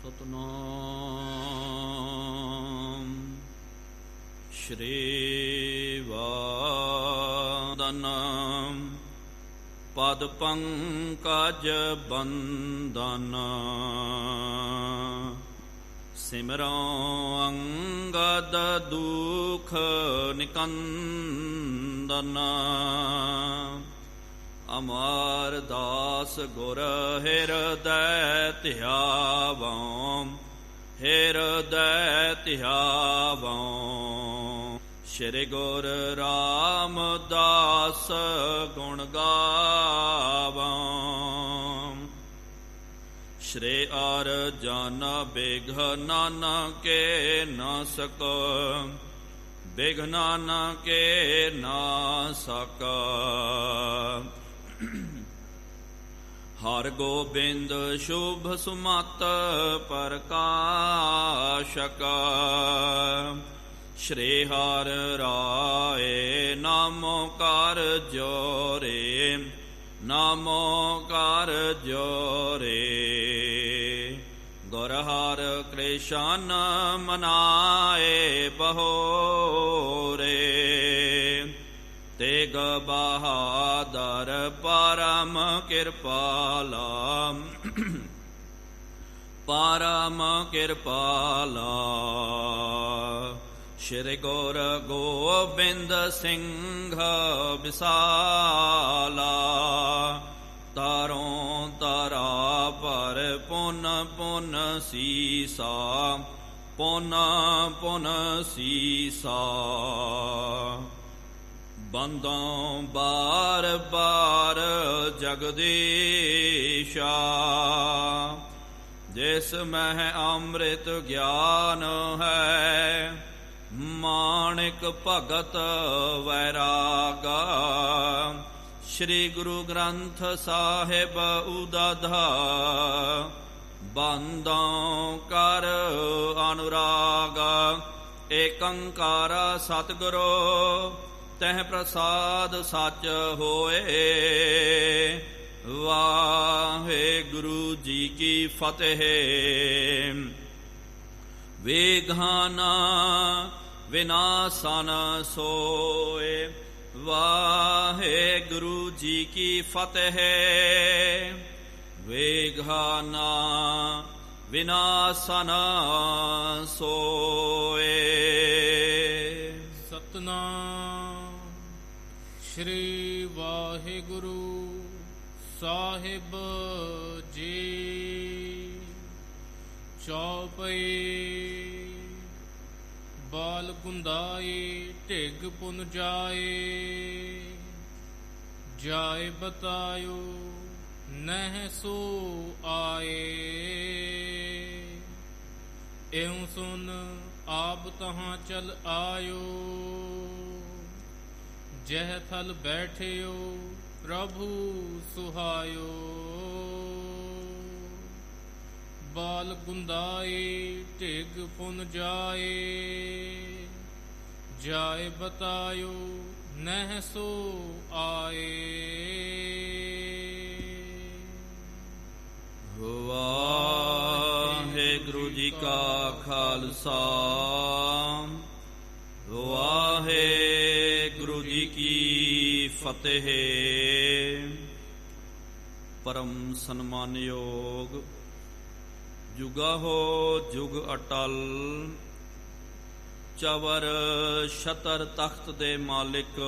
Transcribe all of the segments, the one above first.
ਸਤਨਾਮ ਸ਼੍ਰੀ ਵਾਦਨਮ ਪਦ ਪੰਕਜ ਬੰਦਨ ਸਿਮਰੋ ਅੰਗਦ ਦੁਖ ਨਿਕੰਦਨ ਅਮਰ ਦਾਸ ਗੁਰ ਹਿਰਦੈ ਧਿਆਵੋ ਹਿਰਦੈ ਧਿਆਵੋ ਸ਼੍ਰੀ ਗੁਰ ਰਾਮਦਾਸ ਗੁਣ ਗਾਵੋ ਸ਼੍ਰੀ ਅਰਜਨ ਬਿਘਨ ਕੇ ਨ ਸਕੋ ਬਿਘਨ ਕੇ ਨ ਸਕ ਹਰਿ ਗੋਬਿੰਦ ਸ਼ੁਭ ਸੁਮਤਿ ਪ੍ਰਕਾਸ਼ਕ ਸ਼੍ਰੀ ਹਰਿ ਰਾਏ ਨਾਮੋ ਕਰ ਜੋਰੇ ਨਾਮੋ ਕਰ ਜੋਰੇ ਗੁਰ ਹਰਿ ਕ੍ਰਿਸ਼ਨ ਮਨਾਏ ਬਹੋਰੇ ਤੇਗ ਬਹਾਦਰ ਪਰਮ ਕਿਰਪਾਲਾ ਪਰਮ ਕਿਰਪਾਲਾ ਸ਼੍ਰੀ ਗੁਰ ਗੋਬਿੰਦ ਸਿੰਘ ਵਿਸਾਲਾ ਤਾਰੋਂ ਤਾਰਾ ਪਰ ਪੁਨ ਪੁਨ ਸੀਸਾ ਪੁਨ ਪੁਨ ਸੀਸਾ ਬੰਦੋਂ ਬਾਰ ਬਾਰ ਜਗਦੀਸ਼ਾ ਜਿਸ ਮਹਿ ਅੰਮ੍ਰਿਤ ਗਿਆਨ ਹੈ ਮਾਣਿਕ ਭਗਤ ਵੈਰਾਗ ਸ਼੍ਰੀ ਗੁਰੂ ਗ੍ਰੰਥ ਸਾਹਿਬ ਉਦਧ ਬੰਦੋਂ ਕਰ ਅਨੁਰਾਗ ਏਕੰਕਾਰ ਸਤਿਗੁਰੂ ਤਹਿ ਪ੍ਰਸਾਦ ਸੱਚ ਹੋਏ ਵਾਹਿਗੁਰੂ ਜੀ ਕੀ ਫਤਿਹ ਵਿਘਨ ਵਿਨਾਸ਼ਨ ਸੋਏ ਵਾਹਿਗੁਰੂ ਜੀ ਕੀ ਫਤਿਹ ਵਿਘਨ ਵਿਨਾਸ਼ਨ ਸੋਏ ਸਤਨਾਮ ਸ਼੍ਰੀ ਵਾਹਿਗੁਰੂ ਸਾਹਿਬ ਜੀ ਚੌਪਈ ਬਾਲ ਗੁੰਦਾਏ ਢਿਗ ਪੁਨ ਜਾਏ ਜਾਏ ਬਤਾਇਓ ਨਹਿ ਸੋ ਆਏ ਇਉਂ ਸੁਨ ਆਪ ਤਹਾਂ ਚਲ ਆਇਓ ਜਹ ਥਲ ਬੈਠਿਓ ਪ੍ਰਭੂ ਸੁਹਾਇਓ ਬਾਲ ਗੁੰਦਾਏ ਢਿਗ ਪੁਨ ਜਾਏ ਜਾਏ ਬਤਾਇਓ ਨਹਿ ਸੋ ਆਏ ਵਾਹਿਗੁਰੂ ਜੀ ਕਾ ਖਾਲਸਾ ਵਾਹਿਗੁਰੂ ਜੀ ਕੀ ਫਤਿਹ ਪਰਮ ਸਨਮਾਨਯੋਗ ਜੁਗਾਹੋ ਜੁਗ ਅਟਲ ਚਵਰ ਛਤਰ ਤਖਤ ਦੇ ਮਾਲਿਕ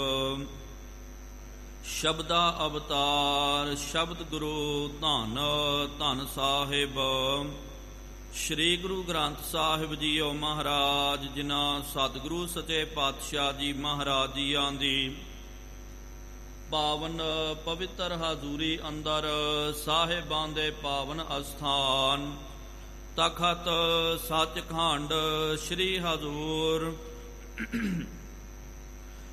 ਸ਼ਬਦਾ ਅਵਤਾਰ ਸ਼ਬਦ ਗੁਰੂ ਧੰਨ ਧੰਨ ਸਾਹਿਬ ਸ਼੍ਰੀ ਗੁਰੂ ਗ੍ਰੰਥ ਸਾਹਿਬ ਜੀਓ ਮਹਾਰਾਜ ਜਿਨ੍ਹਾਂ ਸਤਿਗੁਰੂ ਸੱਚੇ ਪਾਤਸ਼ਾਹ ਜੀ ਮਹਾਰਾਜ ਜੀਆਂ ਦੀ ਪਾਵਨ ਪਵਿੱਤਰ ਹਜ਼ੂਰੀ ਅੰਦਰ ਸਾਹਿਬਾਂ ਦੇ ਪਾਵਨ ਅਸਥਾਨ ਤਖਤ ਸੱਚਖੰਡ ਸ਼੍ਰੀ ਹਜ਼ੂਰ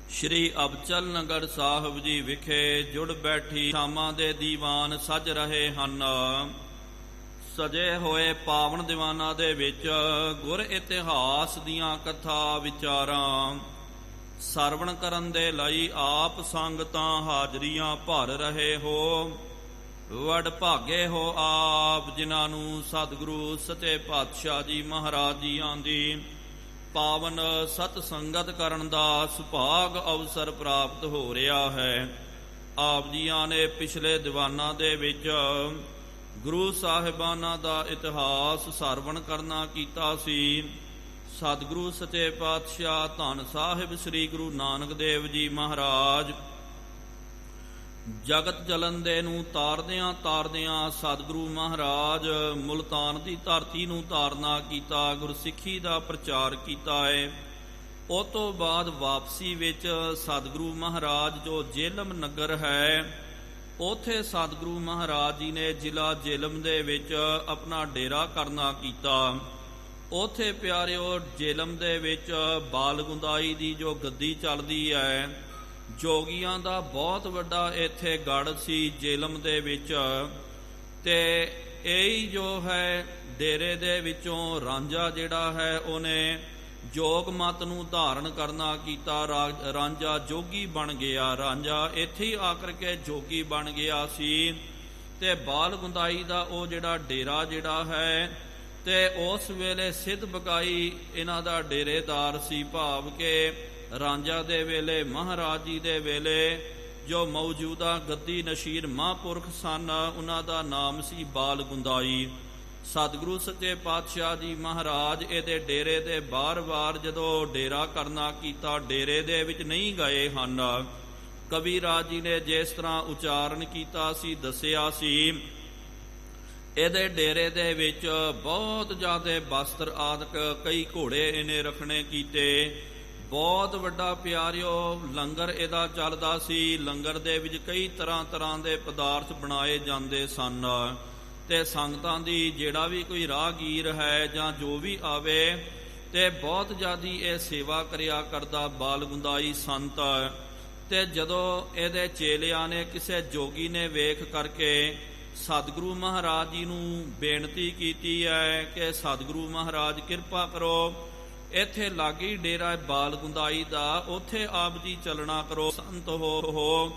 ਸ਼੍ਰੀ ਅਬਚਲ ਨਗਰ ਸਾਹਿਬ ਜੀ ਵਿਖੇ ਜੁੜ ਬੈਠੀ ਸ਼ਾਮਾਂ ਦੇ ਦੀਵਾਨ ਸਜ ਰਹੇ ਹਨ। ਸਜੇ ਹੋਏ ਪਾਵਨ ਦੀਵਾਨਾਂ ਦੇ ਵਿੱਚ ਗੁਰ ਇਤਿਹਾਸ ਦੀਆਂ ਕਥਾ ਵਿਚਾਰਾਂ ਸਰਵਣ ਕਰਨ ਦੇ ਲਈ ਆਪ ਸੰਗਤਾਂ ਹਾਜ਼ਰੀਆਂ ਭਰ ਰਹੇ ਹੋ। ਵਡ ਭਾਗੇ ਹੋ ਆਪ, ਜਿਨ੍ਹਾਂ ਨੂੰ ਸਤਿਗੁਰੂ ਸੱਚੇ ਪਾਤਸ਼ਾਹ ਜੀ ਮਹਾਰਾਜ ਜੀਆਂ ਦੀ ਪਾਵਨ ਸਤ ਸੰਗਤ ਕਰਨ ਦਾ ਸੁਭਾਗ ਅਵਸਰ ਪ੍ਰਾਪਤ ਹੋ ਰਿਹਾ ਹੈ। ਆਪ ਜੀਆਂ ਨੇ ਪਿਛਲੇ ਦੀਵਾਨਾਂ ਦੇ ਵਿੱਚ ਗੁਰੂ ਸਾਹਿਬਾਨਾਂ ਦਾ ਇਤਿਹਾਸ ਸਰਵਣ ਕਰਨਾ ਕੀਤਾ ਸੀ। ਸਤਿਗੁਰੂ ਸੱਚੇ ਪਾਤਸ਼ਾਹ ਧੰਨ ਸਾਹਿਬ ਸ੍ਰੀ ਗੁਰੂ ਨਾਨਕ ਦੇਵ ਜੀ ਮਹਾਰਾਜ ਜਗਤ ਜਲੰਦੇ ਨੂੰ ਤਾਰਦਿਆਂ ਤਾਰਦਿਆਂ ਸਤਿਗੁਰੂ ਮਹਾਰਾਜ ਮੁਲਤਾਨ ਦੀ ਧਰਤੀ ਨੂੰ ਤਾਰਨਾ ਕੀਤਾ, ਗੁਰਸਿੱਖੀ ਦਾ ਪ੍ਰਚਾਰ ਕੀਤਾ ਹੈ। ਉਸ ਤੋਂ ਬਾਅਦ ਵਾਪਸੀ ਵਿੱਚ ਸਤਿਗੁਰੂ ਮਹਾਰਾਜ ਜੋ ਜੇਹਲਮ ਨਗਰ ਹੈ, ਉੱਥੇ ਸਤਿਗੁਰੂ ਮਹਾਰਾਜ ਜੀ ਨੇ ਜ਼ਿਲ੍ਹਾ ਜੇਹਲਮ ਦੇ ਵਿੱਚ ਆਪਣਾ ਡੇਰਾ ਕਰਨਾ ਕੀਤਾ। ਉੱਥੇ ਪਿਆਰਿਓ ਜੇਹਲਮ ਦੇ ਵਿੱਚ ਬਾਲਗੁੰਦਾਈ ਦੀ ਜੋ ਗੱਦੀ ਚੱਲਦੀ ਹੈ, ਜੋਗੀਆਂ ਦਾ ਬਹੁਤ ਵੱਡਾ ਇੱਥੇ ਗੜ੍ਹ ਸੀ ਜੇਹਲਮ ਦੇ ਵਿੱਚ। ਤੇ ਇਹ ਜੋ ਹੈ ਡੇਰੇ ਦੇ ਵਿੱਚੋਂ ਰਾਂਝਾ ਜਿਹੜਾ ਹੈ ਉਹਨੇ ਜੋਗ ਮਤ ਨੂੰ ਧਾਰਨ ਕਰਨਾ ਕੀਤਾ। ਰਾਂਝਾ ਜੋਗੀ ਬਣ ਗਿਆ, ਰਾਂਝਾ ਇੱਥੇ ਹੀ ਆ ਕਰਕੇ ਜੋਗੀ ਬਣ ਗਿਆ ਸੀ। ਤੇ ਬਾਲਗੁੰਦਾਈ ਦਾ ਉਹ ਜਿਹੜਾ ਡੇਰਾ ਜਿਹੜਾ ਹੈ, ਤੇ ਉਸ ਵੇਲੇ ਸਿੱਧ ਬਕਾਈ ਇਹਨਾਂ ਦਾ ਡੇਰੇਦਾਰ ਸੀ, ਭਾਵ ਕਿ ਰਾਂਝਾ ਦੇ ਵੇਲੇ ਮਹਾਰਾਜ ਜੀ ਦੇ ਵੇਲੇ ਜੋ ਮੌਜੂਦਾ ਗੱਦੀ ਨਸ਼ੀਰ ਮਹਾਂਪੁਰਖ ਸਨ, ਉਹਨਾਂ ਦਾ ਨਾਮ ਸੀ ਬਾਲਗੁੰਦਾਈ। ਸਤਿਗੁਰੂ ਸੱਚੇ ਪਾਤਸ਼ਾਹ ਜੀ ਮਹਾਰਾਜ ਇਹਦੇ ਡੇਰੇ ਦੇ ਬਾਰ-ਬਾਰ ਜਦੋਂ ਡੇਰਾ ਕਰਨਾ ਕੀਤਾ, ਡੇਰੇ ਦੇ ਵਿੱਚ ਨਹੀਂ ਗਏ ਹਨ। ਕਬੀਰਾਜ ਜੀ ਨੇ ਜਿਸ ਤਰ੍ਹਾਂ ਉਚਾਰਨ ਕੀਤਾ ਸੀ, ਦੱਸਿਆ ਸੀ, ਇਹਦੇ ਡੇਰੇ ਦੇ ਵਿੱਚ ਬਹੁਤ ਜ਼ਿਆਦਾ ਬਸਤਰ ਆਦਿਕ, ਕਈ ਘੋੜੇ ਇਹਨੇ ਰੱਖਣੇ ਕੀਤੇ। ਬਹੁਤ ਵੱਡਾ ਪਿਆਰਿਓ ਲੰਗਰ ਇਹਦਾ ਚੱਲਦਾ ਸੀ। ਲੰਗਰ ਦੇ ਵਿੱਚ ਕਈ ਤਰ੍ਹਾਂ ਦੇ ਪਦਾਰਥ ਬਣਾਏ ਜਾਂਦੇ ਸਨ। ਤੇ ਸੰਗਤਾਂ ਦੀ ਜਿਹੜਾ ਵੀ ਕੋਈ ਰਾਹਗੀਰ ਹੈ ਜਾਂ ਜੋ ਵੀ ਆਵੇ, ਤੇ ਬਹੁਤ ਜ਼ਿਆਦੀ ਇਹ ਸੇਵਾ ਕਰਿਆ ਕਰਦਾ ਬਾਲਗੁੰਦਾਈ ਸੰਤ। ਤੇ ਜਦੋਂ ਇਹਦੇ ਚੇਲਿਆਂ ਨੇ ਕਿਸੇ ਜੋਗੀ ਨੇ ਵੇਖ ਕਰਕੇ ਸਤਿਗੁਰੂ ਮਹਾਰਾਜ ਜੀ ਨੂੰ ਬੇਨਤੀ ਕੀਤੀ ਹੈ ਕਿ ਸਤਿਗੁਰੂ ਮਹਾਰਾਜ ਕਿਰਪਾ ਕਰੋ, ਇੱਥੇ ਲਾਗੇ ਡੇਰਾ ਬਾਲਗੁੰਦਾਈ ਦਾ, ਉੱਥੇ ਆਪ ਜੀ ਚੱਲਣਾ ਕਰੋ, ਸੰਤ ਹੋ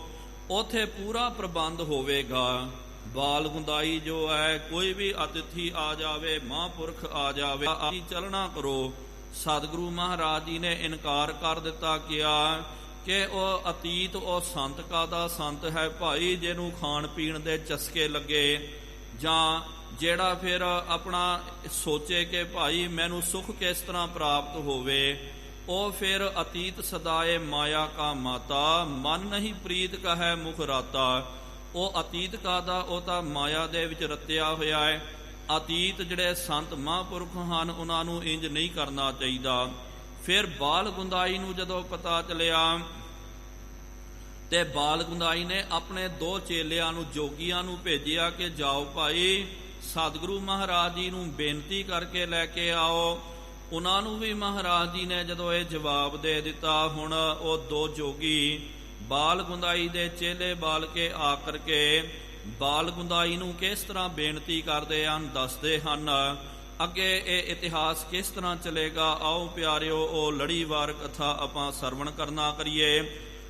ਉੱਥੇ ਪੂਰਾ ਪ੍ਰਬੰਧ ਹੋਵੇਗਾ। ਬਾਲਗੁੰਦਾਈ ਜੋ ਹੈ ਕੋਈ ਵੀ ਅਤਿਥੀ ਆ ਜਾਵੇ, ਮਹਾਂਪੁਰਖ ਆ ਜਾਵੇ, ਆਪ ਜੀ ਚੱਲਣਾ ਕਰੋ। ਸਤਿਗੁਰੂ ਮਹਾਰਾਜ ਜੀ ਨੇ ਇਨਕਾਰ ਕਰ ਦਿੱਤਾ, ਕਿਹਾ ਕਿ ਉਹ ਅਤੀਤ ਉਹ ਸੰਤ ਕਾਦਾ ਸੰਤ ਹੈ ਭਾਈ, ਜਿਹਨੂੰ ਖਾਣ ਪੀਣ ਦੇ ਚਸਕੇ ਲੱਗੇ, ਜਾਂ ਜਿਹੜਾ ਫਿਰ ਆਪਣਾ ਸੋਚੇ ਕਿ ਭਾਈ ਮੈਨੂੰ ਸੁੱਖ ਕਿਸ ਤਰ੍ਹਾਂ ਪ੍ਰਾਪਤ ਹੋਵੇ, ਉਹ ਫਿਰ ਅਤੀਤ ਸਦਾਏ ਮਾਇਆ ਕਾ ਮਾਤਾ, ਮਨ ਨਹੀਂ ਪ੍ਰੀਤ ਕਹੈ ਮੁਖ ਰਾਤਾ। ਉਹ ਅਤੀਤ ਕਾਦਾ, ਉਹ ਤਾਂ ਮਾਇਆ ਦੇ ਵਿੱਚ ਰਤਿਆ ਹੋਇਆ ਹੈ। ਅਤੀਤ ਜਿਹੜੇ ਸੰਤ ਮਹਾਂਪੁਰਖ ਹਨ, ਉਹਨਾਂ ਨੂੰ ਇੰਜ ਨਹੀਂ ਕਰਨਾ ਚਾਹੀਦਾ। ਫਿਰ ਬਾਲਗੁੰਦਾਈ ਨੂੰ ਜਦੋਂ ਪਤਾ ਚੱਲਿਆ, ਤੇ ਬਾਲਗੁੰਦਾਈ ਨੇ ਆਪਣੇ 2 ਚੇਲਿਆਂ ਨੂੰ, ਜੋਗੀਆਂ ਨੂੰ ਭੇਜਿਆ ਕਿ ਜਾਓ ਭਾਈ ਸਤਿਗੁਰੂ ਮਹਾਰਾਜ ਜੀ ਨੂੰ ਬੇਨਤੀ ਕਰਕੇ ਲੈ ਕੇ ਆਓ। ਉਹਨਾਂ ਨੂੰ ਵੀ ਮਹਾਰਾਜ ਜੀ ਨੇ ਜਦੋਂ ਇਹ ਜਵਾਬ ਦੇ ਦਿੱਤਾ, ਹੁਣ ਉਹ 2 ਜੋਗੀ ਬਾਲਗੁੰਦਾਈ ਦੇ ਚੇਲੇ ਬਾਲ ਕੇ ਆ ਕਰਕੇ ਬਾਲਗੁੰਦਾਈ ਨੂੰ ਕਿਸ ਤਰ੍ਹਾਂ ਬੇਨਤੀ ਕਰਦੇ ਹਨ, ਦੱਸਦੇ ਹਨ। ਅੱਗੇ ਇਹ ਇਤਿਹਾਸ ਕਿਸ ਤਰ੍ਹਾਂ ਚੱਲੇਗਾ, ਆਓ ਪਿਆਰਿਓ ਉਹ ਲੜੀਵਾਰ ਕਥਾ ਆਪਾਂ ਸਰਵਣ ਕਰਨਾ ਕਰੀਏ।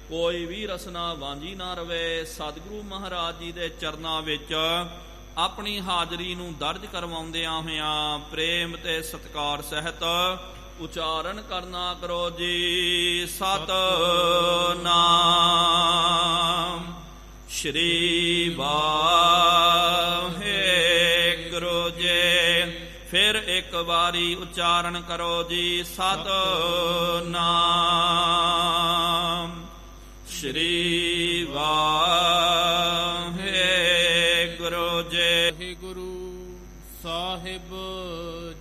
ਕੋਈ ਵੀ ਰਸਨਾ ਵਾਂਝੀ ਨਾ ਰਵੇ। ਸਤਿਗੁਰੂ ਮਹਾਰਾਜ ਜੀ ਦੇ ਚਰਨਾਂ ਵਿੱਚ ਆਪਣੀ ਹਾਜ਼ਰੀ ਨੂੰ ਦਰਜ ਕਰਵਾਉਂਦਿਆਂ ਹੋਇਆਂ ਪ੍ਰੇਮ ਤੇ ਸਤਿਕਾਰ ਸਹਿਤ ਉਚਾਰਨ ਕਰਨਾ ਕਰੋ ਜੀ। ਸਤਿਨਾਮ ਸ਼੍ਰੀ ਵਾਹਿਗੁਰੂ ਜੀ। ਫਿਰ ਇੱਕ ਵਾਰੀ ਉਚਾਰਨ ਕਰੋ ਜੀ, ਸਤਿਨਾਮ ਸ਼੍ਰੀ ਵਾਹਿਗੁਰੂ ਜੀ। ਵਾਹਿਗੁਰੂ ਸਾਹਿਬ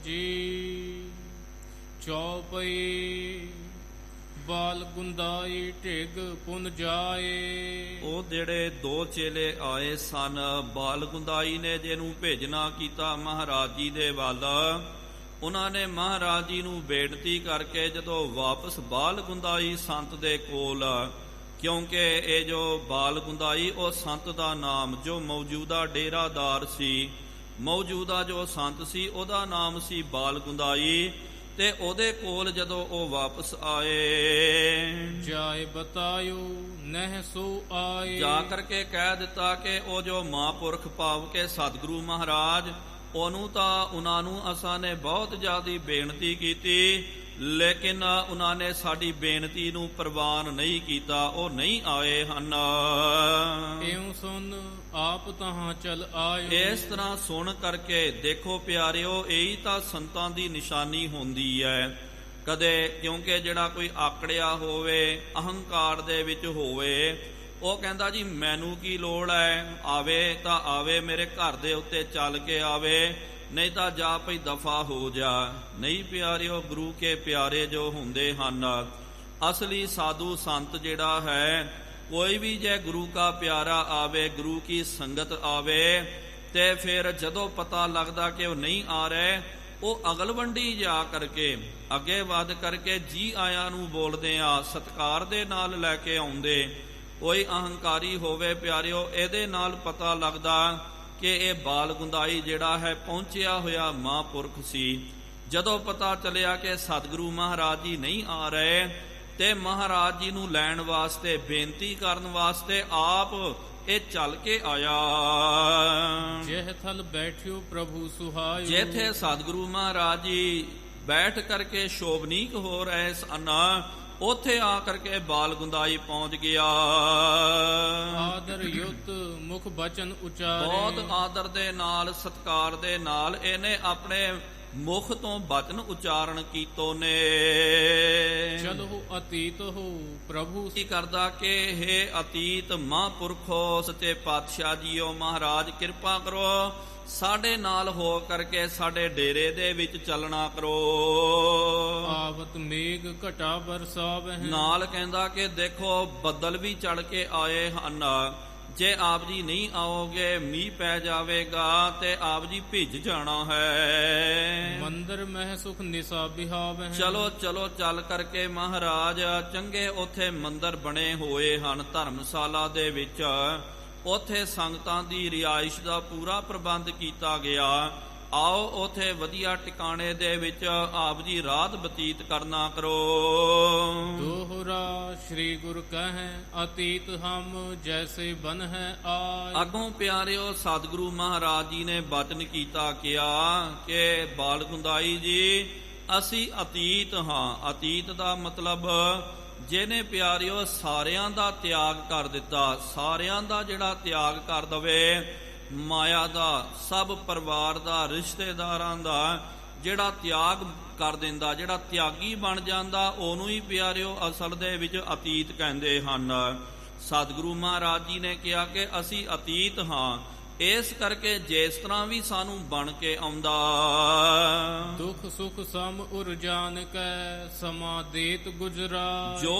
ਜੀ। ਚੌਪਈ ਬਾਲਗੁੰਦਾਈ ਢਿਗ ਪੁਨ ਜਾਏ। ਉਹ ਜਿਹੜੇ 2 ਚੇਲੇ ਆਏ ਸਨ, ਬਾਲਗੁੰਦਾਈ ਨੇ ਜਿਹਨੂੰ ਭੇਜਣਾ ਕੀਤਾ ਮਹਾਰਾਜ ਜੀ ਦੇ ਵੱਲ, ਉਹਨਾਂ ਨੇ ਮਹਾਰਾਜ ਜੀ ਨੂੰ ਬੇਨਤੀ ਕਰਕੇ ਜਦੋਂ ਵਾਪਸ ਬਾਲਗੁੰਦਾਈ ਸੰਤ ਦੇ ਕੋਲ, ਕਿਉਂਕਿ ਇਹ ਜੋ ਬਾਲਗੁੰਦਾਈ ਉਹ ਸੰਤ ਦਾ ਨਾਮ, ਜੋ ਮੌਜੂਦਾ ਡੇਰਾਦਾਰ ਸੀ, ਮੌਜੂਦਾ ਜੋ ਸੰਤ ਸੀ, ਉਹਦਾ ਨਾਮ ਸੀ ਬਾਲਗੁੰਦਾਈ। ਤੇ ਉਹਦੇ ਕੋਲ ਜਦੋਂ ਉਹ ਵਾਪਸ ਆਏ ਜਾਏ ਬਤਾਇਓ ਨਹਿ ਸੋ ਆਏ। ਜਾ ਕਰਕੇ ਕਹਿ ਦਿੱਤਾ ਕਿ ਉਹ ਜੋ ਮਹਾਂਪੁਰਖ ਭਾਵ ਕੇ ਸਤਿਗੁਰੂ ਮਹਾਰਾਜ, ਉਹਨੂੰ ਤਾਂ ਉਹਨਾਂ ਨੂੰ ਅਸਾਂ ਨੇ ਬਹੁਤ ਜ਼ਿਆਦਾ ਬੇਨਤੀ ਕੀਤੀ, ਲੇਕਿਨ ਉਹਨਾਂ ਨੇ ਸਾਡੀ ਬੇਨਤੀ ਨੂੰ ਪ੍ਰਵਾਨ ਨਹੀਂ ਕੀਤਾ, ਉਹ ਨਹੀਂ ਆਏ ਹਨ। ਇਉਂ ਸੁਣ ਆਪ ਤਹਾਂ ਚਲ ਆਇਓ। ਇਸ ਤਰ੍ਹਾਂ ਸੁਣ ਕਰਕੇ ਦੇਖੋ ਪਿਆਰਿਓ, ਇਹੀ ਤਾਂ ਸੰਤਾਂ ਦੀ ਨਿਸ਼ਾਨੀ ਹੁੰਦੀ ਹੈ। ਕਦੇ ਕਿਉਂਕਿ ਜਿਹੜਾ ਕੋਈ ਆਕੜਿਆ ਹੋਵੇ, ਅਹੰਕਾਰ ਦੇ ਵਿੱਚ ਹੋਵੇ, ਉਹ ਕਹਿੰਦਾ ਜੀ ਮੈਨੂੰ ਕੀ ਲੋੜ ਹੈ, ਆਵੇ ਤਾਂ ਆਵੇ, ਮੇਰੇ ਘਰ ਦੇ ਉੱਤੇ ਚੱਲ ਕੇ ਆਵੇ, ਨਹੀਂ ਤਾਂ ਜਾ ਭਈ ਦਫਾ ਹੋ ਜਾ। ਨਹੀਂ ਪਿਆਰਿਓ, ਗੁਰੂ ਕੇ ਪਿਆਰੇ ਜੋ ਹੁੰਦੇ ਹਨ, ਅਸਲੀ ਸਾਧੂ ਸੰਤ ਜਿਹੜਾ ਹੈ, ਕੋਈ ਵੀ ਜੇ ਗੁਰੂ ਕਾ ਪਿਆਰਾ ਆਵੇ, ਗੁਰੂ ਕੀ ਸੰਗਤ ਆਵੇ, ਤੇ ਫਿਰ ਜਦੋਂ ਪਤਾ ਲੱਗਦਾ ਕਿ ਉਹ ਨਹੀਂ ਆ ਰਹੇ, ਉਹ ਅਗਲਵੰਡੀ ਜਾ ਕਰਕੇ ਅੱਗੇ ਵੱਧ ਕਰਕੇ ਜੀ ਆਇਆਂ ਨੂੰ ਬੋਲਦੇ ਆ, ਸਤਿਕਾਰ ਦੇ ਨਾਲ ਲੈ ਕੇ ਆਉਂਦੇ। ਕੋਈ ਅਹੰਕਾਰੀ ਹੋਵੇ ਪਿਆਰਿਓ, ਇਹਦੇ ਨਾਲ ਪਤਾ ਲੱਗਦਾ ਕਿ ਇਹ ਬਾਲ ਗੁੰਦਾਈ ਜਿਹੜਾ ਹੈ ਪਹੁੰਚਿਆ ਹੋਇਆ ਮਹਾਂਪੁਰਖ ਸੀ। ਜਦੋਂ ਪਤਾ ਚੱਲਿਆ ਕਿ ਸਤਿਗੁਰੂ ਮਹਾਰਾਜ ਜੀ ਨਹੀਂ ਆ ਰਹੇ, ਤੇ ਮਹਾਰਾਜ ਜੀ ਨੂੰ ਲੈਣ ਵਾਸਤੇ, ਬੇਨਤੀ ਕਰਨ ਵਾਸਤੇ ਆਪ ਇਹ ਚੱਲ ਕੇ ਆਇਆ। ਜਿਹ ਥਲ ਬੈਠਿਓ ਪ੍ਰਭੂ ਸੁਹਾਇਓ। ਜਿੱਥੇ ਸਤਿਗੁਰੂ ਮਹਾਰਾਜ ਜੀ ਬੈਠ ਕਰਕੇ ਸ਼ੋਭਨੀਕ ਹੋ ਰਹੇ ਸਨ, ਉੱਥੇ ਆ ਕਰਕੇ ਬਾਲ ਗੁੰਦਾਈ ਪਹੁੰਚ ਗਿਆ। ਆਦਰ ਯੁਤ ਮੁਖ ਬਚਨ ਉਚਾਰੇ। ਬਹੁਤ ਆਦਰ ਦੇ ਨਾਲ, ਸਤਿਕਾਰ ਦੇ ਨਾਲ ਇਹਨੇ ਆਪਣੇ ਮੁਖ ਤੋਂ ਬਚਨ ਉਚਾਰਨ ਕੀਤੋ ਨੇ। ਚਲੋ ਅਤੀਤ ਹੋ ਪ੍ਰਭੂ। ਕੀ ਕਰਦਾ ਕਿ हे ਅਤੀਤ ਮਹਾਂਪੁਰਖੋ, ਸੱਚੇ ਪਾਤਸ਼ਾਹ ਜੀਓ ਮਹਾਰਾਜ, ਕਿਰਪਾ ਕਰੋ, ਸਾਡੇ ਨਾਲ ਹੋ ਕਰਕੇ ਸਾਡੇ ਡੇਰੇ ਦੇ ਵਿੱਚ ਚੱਲਣਾ ਕਰੋ। ਆਵਤ ਮੇਘ ਘਟਾ ਬਰਸਾਵਹਿ। ਨਾਲ ਕਹਿੰਦਾ ਕਿ ਦੇਖੋ ਬੱਦਲ ਵੀ ਚੜ ਕੇ ਆਏ ਹਨ, ਜੇ ਆਪ ਜੀ ਨਹੀਂ ਆਓਗੇ ਮੀਂਹ ਪੈ ਜਾਵੇਗਾ ਤੇ ਆਪ ਜੀ ਭਿੱਜ ਜਾਣਾ ਹੈ। ਮੰਦਰ ਮਹਿ ਸੁਖ ਨਿਸਾ ਬਿਹਾਵਹਿ। ਚਲੋ ਚਲੋ ਚੱਲ ਕਰਕੇ ਮਹਾਰਾਜ, ਚੰਗੇ ਉੱਥੇ ਮੰਦਰ ਬਣੇ ਹੋਏ ਹਨ ਧਰਮਸ਼ਾਲਾ ਦੇ ਵਿੱਚ, ਉੱਥੇ ਸੰਗਤਾਂ ਦੀ ਰਿਹਾਇਸ਼ ਦਾ ਪੂਰਾ ਪ੍ਰਬੰਧ ਕੀਤਾ ਗਿਆ। ਆਓ ਉੱਥੇ ਵਧੀਆ ਟਿਕਾਣੇ ਦੇ ਵਿੱਚ ਆਪ ਜੀ ਰਾਤ ਬਤੀਤ ਕਰਨਾ ਕਰੋ। ਦੋਹਰਾ ਸ੍ਰੀ ਗੁਰ ਕਹੈ ਅਤੀਤ ਹਮ ਜੈਸੇ ਬਨ ਹੈ ਆਏ। ਅੱਗੋਂ ਪਿਆਰਿਓ, ਸਤਿਗੁਰੂ ਮਹਾਰਾਜ ਜੀ ਨੇ ਬਚਨ ਕੀਤਾ ਕਿਹਾ ਕਿ ਬਾਲ ਗੁੰਦਾਈ ਜੀ, ਅਸੀਂ ਅਤੀਤ ਹਾਂ। ਅਤੀਤ ਦਾ ਮਤਲਬ ਜਿਹਨੇ ਪਿਆਰਿਓ ਸਾਰਿਆਂ ਦਾ ਤਿਆਗ ਕਰ ਦਿੱਤਾ, ਸਾਰਿਆਂ ਦਾ ਜਿਹੜਾ ਤਿਆਗ ਕਰ ਦਵੇ, ਮਾਇਆ ਦਾ, ਸਭ ਪਰਿਵਾਰ ਦਾ, ਰਿਸ਼ਤੇਦਾਰਾਂ ਦਾ ਜਿਹੜਾ ਤਿਆਗ ਕਰ ਦਿੰਦਾ, ਜਿਹੜਾ ਤਿਆਗੀ ਬਣ ਜਾਂਦਾ, ਉਹਨੂੰ ਹੀ ਪਿਆਰਿਓ ਅਸਲ ਦੇ ਵਿੱਚ ਅਤੀਤ ਕਹਿੰਦੇ ਹਨ। ਸਤਿਗੁਰੂ ਮਹਾਰਾਜ ਜੀ ਨੇ ਕਿਹਾ ਕਿ ਅਸੀਂ ਅਤੀਤ ਹਾਂ, ਇਸ ਕਰਕੇ ਜਿਸ ਤਰ੍ਹਾਂ ਵੀ ਸਾਨੂੰ ਬਣ ਕੇ ਆਉਂਦਾ। ਦੁਖ ਸੁਖ ਸਮ ਉਰ ਜਾਣ ਕੈ ਸਮਾ ਦੇਤ ਗੁਜਰਾ। ਜੋ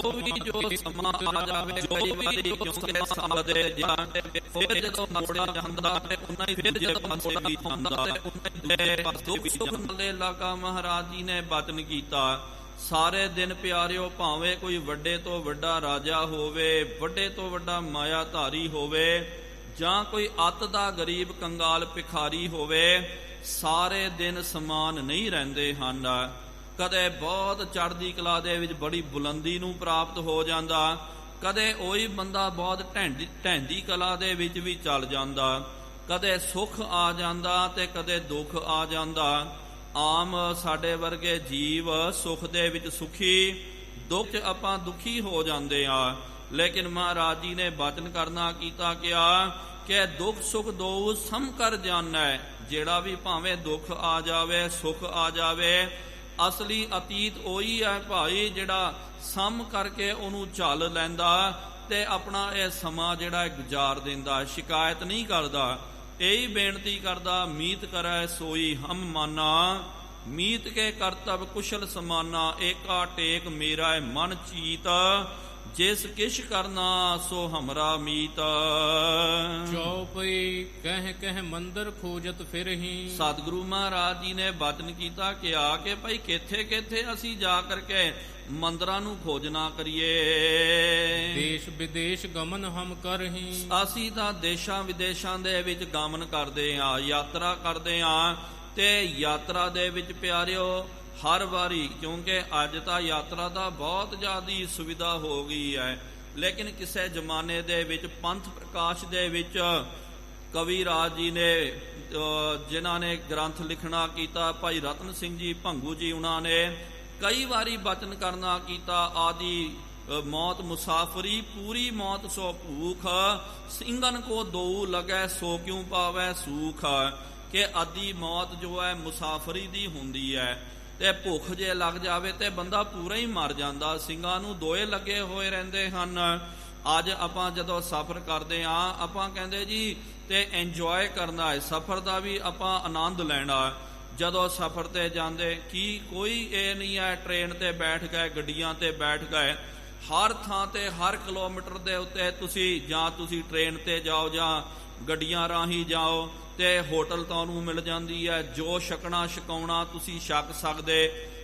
ਸਮਾਂ ਆ ਜਾਵੇ, ਕਈ ਵਾਰੀ ਕਿਉਂਕਿ ਸੰਗ ਦੇ ਜਾਣ, ਫਿਰ ਜਦੋਂ ਮੋੜਿਆ ਜਾਂਦਾ ਤੇ ਉਹਨਾਂ ਹੀ ਫਿਰ ਜਦੋਂ ਪਾਸੇ ਵੀ ਹੁੰਦਾ ਤੇ ਉਹਨਾਂ ਹੀ ਦੁੱਖ ਸੁਖ ਦੇ ਲਾਗਾ। ਮਹਾਰਾਜ ਜੀ ਨੇ ਬਚਨ ਕੀਤਾ, ਸਾਰੇ ਦਿਨ ਪਿਆਰਿਓ, ਭਾਵੇਂ ਕੋਈ ਵੱਡੇ ਤੋਂ ਵੱਡਾ ਰਾਜਾ ਹੋਵੇ, ਵੱਡੇ ਤੋਂ ਵੱਡਾ ਮਾਇਆਧਾਰੀ ਹੋਵੇ, ਜਾਂ ਕੋਈ ਅੱਤ ਦਾ ਗਰੀਬ ਕੰਗਾਲ ਭਿਖਾਰੀ ਹੋਵੇ, ਸਾਰੇ ਦਿਨ ਸਮਾਨ ਨਹੀਂ ਰਹਿੰਦੇ ਹਨ। ਕਦੇ ਬਹੁਤ ਚੜ੍ਹਦੀ ਕਲਾ ਦੇ ਵਿੱਚ ਬੜੀ ਬੁਲੰਦੀ ਨੂੰ ਪ੍ਰਾਪਤ ਹੋ ਜਾਂਦਾ, ਕਦੇ ਉਹੀ ਬੰਦਾ ਬਹੁਤ ਢਹਿੰਦੀ ਕਲਾ ਦੇ ਵਿੱਚ ਵੀ ਚੱਲ ਜਾਂਦਾ, ਕਦੇ ਸੁੱਖ ਆ ਜਾਂਦਾ ਤੇ ਕਦੇ ਦੁੱਖ ਆ ਜਾਂਦਾ। ਆਮ ਸਾਡੇ ਵਰਗੇ ਜੀਵ ਸੁੱਖ ਦੇ ਵਿੱਚ ਸੁਖੀ, ਦੁੱਖ 'ਚ ਆਪਾਂ ਦੁਖੀ ਹੋ ਜਾਂਦੇ ਆ। ਲੇਕਿਨ ਮਹਾਰਾਜ ਜੀ ਨੇ ਬਚਨ ਕਰਨਾ ਕੀਤਾ ਕਿਹਾ ਕਿ ਦੁੱਖ ਸੁਖ ਦੋਉ ਸਮ ਕਰ ਜਾਣੈ। ਜਿਹੜਾ ਵੀ ਭਾਵੇਂ ਦੁੱਖ ਆ ਜਾਵੇ, ਸੁੱਖ ਆ ਜਾਵੇ, ਅਸਲੀ ਅਤੀਤ ਉਹੀ ਹੈ ਭਾਈ ਜਿਹੜਾ ਸਮ ਕਰਕੇ ਉਹਨੂੰ ਝੱਲ ਲੈਂਦਾ ਤੇ ਆਪਣਾ ਇਹ ਸਮਾਂ ਜਿਹੜਾ ਗੁਜ਼ਾਰ ਦਿੰਦਾ, ਸ਼ਿਕਾਇਤ ਨਹੀਂ ਕਰਦਾ। ਇਹੀ ਬੇਨਤੀ ਕਰਦਾ, ਮੀਤ ਕਰੈ ਸੋਈ ਹਮ ਮਾਨਾ, ਮੀਤ ਕੇ ਕਰਤਵ ਕੁਸ਼ਲ ਸਮਾਨਾ, ਏਕਾ ਟੇਕ ਮੇਰਾ ਮਨ ਚੀਤ, ਜਿਸ ਕਿਛ ਕਰਨਾ ਸੋ ਹਮਰਾ ਮੀਤ। ਚੌਪਈ ਕਹਿ ਕਹਿ ਮੰਦਰ ਖੋਜਤ ਫਿਰਹੀ। ਸਤਿਗੁਰੂ ਮਹਾਰਾਜ ਜੀ ਨੇ ਬਚਨ ਕੀਤਾ ਕਿਹਾ ਕਿ ਭਾਈ ਕਿੱਥੇ ਕਿੱਥੇ ਅਸੀਂ ਜਾ ਕਰਕੇ ਮੰਦਰਾਂ ਨੂੰ ਖੋਜਣਾ ਕਰੀਏ। ਦੇਸ਼ ਵਿਦੇਸ਼ ਗਮਨ ਹਮ ਕਰਹੀ। ਅਸੀਂ ਤਾਂ ਦੇਸ਼ਾਂ ਵਿਦੇਸ਼ਾਂ ਦੇ ਵਿੱਚ ਗਮਨ ਕਰਦੇ ਹਾਂ, ਯਾਤਰਾ ਕਰਦੇ ਹਾਂ, ਤੇ ਯਾਤਰਾ ਦੇ ਵਿੱਚ ਪਿਆਰਿਓ ਹਰ ਵਾਰੀ, ਕਿਉਂਕਿ ਅੱਜ ਤਾਂ ਯਾਤਰਾ ਦਾ ਬਹੁਤ ਜ਼ਿਆਦਾ ਸੁਵਿਧਾ ਹੋ ਗਈ ਹੈ, ਲੇਕਿਨ ਕਿਸੇ ਜ਼ਮਾਨੇ ਦੇ ਵਿੱਚ ਪੰਥ ਪ੍ਰਕਾਸ਼ ਦੇ ਵਿੱਚ ਕਵੀ ਰਾਜ ਜੀ ਨੇ ਜਿਨ੍ਹਾਂ ਨੇ ਗ੍ਰੰਥ ਲਿਖਣਾ ਕੀਤਾ, ਭਾਈ ਰਤਨ ਸਿੰਘ ਜੀ ਭੰਗੂ ਜੀ, ਉਹਨਾਂ ਨੇ ਕਈ ਵਾਰੀ ਬਚਨ ਕਰਨਾ ਕੀਤਾ, ਆਦਿ ਮੌਤ ਮੁਸਾਫਰੀ ਪੂਰੀ ਮੌਤ ਸੋ ਭੂਖ, ਸਿੰਘਨ ਕੋ ਦੋ ਲਗੈ ਸੋ ਕਿਉਂ ਪਾਵੈ ਸੂਖ, ਕਿ ਆਦਿ ਮੌਤ ਜੋ ਹੈ ਮੁਸਾਫਰੀ ਦੀ ਹੁੰਦੀ ਹੈ, ਤੇ ਭੁੱਖ ਜੇ ਲੱਗ ਜਾਵੇ ਤੇ ਬੰਦਾ ਪੂਰਾ ਹੀ ਮਰ ਜਾਂਦਾ। ਸਿੰਘਾਂ ਨੂੰ ਦੋਏ ਲੱਗੇ ਹੋਏ ਰਹਿੰਦੇ ਹਨ। ਅੱਜ ਆਪਾਂ ਜਦੋਂ ਸਫ਼ਰ ਕਰਦੇ ਹਾਂ, ਆਪਾਂ ਕਹਿੰਦੇ ਜੀ ਤੇ ਇੰਜੋਏ ਕਰਨਾ ਹੈ, ਸਫ਼ਰ ਦਾ ਵੀ ਆਪਾਂ ਆਨੰਦ ਲੈਣਾ। ਜਦੋਂ ਸਫ਼ਰ ਤੇ ਜਾਂਦੇ ਕੀ ਕੋਈ ਇਹ ਨਹੀਂ ਹੈ ਟ੍ਰੇਨ ਤੇ ਬੈਠ ਗਏ, ਗੱਡੀਆਂ ਤੇ ਬੈਠ ਗਏ, ਹਰ ਥਾਂ ਤੇ ਹਰ ਕਿਲੋਮੀਟਰ ਦੇ ਉੱਤੇ ਤੁਸੀਂ ਜਾਂ ਤੁਸੀਂ ਟ੍ਰੇਨ ਤੇ ਜਾਓ ਜਾਂ ਗੱਡੀਆਂ ਰਾਹੀਂ ਜਾਓ ਤੇ ਹੋਟਲ ਤੁਹਾਨੂੰ ਮਿਲ ਜਾਂਦੀ ਹੈ, ਜੋ ਛਕਣਾ ਛਕਾਉਣਾ ਤੁਸੀਂ ਛਕ ਸਕਦੇ।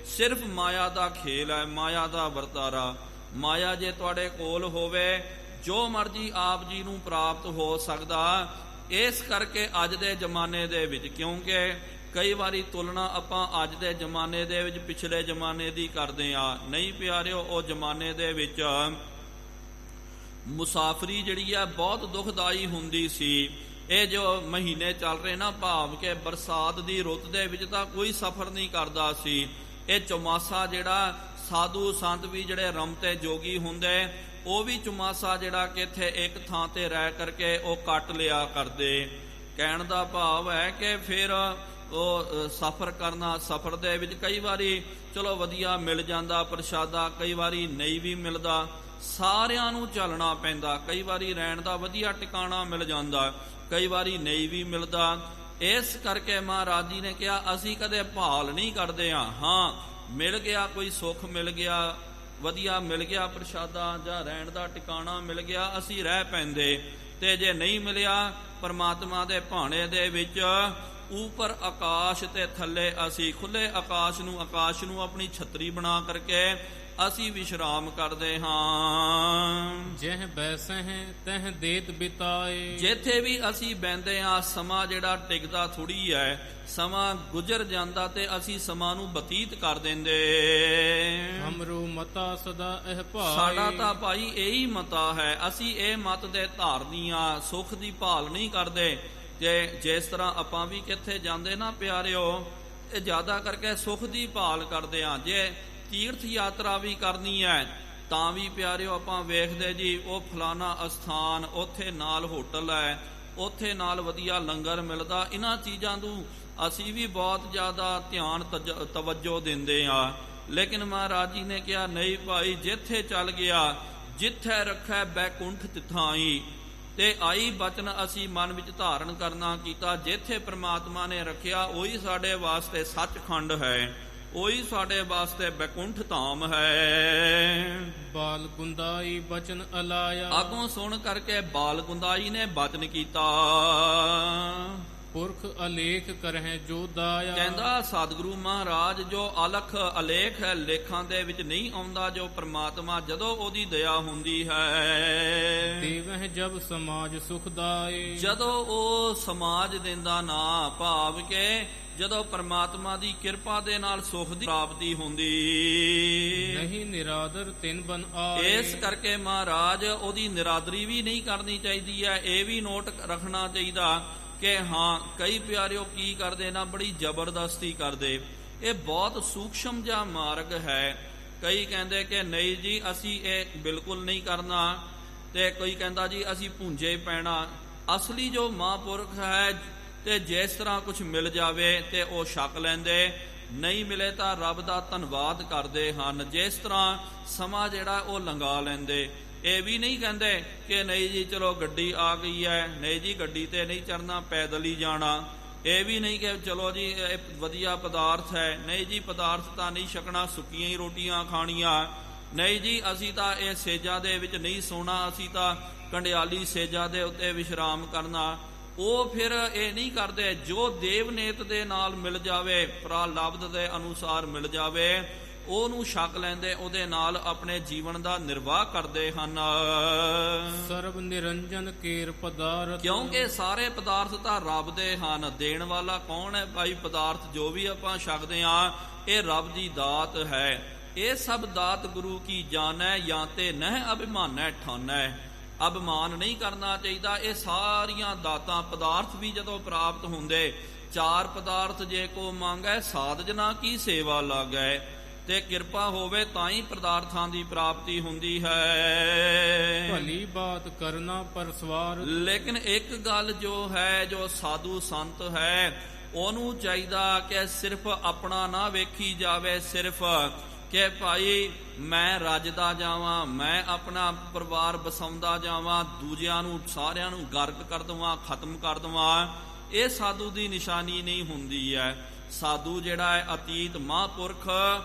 ਸਿਰਫ ਮਾਇਆ ਦਾ ਖੇਲ ਹੈ, ਮਾਇਆ ਦਾ ਵਰਤਾਰਾ। ਮਾਇਆ ਜੇ ਤੁਹਾਡੇ ਕੋਲ ਹੋਵੇ, ਜੋ ਮਰਜ਼ੀ ਆਪ ਜੀ ਨੂੰ ਪ੍ਰਾਪਤ ਹੋ ਸਕਦਾ। ਇਸ ਕਰਕੇ ਅੱਜ ਦੇ ਜ਼ਮਾਨੇ ਦੇ ਵਿੱਚ, ਕਿਉਂਕਿ ਕਈ ਵਾਰੀ ਤੁਲਨਾ ਆਪਾਂ ਅੱਜ ਦੇ ਜ਼ਮਾਨੇ ਦੇ ਵਿੱਚ ਪਿਛਲੇ ਜ਼ਮਾਨੇ ਦੀ ਕਰਦੇ ਆ, ਨਹੀਂ ਪਿਆਰਿਓ, ਉਹ ਜ਼ਮਾਨੇ ਦੇ ਵਿੱਚ ਮੁਸਾਫਰੀ ਜਿਹੜੀ ਆ ਬਹੁਤ ਦੁਖਦਾਈ ਹੁੰਦੀ ਸੀ। ਇਹ ਜੋ ਮਹੀਨੇ ਚੱਲ ਰਹੇ ਨਾ, ਭਾਵ ਕਿ ਬਰਸਾਤ ਦੀ ਰੁੱਤ ਦੇ ਵਿੱਚ ਤਾਂ ਕੋਈ ਸਫ਼ਰ ਨਹੀਂ ਕਰਦਾ ਸੀ। ਇਹ ਚੌਮਾਸਾ ਜਿਹੜਾ ਸਾਧੂ ਸੰਤ ਵੀ ਜਿਹੜੇ ਰਮਤੇ ਜੋਗੀ ਹੁੰਦੇ, ਉਹ ਵੀ ਚੌਮਾਸਾ ਜਿਹੜਾ ਕਿ ਇੱਥੇ ਇੱਕ ਥਾਂ ਤੇ ਰਹਿ ਕਰਕੇ ਉਹ ਕੱਟ ਲਿਆ ਕਰਦੇ। ਕਹਿਣ ਦਾ ਭਾਵ ਹੈ ਕਿ ਫਿਰ ਉਹ ਸਫ਼ਰ ਕਰਨਾ, ਸਫ਼ਰ ਦੇ ਵਿੱਚ ਕਈ ਵਾਰੀ ਚਲੋ ਵਧੀਆ ਮਿਲ ਜਾਂਦਾ ਪ੍ਰਸ਼ਾਦਾ, ਕਈ ਵਾਰੀ ਨਹੀਂ ਵੀ ਮਿਲਦਾ, ਸਾਰਿਆਂ ਨੂੰ ਚੱਲਣਾ ਪੈਂਦਾ। ਕਈ ਵਾਰੀ ਰਹਿਣ ਦਾ ਵਧੀਆ ਟਿਕਾਣਾ ਮਿਲ ਜਾਂਦਾ, ਕਈ ਵਾਰੀ ਨਹੀਂ ਵੀ ਮਿਲਦਾ। ਇਸ ਕਰਕੇ ਮਹਾਰਾਜ ਜੀ ਨੇ ਕਿਹਾ ਅਸੀਂ ਕਦੇ ਭਾਲ ਨਹੀਂ ਕਰਦੇ ਹਾਂ, ਮਿਲ ਗਿਆ ਕੋਈ ਸੁੱਖ ਮਿਲ ਗਿਆ, ਵਧੀਆ ਮਿਲ ਗਿਆ ਪ੍ਰਸ਼ਾਦਾ ਜਾਂ ਰਹਿਣ ਦਾ ਟਿਕਾਣਾ ਮਿਲ ਗਿਆ, ਅਸੀਂ ਰਹਿ ਪੈਂਦੇ। ਤੇ ਜੇ ਨਹੀਂ ਮਿਲਿਆ ਪਰਮਾਤਮਾ ਦੇ ਭਾਣੇ ਦੇ ਵਿੱਚ, ਉੱਪਰ ਆਕਾਸ਼ ਤੇ ਥੱਲੇ ਅਸੀਂ ਖੁੱਲੇ ਆਕਾਸ਼ ਨੂੰ ਆਪਣੀ ਛਤਰੀ ਬਣਾ ਕਰਕੇ ਅਸੀਂ ਵਿਸ਼ਰਾਮ ਕਰਦੇ ਹਾਂ। ਜਿਹ ਬੈਸਹਿ ਤਹ ਦੇਤ ਬਿਤਾਏ, ਜਿੱਥੇ ਵੀ ਅਸੀਂ ਬਹਿੰਦੇ ਹਾਂ, ਸਮਾਂ ਜਿਹੜਾ ਟਿਕਦਾ ਥੋੜੀ ਹੈ, ਸਮਾਂ ਗੁਜ਼ਰ ਜਾਂਦਾ ਤੇ ਅਸੀਂ ਸਮਾਂ ਨੂੰ ਬਤੀਤ ਕਰ ਦਿੰਦੇ। ਹਮਰੋ ਮਤਾ ਸਦਾ ਇਹ ਭਾਈ, ਸਾਡਾ ਤਾਂ ਭਾਈ ਇਹੀ ਮਤਾ ਹੈ, ਅਸੀਂ ਇਹ ਮਤ ਦੇ ਧਾਰਨੀਆਂ, ਸੁੱਖ ਦੀ ਭਾਲ ਨਹੀਂ ਕਰਦੇ। ਤੇ ਜਿਸ ਤਰ੍ਹਾਂ ਆਪਾਂ ਵੀ ਕਿੱਥੇ ਜਾਂਦੇ ਨਾ ਪਿਆਰਿਓ, ਇਹ ਜ਼ਿਆਦਾ ਕਰਕੇ ਸੁੱਖ ਦੀ ਭਾਲ ਕਰਦੇ ਹਾਂ। ਜੇ ਤੀਰਥ ਯਾਤਰਾ ਵੀ ਕਰਨੀ ਹੈ ਤਾਂ ਵੀ ਪਿਆਰਿਓ ਆਪਾਂ ਵੇਖਦੇ ਜੀ, ਉਹ ਫਲਾਣਾ ਅਸਥਾਨ, ਉੱਥੇ ਨਾਲ ਹੋਟਲ ਹੈ, ਉੱਥੇ ਨਾਲ ਵਧੀਆ ਲੰਗਰ ਮਿਲਦਾ। ਇਹਨਾਂ ਚੀਜ਼ਾਂ ਨੂੰ ਅਸੀਂ ਵੀ ਬਹੁਤ ਜ਼ਿਆਦਾ ਧਿਆਨ ਤਵੱਜੋ ਦਿੰਦੇ ਹਾਂ, ਲੇਕਿਨ ਮਹਾਰਾਜ ਜੀ ਨੇ ਕਿਹਾ ਨਹੀਂ ਭਾਈ, ਜਿੱਥੇ ਚੱਲ ਗਿਆ, ਜਿੱਥੇ ਰੱਖੈ ਬੈਕੁੰਠ ਤਿਥਾਈ। ਤੇ ਆਈ ਬਚਨ ਅਸੀਂ ਮਨ ਵਿੱਚ ਧਾਰਨ ਕਰਨਾ ਕੀਤਾ, ਜਿੱਥੇ ਪ੍ਰਮਾਤਮਾ ਨੇ ਰੱਖਿਆ ਉਹੀ ਸਾਡੇ ਵਾਸਤੇ ਸੱਚਖੰਡ ਹੈ, ਉਹੀ ਸਾਡੇ ਵਾਸਤੇ ਬੈਕੁੰਠ ਧਾਮ ਹੈ। ਬਾਲ ਗੁੰਦਾਈ ਬਚਨ ਅਲਾਇਆ, ਅੱਗੋਂ ਸੁਣ ਕਰਕੇ ਬਾਲ ਗੁੰਦਾਈ ਨੇ ਬਚਨ ਕੀਤਾ, ਪੁਰਖ ਅਲੇਖ ਕਰਹਿ ਜੋ ਦਾਇਆ। ਕਹਿੰਦਾ ਸਤਿਗੁਰੂ ਮਹਾਰਾਜ ਜੋ ਅਲਖ ਅਲੇਖ ਹੈ, ਲੇਖਾਂ ਦੇ ਵਿੱਚ ਨਹੀਂ ਆਉਂਦਾ, ਜੋ ਪ੍ਰਮਾਤਮਾ ਜਦੋਂ ਉਹਦੀ ਦਇਆ ਹੁੰਦੀ ਹੈ। ਦੇਵਹਿ ਜਬ ਸਮਾਜ ਸੁਖਦਾਏ, ਜਦੋਂ ਉਹ ਸਮਾਜ ਦਿੰਦਾ ਨਾ, ਭਾਵ ਕਿ ਜਦੋਂ ਪ੍ਰਮਾਤਮਾ ਦੀ ਕਿਰਪਾ ਦੇ ਨਾਲ ਸੁਖ ਦੀ ਪ੍ਰਾਪਤੀ ਹੁੰਦੀ। ਨਹੀਂ ਨਿਰਾਦਰ ਤਿਨ ਬਨ ਆਏ, ਇਸ ਕਰਕੇ ਮਹਾਰਾਜ ਉਹਦੀ ਨਿਰਾਦਰੀ ਵੀ ਨਹੀਂ ਕਰਨੀ ਚਾਹੀਦੀ ਹੈ। ਇਹ ਵੀ ਨੋਟ ਰੱਖਣਾ ਚਾਹੀਦਾ ਕਿ ਹਾਂ, ਕਈ ਪਿਆਰਿਓ ਕੀ ਕਰਦੇ ਨਾ, ਬੜੀ ਜ਼ਬਰਦਸਤੀ ਕਰਦੇ। ਇਹ ਬਹੁਤ ਸੂਖਸ਼ਮ ਜਿਹਾ ਮਾਰਗ ਹੈ। ਕਈ ਕਹਿੰਦੇ ਕਿ ਨਹੀਂ ਜੀ ਅਸੀਂ ਇਹ ਬਿਲਕੁਲ ਨਹੀਂ ਕਰਨਾ, ਤੇ ਕੋਈ ਕਹਿੰਦਾ ਜੀ ਅਸੀਂ ਭੁੰਜੇ ਪੈਣਾ। ਅਸਲੀ ਜੋ ਮਹਾਂਪੁਰਖ ਹੈ, ਤੇ ਜਿਸ ਤਰ੍ਹਾਂ ਕੁਝ ਮਿਲ ਜਾਵੇ ਤੇ ਉਹ ਛਕ ਲੈਂਦੇ, ਨਹੀਂ ਮਿਲੇ ਤਾਂ ਰੱਬ ਦਾ ਧੰਨਵਾਦ ਕਰਦੇ ਹਨ। ਜਿਸ ਤਰ੍ਹਾਂ ਸਮਾਂ ਜਿਹੜਾ ਉਹ ਲੰਘਾ ਲੈਂਦੇ। ਇਹ ਵੀ ਨਹੀਂ ਕਹਿੰਦੇ ਕਿ ਨਹੀਂ ਜੀ ਚਲੋ ਗੱਡੀ ਆ ਗਈ ਹੈ, ਨਹੀਂ ਜੀ ਗੱਡੀ ਤੇ ਨਹੀਂ ਚੜਨਾ, ਪੈਦਲ ਹੀ ਜਾਣਾ। ਇਹ ਵੀ ਨਹੀਂ ਕਿ ਚਲੋ ਜੀ ਇਹ ਵਧੀਆ ਪਦਾਰਥ ਹੈ, ਨਹੀਂ ਜੀ ਪਦਾਰਥ ਤਾਂ ਨਹੀਂ ਛਕਣਾ, ਸੁੱਕੀਆਂ ਹੀ ਰੋਟੀਆਂ ਖਾਣੀਆਂ। ਨਹੀਂ ਜੀ ਅਸੀਂ ਤਾਂ ਇਹ ਸੇਜਾਂ ਦੇ ਵਿੱਚ ਨਹੀਂ ਸੋਣਾ, ਅਸੀਂ ਤਾਂ ਕੰਡਿਆਲੀ ਸੇਜਾਂ ਦੇ ਉੱਤੇ ਵਿਸ਼ਰਾਮ ਕਰਨਾ। ਉਹ ਫਿਰ ਇਹ ਨਹੀਂ ਕਰਦੇ, ਜੋ ਦੇਵਨੇਤ ਦੇ ਨਾਲ ਮਿਲ ਜਾਵੇ, ਪ੍ਰਾਲਬਧ ਦੇ ਅਨੁਸਾਰ ਮਿਲ ਜਾਵੇ, ਉਹਨੂੰ ਛਕ ਲੈਂਦੇ, ਉਹਦੇ ਨਾਲ ਆਪਣੇ ਜੀਵਨ ਦਾ ਨਿਰਵਾਹ ਕਰਦੇ ਹਨ। ਸਰਬ ਨਿਰੰਜਨ ਕੇਰ ਪਦਾਰਥ, ਕਿਉਂਕਿ ਸਾਰੇ ਪਦਾਰਥ ਤਾਂ ਰੱਬ ਦੇ ਹਨ। ਦੇਣ ਵਾਲਾ ਕੌਣ ਹੈ ਭਾਈ? ਪਦਾਰਥ ਜੋ ਵੀ ਆਪਾਂ ਛਕਦੇ ਹਾਂ ਇਹ ਰੱਬ ਦੀ ਦਾਤ ਹੈ। ਇਹ ਸਭ ਦਾਤ ਗੁਰੂ ਕੀ ਜਾਣੈ, ਜਾਂ ਤੇ ਨਹਿ ਅਭਿਮਾਨੈ ਠਾਨੈ। ਅਭਿਮਾਨ ਨਹੀਂ ਕਰਨਾ ਚਾਹੀਦਾ। ਇਹ ਸਾਰੀਆਂ ਦਾਤਾਂ ਪਦਾਰਥ ਵੀ ਜਦੋਂ ਪ੍ਰਾਪਤ ਹੁੰਦੇ, ਚਾਰ ਪਦਾਰਥ ਜੇ ਕੋ ਮੰਗੈ ਸਾਧ ਜਨਾ ਕੀ ਸੇਵਾ ਲਾਗੈ, ਤੇ ਕਿਰਪਾ ਹੋਵੇ ਤਾਂ ਹੀ ਪਦਾਰਥਾਂ ਦੀ ਪ੍ਰਾਪਤੀ ਹੁੰਦੀ ਹੈ। ਭਲੀ ਬਾਤ ਕਰਨਾ ਪਰਸਵਾਰ, ਲੇਕਿਨ ਇੱਕ ਗੱਲ ਜੋ ਹੈ, ਜੋ ਸਾਧੂ ਸੰਤ ਹੈ, ਉਹਨੂੰ ਚਾਹੀਦਾ ਕਿ ਸਿਰਫ ਆਪਣਾ ਨਾ ਵੇਖੀ ਜਾਵੇ, ਸਿਰਫ ਕਿ ਭਾਈ ਮੈਂ ਰੱਜਦਾ ਜਾਵਾਂ, ਮੈਂ ਆਪਣਾ ਪਰਿਵਾਰ ਬਸਾਉਂਦਾ ਜਾਵਾਂ, ਦੂਜਿਆਂ ਨੂੰ ਸਾਰਿਆਂ ਨੂੰ ਗਰਕ ਕਰ ਦੇਵਾਂ, ਖਤਮ ਕਰ ਦੇਵਾਂ। ਇਹ ਸਾਧੂ ਦੀ ਨਿਸ਼ਾਨੀ ਨਹੀਂ ਹੁੰਦੀ ਹੈ। ਸਾਧੂ ਜਿਹੜਾ ਹੈ ਅਤੀਤ ਮਹਾਂਪੁਰਖ,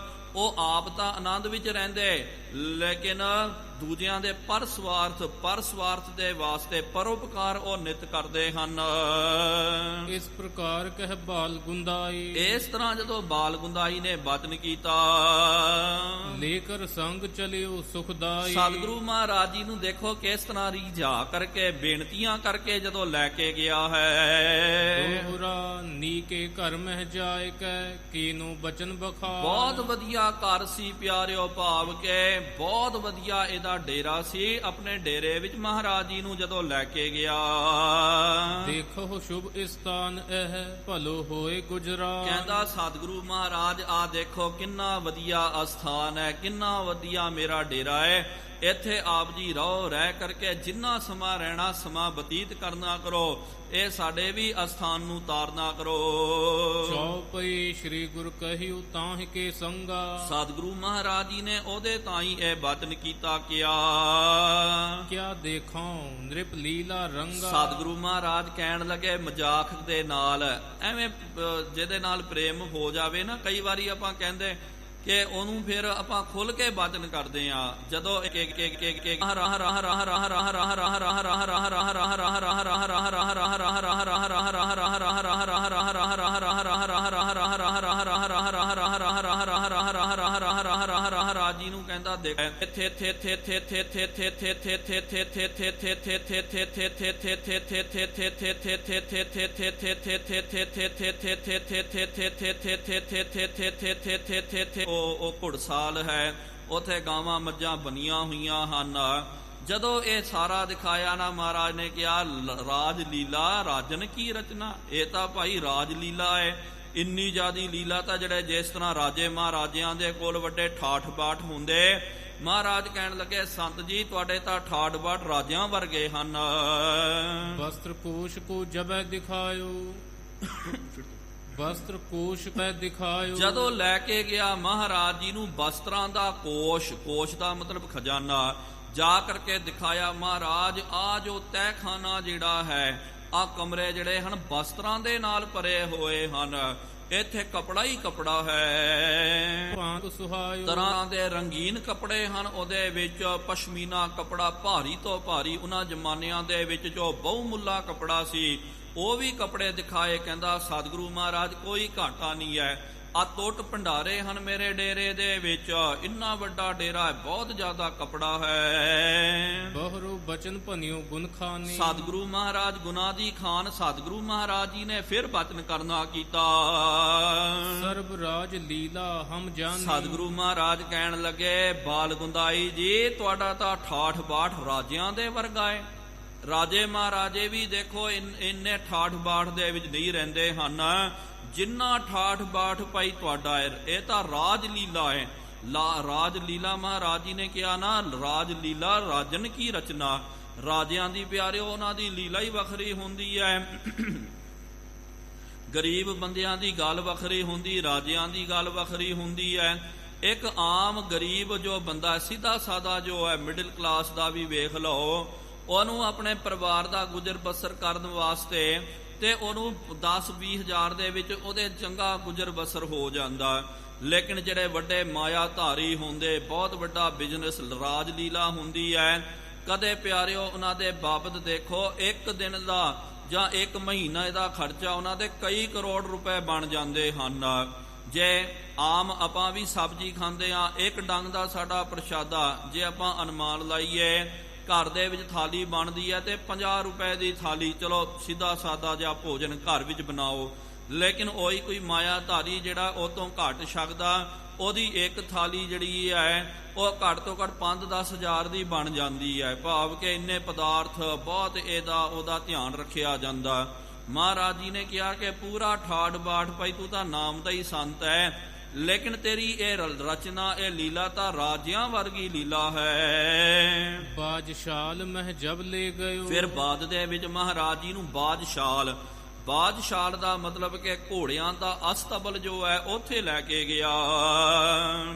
ਉਹ ਆਪ ਤਾਂ ਆਨੰਦ ਵਿੱਚ ਰਹਿੰਦੇ, ਲੇਕਿਨ ਦੂਜਿਆਂ ਦੇ ਪਰ ਸਵਾਰਥ ਦੇ ਵਾਸਤੇ ਪਰਉਪਕਾਰ ਉਹ ਨਿਤ ਕਰਦੇ ਹਨ। ਇਸ ਪ੍ਰਕਾਰ ਕਹਿ ਬਾਲ ਗੁੰਦਾਈ, ਇਸ ਤਰ੍ਹਾਂ ਜਦੋਂ ਬਾਲ ਗੁੰਦਾਈ ਨੇ ਬਚਨ ਕੀਤਾ, ਲੇਕਰ ਸੰਗ ਚਲਿਓ ਸੁਖਦਾਈ। ਸਤਿਗੁਰੂ ਮਹਾਰਾਜ ਜੀ ਨੂੰ ਦੇਖੋ ਕਿਸ ਤਰ੍ਹਾਂ ਰਿਝਾ ਕਰਕੇ, ਬੇਨਤੀਆਂ ਕਰਕੇ ਜਦੋਂ ਲੈ ਕੇ ਗਿਆ ਹੈ। ਦੋਹਰਾ ਨੀਕੇ ਘਰ ਮਹਿ ਜਾਏ ਕੈ, ਕੀਨੂ ਬਚਨ ਬਖਾ। ਬਹੁਤ ਵਧੀਆ ਘਰ ਸੀ ਪਿਆਰਿਓ, ਭਾਵ ਕੇ ਬਹੁਤ ਵਧੀਆ ਇਹਦਾ ਡੇਰਾ ਸੀ। ਆਪਣੇ ਡੇਰੇ ਵਿੱਚ ਮਹਾਰਾਜ ਜੀ ਨੂੰ ਜਦੋਂ ਲੈ ਕੇ ਗਿਆ, ਦੇਖੋ ਸ਼ੁਭ ਸਥਾਨ ਇਹ ਭਲੋ ਹੋਏ ਗੁਜਰਾਤ। ਕਹਿੰਦਾ ਸਤਿਗੁਰੂ ਮਹਾਰਾਜ ਆ ਦੇਖੋ ਕਿੰਨਾ ਵਧੀਆ ਅਸਥਾਨ ਹੈ, ਕਿੰਨਾ ਵਧੀਆ ਮੇਰਾ ਡੇਰਾ ਹੈ। ਇੱਥੇ ਆਪ ਜੀ ਰਹੋ, ਰਹਿ ਕਰਕੇ ਜਿੰਨਾ ਸਮਾਂ ਰਹਿਣਾ ਸਮਾਂ ਬਤੀਤ ਕਰਨਾ ਕਰੋ। ਇਹ ਸਾਡੇ ਵੀ ਅਸਥਾਨ ਨੂੰ ਤਾਰਨਾ ਕਰੋ। ਚੌਪਈ ਸ੍ਰੀ ਗੁਰ ਕਹਿਉ ਤਾਹਿ ਕੇ ਸੰਗਾ, ਸਤਿਗੁਰੂ ਮਹਾਰਾਜ ਜੀ ਨੇ ਉਹਦੇ ਤਾਂ ਹੀ ਇਹ ਬਚਨ ਕੀਤਾ ਕਿਆ ਦੇਖਾਂ ਨ੍ਰਿਪ ਲੀਲਾ ਰੰਗਾ। ਸਤਿਗੁਰੂ ਮਹਾਰਾਜ ਕਹਿਣ ਲੱਗੇ ਮਜ਼ਾਕ ਦੇ ਨਾਲ, ਐਵੇਂ ਜਿਹਦੇ ਨਾਲ ਪ੍ਰੇਮ ਹੋ ਜਾਵੇ ਨਾ, ਕਈ ਵਾਰੀ ਆਪਾਂ ਕਹਿੰਦੇ ਕਿ ਉਹਨੂੰ ਫਿਰ ਆਪਾਂ ਖੁੱਲ ਕੇ ਬਚਨ ਕਰਦੇ ਆ। ਜਦੋਂ ਰਾਜੀ ਨੂੰ ਕਹਿੰਦਾ ਦੇਖ ਇੱਥੇ ਉਹ ਘੁੜਸਾਲ ਹੈ, ਉਥੇ ਗਾਵਾਂ ਮੱਝਾਂ ਬਣੀਆਂ ਹੋਈਆਂ ਹਨ। ਜਦੋਂ ਇਹ ਸਾਰਾ ਦਿਖਾਇਆ ਨਾ, ਮਹਾਰਾਜ ਨੇ ਕਿਹਾ ਰਾਜ ਲੀਲਾ ਰਾਜਨ ਕੀ ਰਚਨਾ। ਇਹ ਤਾਂ ਭਾਈ ਰਾਜ ਲੀਲਾ ਹੈ। ਇੰਨੀ ਜ਼ਿਆਦੀ ਲੀਲਾ ਤਾਂ ਜਿਹੜੇ ਜਿਸ ਤਰ੍ਹਾਂ ਰਾਜੇ ਮਹਾਰਾਜਿਆਂ ਦੇ ਕੋਲ ਵੱਡੇ ਠਾਠ ਬਾਠ ਹੁੰਦੇ, ਮਹਾਰਾਜ ਕਹਿਣ ਲੱਗੇ ਸੰਤ ਜੀ ਤੁਹਾਡੇ ਤਾਂ ਠਾਠ ਬਾਠ ਰਾਜਿਆਂ ਵਰਗੇ ਹਨ। ਵਸਤਰ ਕੋਸ਼ ਕੋ ਜਬੈ ਦਿਖਾਇਓ, ਵਸਤਰ ਕੋਸ਼ ਪੈ ਦਿਖਾਇਓ। ਜਦੋਂ ਲੈ ਕੇ ਗਿਆ ਮਹਾਰਾਜ ਜੀ ਨੂੰ ਵਸਤਰਾਂ ਦਾ ਕੋਸ਼, ਕੋਸ਼ ਦਾ ਮਤਲਬ ਖਜ਼ਾਨਾ, ਜਾ ਕਰਕੇ ਦਿਖਾਇਆ। ਮਹਾਰਾਜ ਆ ਜੋ ਤਹਿਖਾਨਾ ਜਿਹੜਾ ਹੈ, ਆ ਕਮਰੇ ਜਿਹੜੇ ਹਨ ਵਸਤਰਾਂ ਦੇ ਨਾਲ ਭਰੇ ਹੋਏ ਹਨ। ਇੱਥੇ ਕਪੜਾ ਹੀ ਕਪੜਾ ਹੈ, ਤਰ੍ਹਾਂ ਦੇ ਰੰਗੀਨ ਕੱਪੜੇ ਹਨ। ਉਹਦੇ ਵਿੱਚ ਪਸ਼ਮੀਨਾ ਕਪੜਾ ਭਾਰੀ ਤੋਂ ਭਾਰੀ, ਉਹਨਾਂ ਜ਼ਮਾਨਿਆਂ ਦੇ ਵਿੱਚ ਜੋ ਬਹੁਮੁੱਲਾ ਕਪੜਾ ਸੀ ਉਹ ਵੀ ਕੱਪੜੇ ਦਿਖਾਏ। ਕਹਿੰਦਾ ਸਤਿਗੁਰੂ ਮਹਾਰਾਜ ਕੋਈ ਘਾਟਾ ਨਹੀਂ ਹੈ, ਆ ਟੁੱਟ ਭੰਡਾਰੇ ਹਨ ਮੇਰੇ ਡੇਰੇ ਦੇ ਵਿੱਚ। ਇੰਨਾ ਵੱਡਾ ਡੇਰਾ ਹੈ, ਬਹੁਤ ਜ਼ਿਆਦਾ ਕਪੜਾ ਹੈ। ਬਹਰੋ ਬਚਨ ਭਨਿਓ ਗੁਣ ਖਾਨੀ, ਸਤਿਗੁਰੂ ਮਹਾਰਾਜ ਗੁਨਾ ਦੀ ਖਾਨ। ਸਤਿਗੁਰੂ ਮਹਾਰਾਜ ਜੀ ਨੇ ਫਿਰ ਬਚਨ ਕਰਨਾ ਕੀਤਾ, ਸਰਬ ਰਾਜ ਲੀਲਾ ਹਮ ਜਾਣੀ। ਸਤਿਗੁਰੂ ਮਹਾਰਾਜ ਕਹਿਣ ਲੱਗੇ ਬਾਲ ਗੁੰਦਾਈ ਜੀ ਤੁਹਾਡਾ ਤਾਂ ਠਾਠ ਬਾਠ ਰਾਜਿਆਂ ਦੇ ਵਰਗਾ ਹੈ। ਰਾਜੇ ਮਹਾਰਾਜੇ ਵੀ ਦੇਖੋ ਇੰਨੇ ਠਾਠ ਬਾਠ ਦੇ ਵਿੱਚ ਨਹੀਂ ਰਹਿੰਦੇ ਹਨ ਜਿੰਨਾ ਠਾਠ ਬਾਠ ਭਾਈ ਤੁਹਾਡਾ ਹੈ। ਇਹ ਤਾਂ ਰਾਜ ਲੀਲਾ ਹੈ। ਰਾਜ ਲੀਲਾ ਮਹਾਰਾਜ ਜੀ ਨੇ ਕਿਹਾ ਨਾ, ਰਾਜ ਲੀਲਾ ਰਾਜਨ ਕੀ ਰਚਨਾ। ਰਾਜਿਆਂ ਦੀ ਪਿਆਰਿਓ ਉਹਨਾਂ ਦੀ ਲੀਲਾ ਹੀ ਵੱਖਰੀ ਹੁੰਦੀ ਹੈ। ਗਰੀਬ ਬੰਦਿਆਂ ਦੀ ਗੱਲ ਵੱਖਰੀ ਹੁੰਦੀ, ਰਾਜਿਆਂ ਦੀ ਗੱਲ ਵੱਖਰੀ ਹੁੰਦੀ ਹੈ। ਇੱਕ ਆਮ ਗਰੀਬ ਜੋ ਬੰਦਾ ਸਿੱਧਾ ਸਾਦਾ ਜੋ ਹੈ, ਮਿਡਲ ਕਲਾਸ ਦਾ ਵੀ ਵੇਖ ਲਓ, ਉਹਨੂੰ ਆਪਣੇ ਪਰਿਵਾਰ ਦਾ ਗੁਜ਼ਰ ਬਸਰ ਕਰਨ ਵਾਸਤੇ ਤੇ ਉਹਨੂੰ 10-20 ਹਜ਼ਾਰ ਦੇ ਵਿੱਚ ਉਹਦੇ ਚੰਗਾ ਗੁਜ਼ਰ ਬਸਰ ਹੋ ਜਾਂਦਾ। ਲੇਕਿਨ ਜਿਹੜੇ ਵੱਡੇ ਮਾਇਆ ਧਾਰੀ ਹੁੰਦੇ, ਬਹੁਤ ਵੱਡਾ ਬਿਜ਼ਨਸ ਰਾਜ ਲੀਲਾ ਹੁੰਦੀ ਹੈ। ਕਦੇ ਪਿਆਰਿਓ ਉਹਨਾਂ ਦੇ ਬਾਬਤ ਦੇਖੋ, ਇੱਕ ਦਿਨ ਦਾ ਜਾਂ ਇੱਕ ਮਹੀਨੇ ਦਾ ਖਰਚਾ ਉਹਨਾਂ ਦੇ ਕਈ ਕਰੋੜ ਰੁਪਏ ਬਣ ਜਾਂਦੇ ਹਨ। ਜੇ ਆਮ ਆਪਾਂ ਵੀ ਸਬਜ਼ੀ ਖਾਂਦੇ ਆ, ਇੱਕ ਡੰਗ ਦਾ ਸਾਡਾ ਪ੍ਰਸ਼ਾਦਾ ਜੇ ਆਪਾਂ ਅਨੁਮਾਨ ਲਾਈਏ ਘਰ ਦੇ ਵਿੱਚ ਥਾਲੀ ਬਣਦੀ ਹੈ ਤੇ 50 ਰੁਪਏ ਦੀ ਥਾਲੀ, ਚਲੋ ਸਿੱਧਾ ਸਾਦਾ ਜਿਹਾ ਭੋਜਨ ਘਰ ਵਿੱਚ ਬਣਾਓ, ਲੇਕਿਨ ਉਹੀ ਕੋਈ ਮਾਇਆ ਧਾਰੀ ਜਿਹੜਾ ਉਹ ਤੋਂ ਘੱਟ ਛਕਦਾ, ਉਹਦੀ ਇੱਕ ਥਾਲੀ ਜਿਹੜੀ ਹੈ ਉਹ ਘੱਟ ਤੋਂ ਘੱਟ 5-10 ਹਜ਼ਾਰ ਦੀ ਬਣ ਜਾਂਦੀ ਹੈ। ਭਾਵ ਕਿ ਇੰਨੇ ਪਦਾਰਥ ਬਹੁਤ ਉਹਦਾ ਧਿਆਨ ਰੱਖਿਆ ਜਾਂਦਾ। ਮਹਾਰਾਜ ਜੀ ਨੇ ਕਿਹਾ ਕਿ ਪੂਰਾ ਠਾਠ ਬਾਠ ਭਾਈ ਤੂੰ ਤਾਂ ਨਾਮ ਦਾ ਹੀ ਸੰਤ ਹੈ, ਲੇਕਿਨ ਤੇਰੀ ਇਹ ਰਚਨਾ, ਇਹ ਲੀਲਾ ਤਾਂ ਰਾਜਿਆਂ ਵਰਗੀ ਲੀਲਾ ਹੈ। ਬਾਜਸ਼ਾਲ ਮਹਿ ਜਬ ਲੈ ਗਇਓ। ਫਿਰ ਬਾਅਦ ਦੇ ਵਿੱਚ ਮਹਾਰਾਜ ਜੀ ਨੂੰ ਬਾਜਸ਼ਾਲ ਦਾ ਮਤਲਬ ਕਿ ਘੋੜਿਆਂ ਦਾ ਅਸਤਬਲ ਜੋ ਹੈ ਉੱਥੇ ਲੈ ਕੇ ਗਿਆ।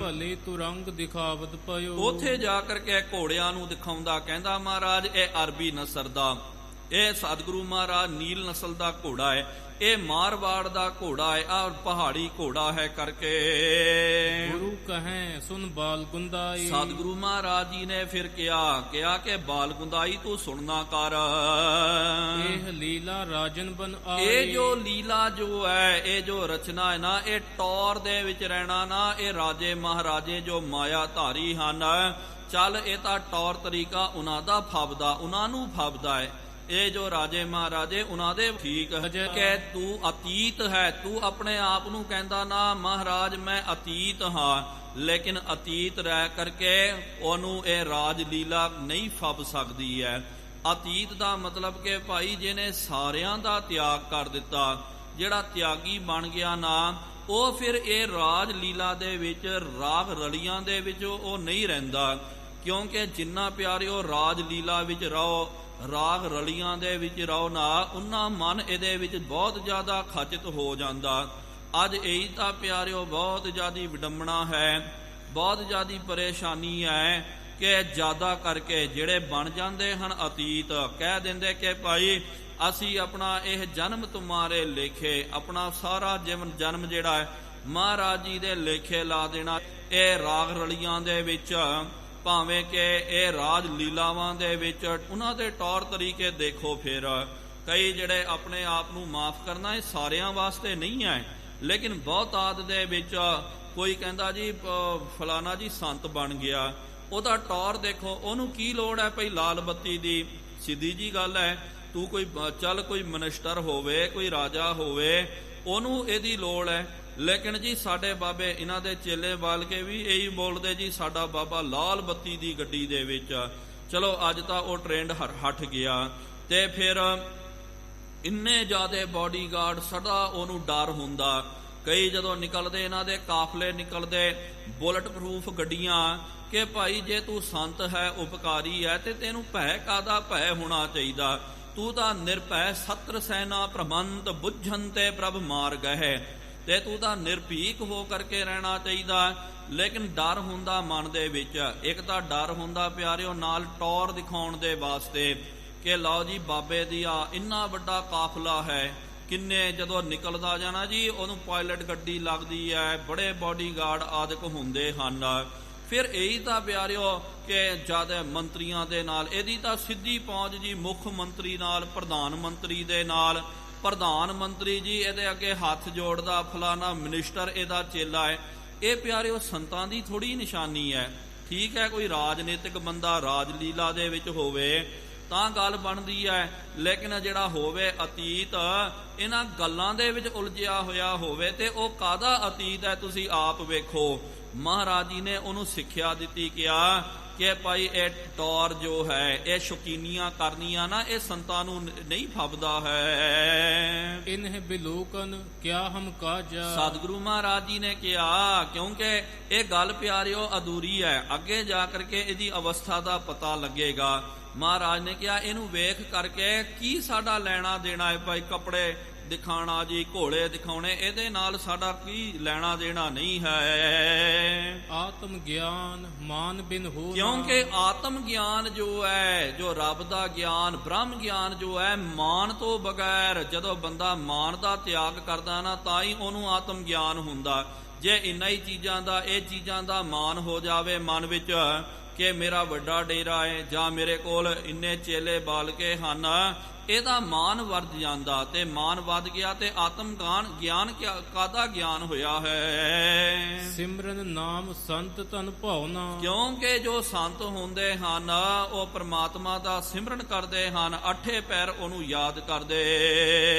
ਭਲੇ ਤੁਰੰਗ ਦਿਖਾਵਤ ਪਇਓ। ਉੱਥੇ ਜਾ ਕਰਕੇ ਘੋੜਿਆਂ ਨੂੰ ਦਿਖਾਉਂਦਾ, ਕਹਿੰਦਾ ਮਹਾਰਾਜ ਇਹ ਅਰਬੀ ਨਸਲ ਦਾ, ਇਹ ਸਤਿਗੁਰੂ ਮਹਾਰਾਜ ਨੀਲ ਨਸਲ ਦਾ ਘੋੜਾ ਹੈ, ਇਹ ਮਾਰਵਾੜ ਦਾ ਘੋੜਾ ਹੈ, ਔਰ ਪਹਾੜੀ ਘੋੜਾ ਹੈ ਕਰਕੇ। ਗੁਰੂ ਕਹੈ ਸੁਨ ਬਾਲ ਗੁੰਦਾਈ। ਸਤਿਗੁਰੂ ਮਹਾਰਾਜ ਜੀ ਨੇ ਫਿਰ ਕਿਹਾ ਕਿ ਬਾਲ ਗੁੰਦਾਈ ਤੂੰ ਸੁਣਨਾ ਕਰ। ਇਹ ਲੀਲਾ ਰਾਜਨ ਬਨ ਆਈ। ਇਹ ਜੋ ਲੀਲਾ ਜੋ ਹੈ, ਇਹ ਜੋ ਰਚਨਾ ਹੈ ਨਾ, ਇਹ ਟੌਰ ਦੇ ਵਿੱਚ ਰਹਿਣਾ ਨਾ, ਇਹ ਰਾਜੇ ਮਹਾਰਾਜੇ ਜੋ ਮਾਇਆ ਧਾਰੀ ਹਨ, ਚੱਲ ਇਹ ਤਾਂ ਟੌਰ ਤਰੀਕਾ ਉਹਨਾਂ ਦਾ ਫੱਬਦਾ, ਉਹਨਾਂ ਨੂੰ ਫੱਬਦਾ ਹੈ। ਇਹ ਜੋ ਰਾਜੇ ਮਹਾਰਾਜੇ ਉਹਨਾਂ ਦੇ ਠੀਕ ਕਿ ਤੂੰ ਅਤੀਤ ਹੈ, ਤੂੰ ਆਪਣੇ ਆਪ ਨੂੰ ਕਹਿੰਦਾ ਨਾ ਮਹਾਰਾਜ ਮੈਂ ਅਤੀਤ ਹਾਂ, ਲੇਕਿਨ ਅਤੀਤ ਰਹਿ ਕਰਕੇ ਉਹਨੂੰ ਇਹ ਰਾਜ ਲੀਲਾ ਨਹੀਂ ਫੱਬ ਸਕਦੀ ਹੈ। ਅਤੀਤ ਦਾ ਮਤਲਬ ਕਿ ਭਾਈ ਜਿਹਨੇ ਸਾਰਿਆਂ ਦਾ ਤਿਆਗ ਕਰ ਦਿੱਤਾ, ਜਿਹੜਾ ਤਿਆਗੀ ਬਣ ਗਿਆ ਨਾ, ਉਹ ਫਿਰ ਇਹ ਰਾਜ ਲੀਲਾ ਦੇ ਵਿੱਚ ਰਾਗ ਰਲੀਆਂ ਦੇ ਵਿੱਚ ਉਹ ਨਹੀਂ ਰਹਿੰਦਾ, ਕਿਉਂਕਿ ਜਿੰਨਾ ਪਿਆਰਿਓ ਰਾਜ ਲੀਲਾ ਵਿੱਚ ਰਹੋ, ਰਾਗ ਰਲੀਆਂ ਦੇ ਵਿੱਚ ਰਹੋ ਨਾ, ਉਹਨਾਂ ਮਨ ਇਹਦੇ ਵਿੱਚ ਬਹੁਤ ਜ਼ਿਆਦਾ ਖਚਿਤ ਹੋ ਜਾਂਦਾ। ਅੱਜ ਇਹੀ ਤਾਂ ਪਿਆਰਿਓ ਬਹੁਤ ਜ਼ਿਆਦੀ ਵਿਡੰਬਣਾ ਹੈ, ਬਹੁਤ ਜ਼ਿਆਦੀ ਪਰੇਸ਼ਾਨੀ ਹੈ ਕਿ ਜ਼ਿਆਦਾ ਕਰਕੇ ਜਿਹੜੇ ਬਣ ਜਾਂਦੇ ਹਨ ਅਤੀਤ, ਕਹਿ ਦਿੰਦੇ ਕਿ ਭਾਈ ਅਸੀਂ ਆਪਣਾ ਇਹ ਜਨਮ ਤੁਮਾਰੇ ਲੇਖੇ, ਆਪਣਾ ਸਾਰਾ ਜਨਮ ਜਿਹੜਾ ਹੈ ਮਹਾਰਾਜ ਜੀ ਦੇ ਲੇਖੇ ਲਾ ਦੇਣਾ। ਇਹ ਰਾਗ ਰਲੀਆਂ ਦੇ ਵਿੱਚ, ਭਾਵੇਂ ਕਿ ਇਹ ਰਾਜ ਲੀਲਾਵਾਂ ਦੇ ਵਿੱਚ ਉਹਨਾਂ ਦੇ ਤੌਰ ਤਰੀਕੇ ਦੇਖੋ। ਫਿਰ ਕਈ ਜਿਹੜੇ ਆਪਣੇ ਆਪ ਨੂੰ ਮਾਫ ਕਰਨਾ, ਇਹ ਸਾਰਿਆਂ ਵਾਸਤੇ ਨਹੀਂ ਹੈ, ਲੇਕਿਨ ਬਹੁਤਾਤ ਦੇ ਵਿੱਚ ਕੋਈ ਕਹਿੰਦਾ ਜੀ ਫਲਾਣਾ ਜੀ ਸੰਤ ਬਣ ਗਿਆ, ਉਹਦਾ ਟੌਰ ਦੇਖੋ, ਉਹਨੂੰ ਕੀ ਲੋੜ ਹੈ ਭਈ ਲਾਲ ਬੱਤੀ ਦੀ। ਸਿੱਧੀ ਜੀ ਗੱਲ ਹੈ, ਤੂੰ ਕੋਈ ਮਿਨਿਸਟਰ ਹੋਵੇ, ਕੋਈ ਰਾਜਾ ਹੋਵੇ, ਉਹਨੂੰ ਇਹਦੀ ਲੋੜ ਹੈ, ਲੇਕਿਨ ਜੀ ਸਾਡੇ ਬਾਬੇ ਇਹਨਾਂ ਦੇ ਚੇਲੇ ਬਾਲ ਕੇ ਵੀ ਇਹੀ ਬੋਲਦੇ ਜੀ ਸਾਡਾ ਬਾਬਾ ਲਾਲ ਬੱਤੀ ਦੀ ਗੱਡੀ ਦੇ ਵਿੱਚ। ਚਲੋ ਅੱਜ ਤਾਂ ਉਹ ਟ੍ਰੈਂਡ ਹਟ ਗਿਆ, ਤੇ ਫਿਰ ਇੰਨੇ ਜ਼ਿਆਦੇ ਬਾਡੀਗਾਰਡ, ਸਦਾ ਉਹਨੂੰ ਡਰ ਹੁੰਦਾ। ਕਈ ਜਦੋਂ ਨਿਕਲਦੇ ਇਹਨਾਂ ਦੇ ਕਾਫਲੇ ਨਿਕਲਦੇ, ਬੁਲਟ ਪ੍ਰੂਫ ਗੱਡੀਆਂ, ਕਿ ਭਾਈ ਜੇ ਤੂੰ ਸੰਤ ਹੈ, ਉਪਕਾਰੀ ਹੈ, ਤੇ ਤੈਨੂੰ ਭੈ ਕਾਦਾ ਭੈ ਹੋਣਾ ਚਾਹੀਦਾ, ਤੂੰ ਤਾਂ ਨਿਰਭੈ ਸਤਰ ਸੈਨਾ ਪ੍ਰਬੰਧ ਬੁੱਝਨ ਤੇ ਪ੍ਰਭ ਮਾਰ ਗਏ, ਤੇ ਤੂੰ ਤਾਂ ਨਿਰਭੀਕ ਹੋ ਕਰਕੇ ਰਹਿਣਾ ਚਾਹੀਦਾ। ਲੇਕਿਨ ਡਰ ਹੁੰਦਾ ਮਨ ਦੇ ਵਿੱਚ। ਇੱਕ ਤਾਂ ਡਰ ਹੁੰਦਾ ਪਿਆਰਿਓ ਨਾਲ ਟੌਰ ਦਿਖਾਉਣ ਦੇ ਵਾਸਤੇ ਕਿ ਲਓ ਜੀ ਬਾਬੇ ਦੀ ਆ ਇੰਨਾ ਵੱਡਾ ਕਾਫਲਾ ਹੈ, ਕਿੰਨੇ ਜਦੋਂ ਨਿਕਲਦਾ ਜਾਣਾ ਜੀ ਉਹਨੂੰ ਪਾਇਲਟ ਗੱਡੀ ਲੱਗਦੀ ਹੈ, ਬੜੇ ਬਾਡੀਗਾਰਡ ਆਦਿਕ ਹੁੰਦੇ ਹਨ। ਫਿਰ ਇਹੀ ਤਾਂ ਪਿਆਰਿਓ ਕਿ ਜਦ ਮੰਤਰੀਆਂ ਦੇ ਨਾਲ, ਇਹਦੀ ਤਾਂ ਸਿੱਧੀ ਪਹੁੰਚ ਜੀ ਮੁੱਖ ਮੰਤਰੀ ਨਾਲ, ਪ੍ਰਧਾਨ ਮੰਤਰੀ ਦੇ ਨਾਲ। ਪ੍ਰਧਾਨ ਮੰਤਰੀ ਜੀ ਇਹਦੇ ਅੱਗੇ ਹੱਥ ਜੋੜਦਾ, ਫਲਾਣਾ ਮਿਨਿਸਟਰ ਇਹਦਾ ਚੇਲਾ ਹੈ। ਇਹ ਪਿਆਰਿਓ ਸੰਤਾਂ ਦੀ ਥੋੜੀ ਨਿਸ਼ਾਨੀ ਹੈ। ਠੀਕ ਹੈ, ਕੋਈ ਰਾਜਨੀਤਿਕ ਬੰਦਾ ਰਾਜ ਲੀਲਾ ਦੇ ਵਿੱਚ ਹੋਵੇ ਤਾਂ ਗੱਲ ਬਣਦੀ ਹੈ, ਲੇਕਿਨ ਜਿਹੜਾ ਹੋਵੇ ਅਤੀਤ ਇਹਨਾਂ ਗੱਲਾਂ ਦੇ ਵਿੱਚ ਉਲਝਿਆ ਹੋਇਆ ਹੋਵੇ, ਤੇ ਉਹ ਕਾਹਦਾ ਅਤੀਤ ਹੈ ਤੁਸੀਂ ਆਪ ਵੇਖੋ। ਮਹਾਰਾਜ ਜੀ ਨੇ ਉਹਨੂੰ ਸਿੱਖਿਆ ਦਿੱਤੀ, ਕਿਹਾ ਕਿ ਭਾਈ ਇਹ ਟੌਰ ਜੋ ਹੈ, ਇਹ ਸ਼ੌਕੀਨੀਆਂ ਕਰਨੀਆਂ ਨਾ, ਇਹ ਸੰਤਾਂ ਨੂੰ ਨਹੀਂ ਫੱਬਦਾ ਹੈ। ਇਨਹ ਬਿਲੋਕਨ ਕਿਆ ਹਮ ਕਾਜਾ। ਸਤਿਗੁਰੂ ਮਹਾਰਾਜ ਜੀ ਨੇ ਕਿਹਾ, ਕਿਉਂਕਿ ਇਹ ਗੱਲ ਪਿਆਰਿਓ ਅਧੂਰੀ ਹੈ, ਅੱਗੇ ਜਾ ਕਰਕੇ ਇਹਦੀ ਅਵਸਥਾ ਦਾ ਪਤਾ ਲੱਗੇਗਾ। ਮਹਾਰਾਜ ਨੇ ਕਿਹਾ ਇਹਨੂੰ ਵੇਖ ਕਰਕੇ ਕੀ ਸਾਡਾ ਲੈਣਾ ਦੇਣਾ ਹੈ ਭਾਈ, ਕੱਪੜੇ ਦਿਖਾਣਾ ਜੀ, ਘੋੜੇ ਦਿਖਾਉਣੇ, ਇਹਦੇ ਨਾਲ ਸਾਡਾ ਕੀ ਲੈਣਾ ਦੇਣਾ ਨਹੀਂ ਹੈ। ਆਤਮ ਗਿਆਨ ਮਾਨ ਬਿਨ ਹੋ, ਕਿਉਂਕਿ ਆਤਮ ਗਿਆਨ ਜੋ ਹੈ, ਜੋ ਰੱਬ ਦਾ ਗਿਆਨ, ਬ੍ਰਹਮ ਗਿਆਨ ਜੋ ਹੈ, ਮਾਨ ਤੋਂ ਬਗੈਰ, ਜਦੋਂ ਬੰਦਾ ਮਾਨ ਦਾ ਤਿਆਗ ਕਰਦਾ ਨਾ, ਤਾਂ ਹੀ ਉਹਨੂੰ ਆਤਮ ਗਿਆਨ ਹੁੰਦਾ। ਜੇ ਇੰਨਾ ਹੀ ਚੀਜ਼ਾਂ ਦਾ, ਇਹ ਚੀਜ਼ਾਂ ਦਾ ਮਾਨ ਹੋ ਜਾਵੇ ਮਨ ਵਿੱਚ ਕਿ ਮੇਰਾ ਵੱਡਾ ਡੇਰਾ ਹੈ, ਜਾਂ ਮੇਰੇ ਕੋਲ ਇੰਨੇ ਚੇਲੇ ਬਾਲ ਕੇ ਹਨ, ਇਹਦਾ ਮਾਨ ਵਰਜ ਜਾਂਦਾ, ਤੇ ਮਾਨ ਵੱਧ ਗਿਆ ਤੇ ਆਤਮ ਗਿਆਨ ਕਾਦਾ ਗਿਆਨ ਹੋਇਆ ਹੈ। ਸਿਮਰਨ ਨਾਮ ਸੰਤ ਤਨ ਭਾਵਨਾ, ਕਿਉਂਕਿ ਜੋ ਸੰਤ ਹੁੰਦੇ ਹਨ ਉਹ ਪ੍ਰਮਾਤਮਾ ਦਾ ਸਿਮਰਨ ਕਰਦੇ ਹਨ, ਅੱਠੇ ਪੈਰ ਉਹਨੂੰ ਯਾਦ ਕਰਦੇ।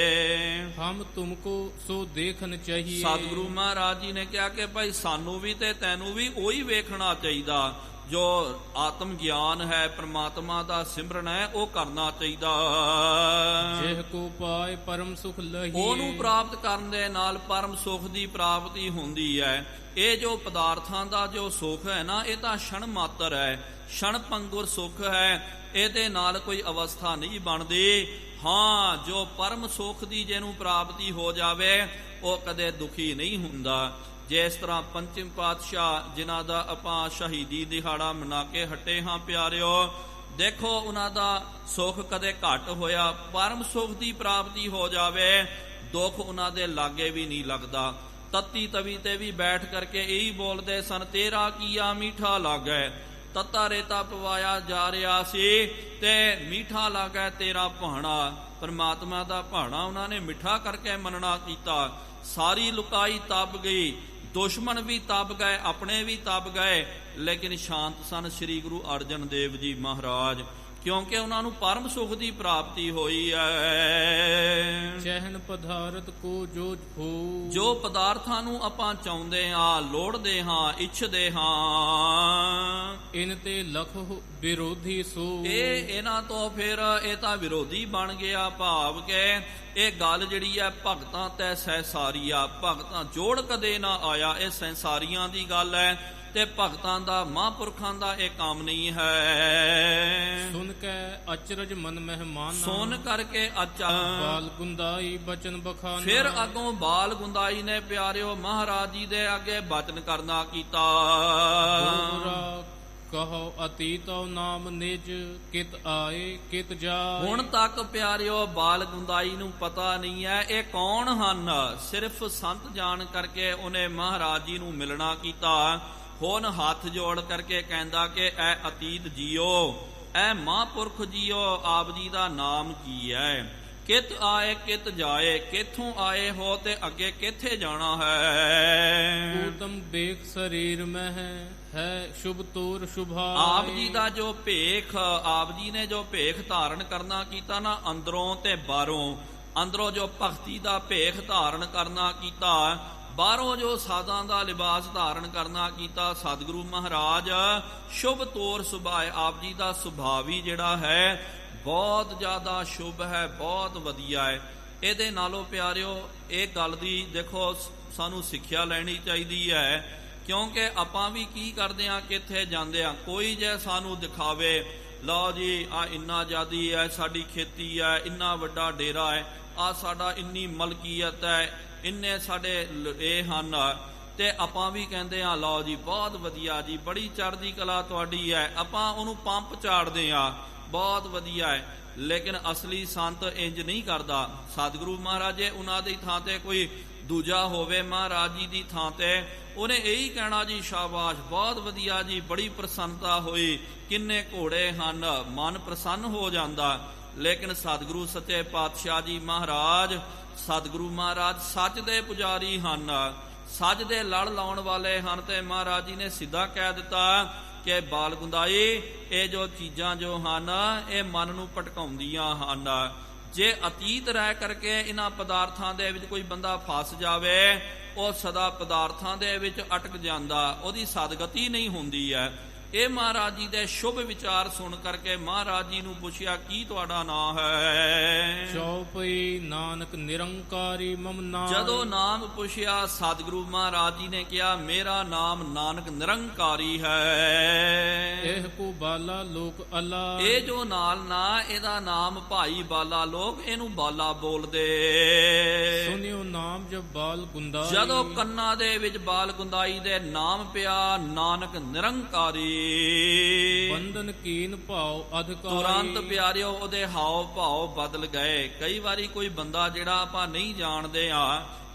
ਹਮ ਤੁਮਕੋ ਸੋ ਦੇਖਨ ਚਾਹੀਏ। ਸਤਿਗੁਰੂ ਮਹਾਰਾਜ ਜੀ ਨੇ ਕਿਹਾ ਕਿ ਭਾਈ ਸਾਨੂੰ ਵੀ ਤੇ ਤੈਨੂੰ ਵੀ ਉਹੀ ਵੇਖਣਾ ਚਾਹੀਦਾ ਜੋ ਆਤਮ ਗਿਆਨ ਹੈ, ਪ੍ਰਮਾਤਮਾ ਦਾ ਸਿਮਰਨ ਹੈ, ਉਹ ਕਰਨਾ ਚਾਹੀਦਾ। ਜਿਹ ਕੋ ਪਾਏ ਪਰਮ ਸੁਖ ਲਹੀਏ, ਉਹਨੂੰ ਪ੍ਰਾਪਤ ਕਰਨ ਦੇ ਨਾਲ ਪਰਮ ਸੁਖ ਦੀ ਪ੍ਰਾਪਤੀ ਹੁੰਦੀ ਹੈ। ਇਹ ਜੋ ਪਦਾਰਥਾਂ ਦਾ ਜੋ ਸੁਖ ਹੈ ਨਾ, ਇਹ ਤਾਂ ਛਣ ਮਾਤਰ ਹੈ, ਛਣ ਪੰਗੁਰ ਸੁਖ ਹੈ, ਇਹਦੇ ਨਾਲ ਕੋਈ ਅਵਸਥਾ ਨਹੀਂ ਬਣਦੀ। ਹਾਂ, ਜੋ ਪਰਮ ਸੁਖ ਦੀ ਜਿਹਨੂੰ ਪ੍ਰਾਪਤੀ ਹੋ ਜਾਵੇ ਉਹ ਕਦੇ ਦੁਖੀ ਨਹੀਂ ਹੁੰਦਾ। ਜਿਸ ਤਰ੍ਹਾਂ ਪੰਚਮ ਪਾਤਸ਼ਾਹ ਜਿਨ੍ਹਾਂ ਦਾ ਆਪਾਂ ਸ਼ਹੀਦੀ ਦਿਹਾੜਾ ਮਨਾ ਕੇ ਹਟੇ ਹਾਂ ਪਿਆਰਿਓ, ਦੇਖੋ ਉਹਨਾਂ ਦਾ ਸੁਖ ਕਦੇ ਘੱਟ ਹੋਇਆ। ਪਰਮ ਸੁਖ ਦੀ ਪ੍ਰਾਪਤੀ ਹੋ ਜਾਵੇ, ਦੁੱਖ ਉਹਨਾਂ ਦੇ ਲਾਗੇ ਵੀ ਨਹੀਂ ਲੱਗਦਾ। ਤੱਤੀ ਤਵੀ ਤੇ ਵੀ ਬੈਠ ਕਰਕੇ ਇਹੀ ਬੋਲਦੇ ਸਨ, ਤੇਰਾ ਕੀਆ ਮੀਠਾ ਲਾਗੈ, ਤੱਤਾ ਰੇਤਾ ਪਵਾਇਆ ਜਾ ਰਿਹਾ ਸੀ ਤੇ ਮੀਠਾ ਲਾਗੈ ਤੇਰਾ ਭਾਣਾ। ਪਰਮਾਤਮਾ ਦਾ ਭਾਣਾ ਉਹਨਾਂ ਨੇ ਮਿੱਠਾ ਕਰਕੇ ਮੰਨਣਾ ਕੀਤਾ। ਸਾਰੀ ਲੁਕਾਈ ਤਬ ਗਈ, ਦੁਸ਼ਮਣ ਵੀ ਤਬ ਗਏ, ਆਪਣੇ ਵੀ ਤਬ ਗਏ, ਲੇਕਿਨ ਸ਼ਾਂਤ ਸਨ ਸ੍ਰੀ ਗੁਰੂ ਅਰਜਨ ਦੇਵ ਜੀ ਮਹਾਰਾਜ, ਕਿਉਂਕਿ ਉਹਨਾਂ ਨੂੰ ਪਰਮ ਸੁਖ ਦੀ ਪ੍ਰਾਪਤੀ ਹੋਈ ਹੈ। ਚਹਿਨ ਪਦਾਰਥ ਕੋ ਜੋ ਹੋ, ਜੋ ਪਦਾਰਥਾਂ ਨੂੰ ਆਪਾਂ ਚਾਹੁੰਦੇ ਹਾਂ, ਲੋੜਦੇ ਹਾਂ, ਇੱਛਦੇ ਹਾਂ, ਇਨ ਤੇ ਲਖ ਵਿਰੋਧੀ ਸੋ, ਇਹਨਾਂ ਤੋਂ ਫਿਰ ਇਹ ਤਾਂ ਵਿਰੋਧੀ ਬਣ ਗਿਆ। ਭਾਵ ਕਿ ਇਹ ਗੱਲ ਜਿਹੜੀ ਹੈ ਭਗਤਾਂ ਤੈ ਸਹਿਸਾਰੀ ਆ, ਭਗਤਾਂ ਜੋੜ ਕਦੇ ਨਾ ਆਇਆ, ਇਹ ਸੰਸਾਰੀਆਂ ਦੀ ਗੱਲ ਹੈ ਤੇ ਭਗਤਾਂ ਦਾ, ਮਹਾਂਪੁਰਖਾਂ ਦਾ ਇਹ ਕੰਮ ਨਹੀਂ ਹੈ। ਸੁਨ ਕੇ ਅਚਰਜ ਮਨ ਮਹਿਮਾਨ, ਸੁਣ ਕਰਕੇ ਬਾਲ ਗੁੰਦਾਈ ਬਚਨ ਬਖਾਨਾ। ਫਿਰ ਅੱਗੋਂ ਬਾਲ ਗੁੰਦਾਈ ਨੇ ਪਿਆਰਿਓ ਮਹਾਰਾਜ ਜੀ ਦੇ ਅੱਗੇ ਬਚਨ ਕਰਨਾ ਕੀਤਾ। ਕਹੋ ਅਤੀਤੋ ਨਾਮ ਨਿਜ, ਕਿਤ ਆਏ ਕਿਤ ਜਾਏ। ਹੁਣ ਤੱਕ ਪਿਆਰਿਓ ਬਾਲ ਗੁੰਦਾਈ ਨੂੰ ਪਤਾ ਨਹੀਂ ਹੈ ਇਹ ਕੌਣ ਹਨ। ਸਿਰਫ ਸੰਤ ਜਾਣ ਕਰਕੇ ਉਹਨੇ ਮਹਾਰਾਜ ਜੀ ਨੂੰ ਮਿਲਣਾ ਕੀਤਾ। ਹੁਣ ਹੱਥ ਜੋੜ ਕਰਕੇ ਕਹਿੰਦਾ ਕਿ ਐ ਅਤੀਤ ਜੀਓ, ਐ ਮਹਾਂਪੁਰਖ ਜੀਓ, ਆਪ ਜੀ ਦਾ ਨਾਮ ਕੀ ਹੈ? ਕਿਤ ਆਏ ਕਿਤ ਜਾਏ, ਕਿੱਥੋਂ ਆਏ ਹੋ ਤੇ ਅੱਗੇ ਕਿੱਥੇ ਜਾਣਾ ਹੈ? ਊਤਮ ਬੇਖ ਸਰੀਰ ਮਹਿ ਹੈ ਸ਼ੁਭ ਤੋਰ ਸ਼ੁਭਾਏ। ਆਪ ਜੀ ਦਾ ਜੋ ਭੇਖ, ਆਪ ਜੀ ਨੇ ਜੋ ਭੇਖ ਧਾਰਨ ਕਰਨਾ ਕੀਤਾ ਨਾ, ਅੰਦਰੋਂ ਤੇ ਬਾਹਰੋਂ, ਅੰਦਰੋਂ ਜੋ ਭਗਤੀ ਦਾ ਭੇਖ ਧਾਰਨ ਕਰਨਾ ਕੀਤਾ, ਬਾਹਰੋਂ ਜੋ ਸਾਧਾਂ ਦਾ ਲਿਬਾਸ ਧਾਰਨ ਕਰਨਾ ਕੀਤਾ। ਸਤਿਗੁਰੂ ਮਹਾਰਾਜ ਸ਼ੁਭ ਤੋਰ ਸੁਭਾਏ, ਆਪ ਜੀ ਦਾ ਸੁਭਾਅ ਵੀ ਜਿਹੜਾ ਹੈ ਬਹੁਤ ਜ਼ਿਆਦਾ ਸ਼ੁਭ ਹੈ, ਬਹੁਤ ਵਧੀਆ ਹੈ। ਇਹਦੇ ਨਾਲੋਂ ਪਿਆਰਿਓ ਇਹ ਗੱਲ ਦੀ ਦੇਖੋ ਸਾਨੂੰ ਸਿੱਖਿਆ ਲੈਣੀ ਚਾਹੀਦੀ ਹੈ, ਕਿਉਂਕਿ ਆਪਾਂ ਵੀ ਕੀ ਕਰਦੇ ਹਾਂ, ਕਿੱਥੇ ਜਾਂਦੇ ਹਾਂ, ਕੋਈ ਜੇ ਸਾਨੂੰ ਦਿਖਾਵੇ, ਲਓ ਜੀ ਆ ਇੰਨਾ ਜ਼ਿਆਦੀ ਹੈ ਸਾਡੀ ਖੇਤੀ ਹੈ, ਇੰਨਾ ਵੱਡਾ ਡੇਰਾ ਹੈ, ਆ ਸਾਡਾ ਇੰਨੀ ਮਲਕੀਅਤ ਹੈ, ਇੰਨੇ ਸਾਡੇ ਇਹ ਹਨ, ਤੇ ਆਪਾਂ ਵੀ ਕਹਿੰਦੇ ਹਾਂ ਲਓ ਜੀ ਬਹੁਤ ਵਧੀਆ ਜੀ, ਬੜੀ ਚੜ੍ਹਦੀ ਕਲਾ ਤੁਹਾਡੀ ਹੈ, ਆਪਾਂ ਉਹਨੂੰ ਪੰਪ ਚਾੜਦੇ ਹਾਂ, ਬਹੁਤ ਵਧੀਆ ਹੈ। ਲੇਕਿਨ ਅਸਲੀ ਸੰਤ ਇੰਜ ਨਹੀਂ ਕਰਦਾ। ਸਤਿਗੁਰੂ ਮਹਾਰਾਜ ਜੇ ਉਹਨਾਂ ਦੀ ਥਾਂ ਤੇ ਕੋਈ ਦੂਜਾ ਹੋਵੇ, ਮਹਾਰਾਜ ਜੀ ਦੀ ਥਾਂ ਤੇ, ਉਹਨੇ ਇਹੀ ਕਹਿਣਾ ਜੀ ਸ਼ਾਬਾਸ਼, ਬਹੁਤ ਵਧੀਆ ਜੀ, ਬੜੀ ਪ੍ਰਸੰਨਤਾ ਹੋਈ, ਕਿੰਨੇ ਘੋੜੇ ਹਨ, ਮਨ ਪ੍ਰਸੰਨ ਹੋ ਜਾਂਦਾ। ਲੇਕਿਨ ਸਤਿਗੁਰੂ ਸੱਚੇ ਪਾਤਸ਼ਾਹ ਜੀ ਮਹਾਰਾਜ, ਸਤਿਗੁਰੂ ਮਹਾਰਾਜ ਸੱਚ ਦੇ ਪੁਜਾਰੀ ਹਨ, ਸੱਚ ਦੇ ਲੜ ਲਾਉਣ ਵਾਲੇ ਹਨ, ਤੇ ਮਹਾਰਾਜ ਜੀ ਨੇ ਸਿੱਧਾ ਕਹਿ ਦਿੱਤਾ ਕਿ ਬਾਲ ਗੁੰਦਾਈ ਇਹ ਜੋ ਚੀਜ਼ਾਂ ਜੋ ਹਨ ਇਹ ਮਨ ਨੂੰ ਭਟਕਾਉਂਦੀਆਂ ਹਨ। ਜੇ ਅਤੀਤ ਰਹਿ ਕਰਕੇ ਇਹਨਾਂ ਪਦਾਰਥਾਂ ਦੇ ਵਿੱਚ ਕੋਈ ਬੰਦਾ ਫਸ ਜਾਵੇ, ਉਹ ਸਦਾ ਪਦਾਰਥਾਂ ਦੇ ਵਿੱਚ ਅਟਕ ਜਾਂਦਾ, ਉਹਦੀ ਸਦਗਤੀ ਨਹੀਂ ਹੁੰਦੀ ਹੈ। ਇਹ ਮਹਾਰਾਜ ਜੀ ਦੇ ਸ਼ੁਭ ਵਿਚਾਰ ਸੁਣ ਕਰਕੇ ਮਹਾਰਾਜ ਜੀ ਨੂੰ ਪੁੱਛਿਆ ਕੀ ਤੁਹਾਡਾ ਨਾਮ ਹੈ? ਚੌਪਈ ਨਾਨਕ ਨਿਰੰਕਾਰੀ ਮਮ ਨਾਮ। ਜਦੋਂ ਨਾਮ ਪੁੱਛਿਆ ਸਤਿਗੁਰੂ ਮਹਾਰਾਜ ਜੀ ਨੇ ਕਿਹਾ ਮੇਰਾ ਨਾਮ ਨਾਨਕ ਨਿਰੰਕਾਰੀ ਹੈ। ਇਹ ਕੋ ਬਾਲਾ ਲੋਕ ਅਲਾ। ਇਹ ਜੋ ਨਾਲ ਨਾ ਇਹਦਾ ਨਾਮ ਭਾਈ ਬਾਲਾ, ਲੋਕ ਇਹਨੂੰ ਬਾਲਾ ਬੋਲਦੇ। ਸੁਨਿਓ ਨਾਮ ਜਬ ਬਾਲ ਗੁੰਦਾਈ। ਜਦੋਂ ਕੰਨਾਂ ਦੇ ਵਿੱਚ ਬਾਲ ਗੁੰਦਾਈ ਦੇ ਨਾਮ ਪਿਆ ਨਾਨਕ ਨਿਰੰਕਾਰੀ, ਬੰਧਨ ਕੀਨ ਭਾਉ ਅਧਿਕਾਰੀ। ਤੁਰੰਤ ਪਿਆਰਿਓ ਉਹਦੇ ਹਾਵ ਭਾਵ ਬਦਲ ਗਏ। ਕਈ ਵਾਰੀ ਕੋਈ ਬੰਦਾ ਜਿਹੜਾ ਆਪਾਂ ਨਹੀਂ ਜਾਣਦੇ ਆ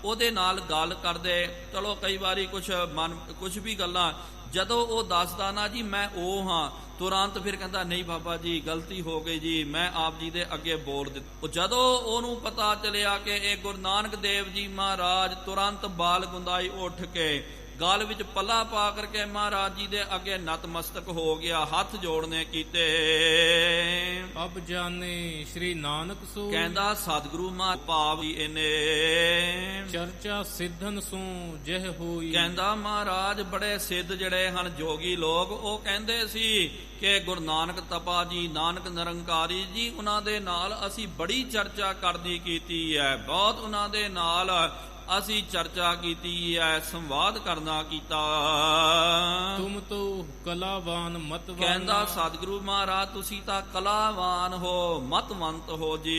ਉਹਦੇ ਨਾਲ ਗੱਲ ਕਰਦੇ, ਚਲੋ ਕਈ ਵਾਰੀ ਕੁਛ ਵੀ ਗੱਲਾਂ ਜਦੋਂ ਉਹ ਦੱਸਦਾ ਨਾ ਜੀ ਮੈਂ ਉਹ ਹਾਂ, ਤੁਰੰਤ ਫਿਰ ਕਹਿੰਦਾ ਨਹੀਂ ਬਾਬਾ ਜੀ ਗਲਤੀ ਹੋ ਗਈ ਜੀ, ਮੈਂ ਆਪ ਜੀ ਦੇ ਅੱਗੇ ਬੋਲ ਦਿੱਤਾ। ਜਦੋਂ ਉਹਨੂੰ ਪਤਾ ਚੱਲਿਆ ਕਿ ਇਹ ਗੁਰੂ ਨਾਨਕ ਦੇਵ ਜੀ ਮਹਾਰਾਜ, ਤੁਰੰਤ ਬਾਲ ਗੁੰਦਾਈ ਉੱਠ ਕੇ ਗਲ ਵਿੱਚ ਪੱਲਾ ਪਾ ਕਰਕੇ ਮਹਾਰਾਜ ਜੀ ਦੇ ਅੱਗੇ ਨਤਮਸਤਕ ਹੋ ਗਿਆ, ਹੱਥ ਜੋੜਨੇ ਕੀਤੇ। ਅਬ ਜਾਣੇ ਸ਼੍ਰੀ ਨਾਨਕ ਸੋ, ਕਹਿੰਦਾ ਸਤਿਗੁਰੂ ਮਾ ਭਾਵ ਇਹਨੇ ਚਰਚਾ ਸਿੱਧਨ ਸੋ ਜਹ ਹੋਈ। ਕਹਿੰਦਾ ਮਹਾਰਾਜ ਬੜੇ ਸਿੱਧ ਜਿਹੜੇ ਹਨ ਜੋਗੀ ਲੋਕ, ਉਹ ਕਹਿੰਦੇ ਸੀ ਕਿ ਗੁਰੂ ਨਾਨਕ ਤਪਾ ਜੀ, ਨਾਨਕ ਨਿਰੰਕਾਰੀ ਜੀ, ਉਹਨਾਂ ਦੇ ਨਾਲ ਅਸੀਂ ਬੜੀ ਚਰਚਾ ਕਰਨੀ ਕੀਤੀ ਹੈ, ਬਹੁਤ ਉਹਨਾਂ ਦੇ ਨਾਲ ਅਸੀਂ ਚਰਚਾ ਕੀਤੀ ਹੈ, ਸੰਵਾਦ ਕਰਨਾ ਕੀਤਾ। ਤੁਮ ਤੋ ਕਲਾਵਾਨ ਮਤਵਾਨ, ਕਹਿੰਦਾ ਸਤਿਗੁਰੂ ਮਹਾਰਾਜ ਤੁਸੀਂ ਤਾਂ ਕਲਾਵਾਨ ਹੋ, ਮਤਵੰਤ ਹੋ ਜੀ।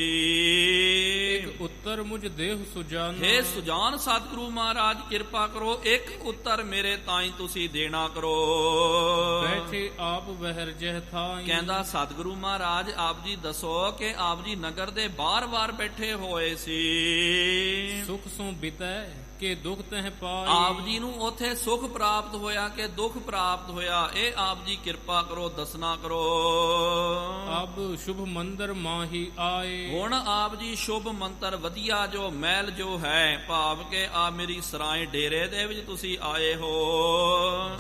ਇੱਕ ਉੱਤਰ ਮੁਝ ਦੇਹ ਸੁਜਾਨ, ਹੇ ਸੁਜਾਨ ਸਤਿਗੁਰੂ ਮਹਾਰਾਜ ਕਿਰਪਾ ਕਰੋ, ਇੱਕ ਉੱਤਰ ਮੇਰੇ ਤਾਈਂ ਤੁਸੀਂ ਦੇਣਾ ਕਰੋ। ਬੈਠੇ ਆਪ ਵਹਿਰ ਜਹ ਥਾਈ, ਕਹਿੰਦਾ ਸਤਿਗੁਰੂ ਮਹਾਰਾਜ ਆਪ ਜੀ ਦੱਸੋ ਕਿ ਆਪ ਜੀ ਨਗਰ ਦੇ ਬਾਰ-ਬਾਰ ਬੈਠੇ ਹੋਏ ਸੀ, ਸੁਖ ਸੋ ਬਿਤੈ ਕਿ ਦੁਖ ਤਹਿ ਪਾਈ। ਆਪ ਜੀ ਨੂੰ ਉੱਥੇ ਸੁਖ ਪ੍ਰਾਪਤ ਹੋਇਆ ਕਿ ਦੁੱਖ ਪ੍ਰਾਪਤ ਹੋਇਆ, ਇਹ ਆਪ ਜੀ ਕਿਰਪਾ ਕਰੋ, ਦੱਸਣਾ ਕਰੋ। ਅਬ ਸ਼ੁਭ ਮੰਦਰ ਮਾਹੀ ਆਏ, ਹੁਣ ਆਪ ਜੀ ਸ਼ੁਭ ਮੰਤਰ ਵਧੀਆ ਜੋ ਮਹਿਲ ਜੋ ਹੈ, ਭਾਵ ਕਿ ਆ ਮੇਰੀ ਸਰਾਏ ਡੇਰੇ ਦੇ ਵਿੱਚ ਤੁਸੀਂ ਆਏ ਹੋ।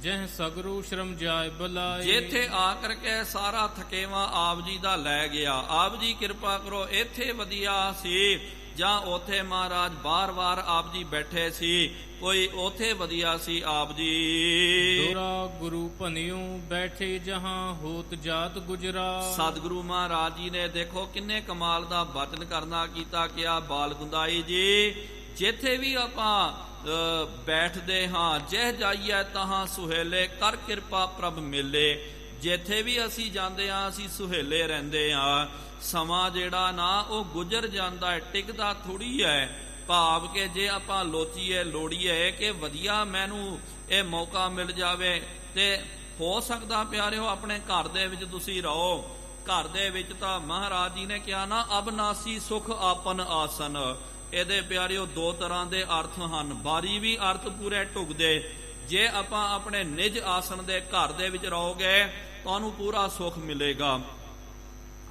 ਜਹ ਸਗਰੂ ਸ਼ਰਮ ਜਾਏ ਬਲਾਏ, ਜਿੱਥੇ ਆ ਕਰਕੇ ਸਾਰਾ ਥਕੇਵਾ ਆਪ ਜੀ ਦਾ ਲੈ ਗਿਆ, ਆਪ ਜੀ ਕਿਰਪਾ ਕਰੋ ਇੱਥੇ ਵਧੀਆ ਸੀ ਜਾਂ ਉਥੇ ਮਹਾਰਾਜ ਬਾਰ-ਬਾਰ ਆਪ ਜੀ ਬੈਠੇ ਸੀ, ਕੋਈ ਉਥੇ ਵਧੀਆ ਸੀ ਆਪ ਜੀ। ਦੁਰਾ ਗੁਰੂ ਭਨਿਓ ਬੈਠੇ ਜਹਾਂ ਹੋਤ ਜਾਤ ਗੁਜਰਾ। ਸਤਿਗੁਰੂ ਮਹਾਰਾਜ ਜੀ ਨੇ ਦੇਖੋ ਕਿੰਨੇ ਕਮਾਲ ਦਾ ਬਚਨ ਕਰਨਾ ਕੀਤਾ, ਕਿਹਾ ਬਾਲ ਗੁੰਦਾਈ ਜੀ ਜਿੱਥੇ ਵੀ ਆਪਾਂ ਬੈਠਦੇ ਹਾਂ, ਜਹ ਜਾਈਏ ਤਹਾਂ ਸੁਹੇਲੇ, ਕਰ ਕਿਰਪਾ ਪ੍ਰਭ ਮੇਲੇ। ਜਿੱਥੇ ਵੀ ਅਸੀਂ ਜਾਂਦੇ ਹਾਂ ਅਸੀਂ ਸੁਹੇਲੇ ਰਹਿੰਦੇ ਹਾਂ। ਸਮਾਂ ਜਿਹੜਾ ਨਾ ਉਹ ਗੁਜ਼ਰ ਜਾਂਦਾ ਹੈ, ਟਿਕਦਾ ਥੋੜੀ ਹੈ। ਭਾਵ ਕਿ ਜੇ ਆਪਾਂ ਲੋਚੀਏ ਲੋੜੀਏ ਕਿ ਵਧੀਆ ਮੈਨੂੰ ਇਹ ਮੌਕਾ ਮਿਲ ਜਾਵੇ, ਤੇ ਹੋ ਸਕਦਾ ਪਿਆਰਿਓ ਆਪਣੇ ਘਰ ਦੇ ਵਿੱਚ ਤੁਸੀਂ ਰਹੋ, ਘਰ ਦੇ ਵਿੱਚ ਤਾਂ ਮਹਾਰਾਜ ਜੀ ਨੇ ਕਿਹਾ ਨਾ ਅਬਨਾਸੀ ਸੁਖ ਆਪਨ ਆਸਨ। ਇਹਦੇ ਪਿਆਰਿਓ ਦੋ ਤਰ੍ਹਾਂ ਦੇ ਅਰਥ ਹਨ, ਬਾਰੀ ਵੀ ਅਰਥ ਪੂਰੇ ਢੁਕਦੇ। ਜੇ ਆਪਾਂ ਆਪਣੇ ਨਿਜ ਆਸਣ ਦੇ ਘਰ ਦੇ ਵਿੱਚ ਰਹੋਗੇ ਤੁਹਾਨੂੰ ਪੂਰਾ ਸੁਖ ਮਿਲੇਗਾ।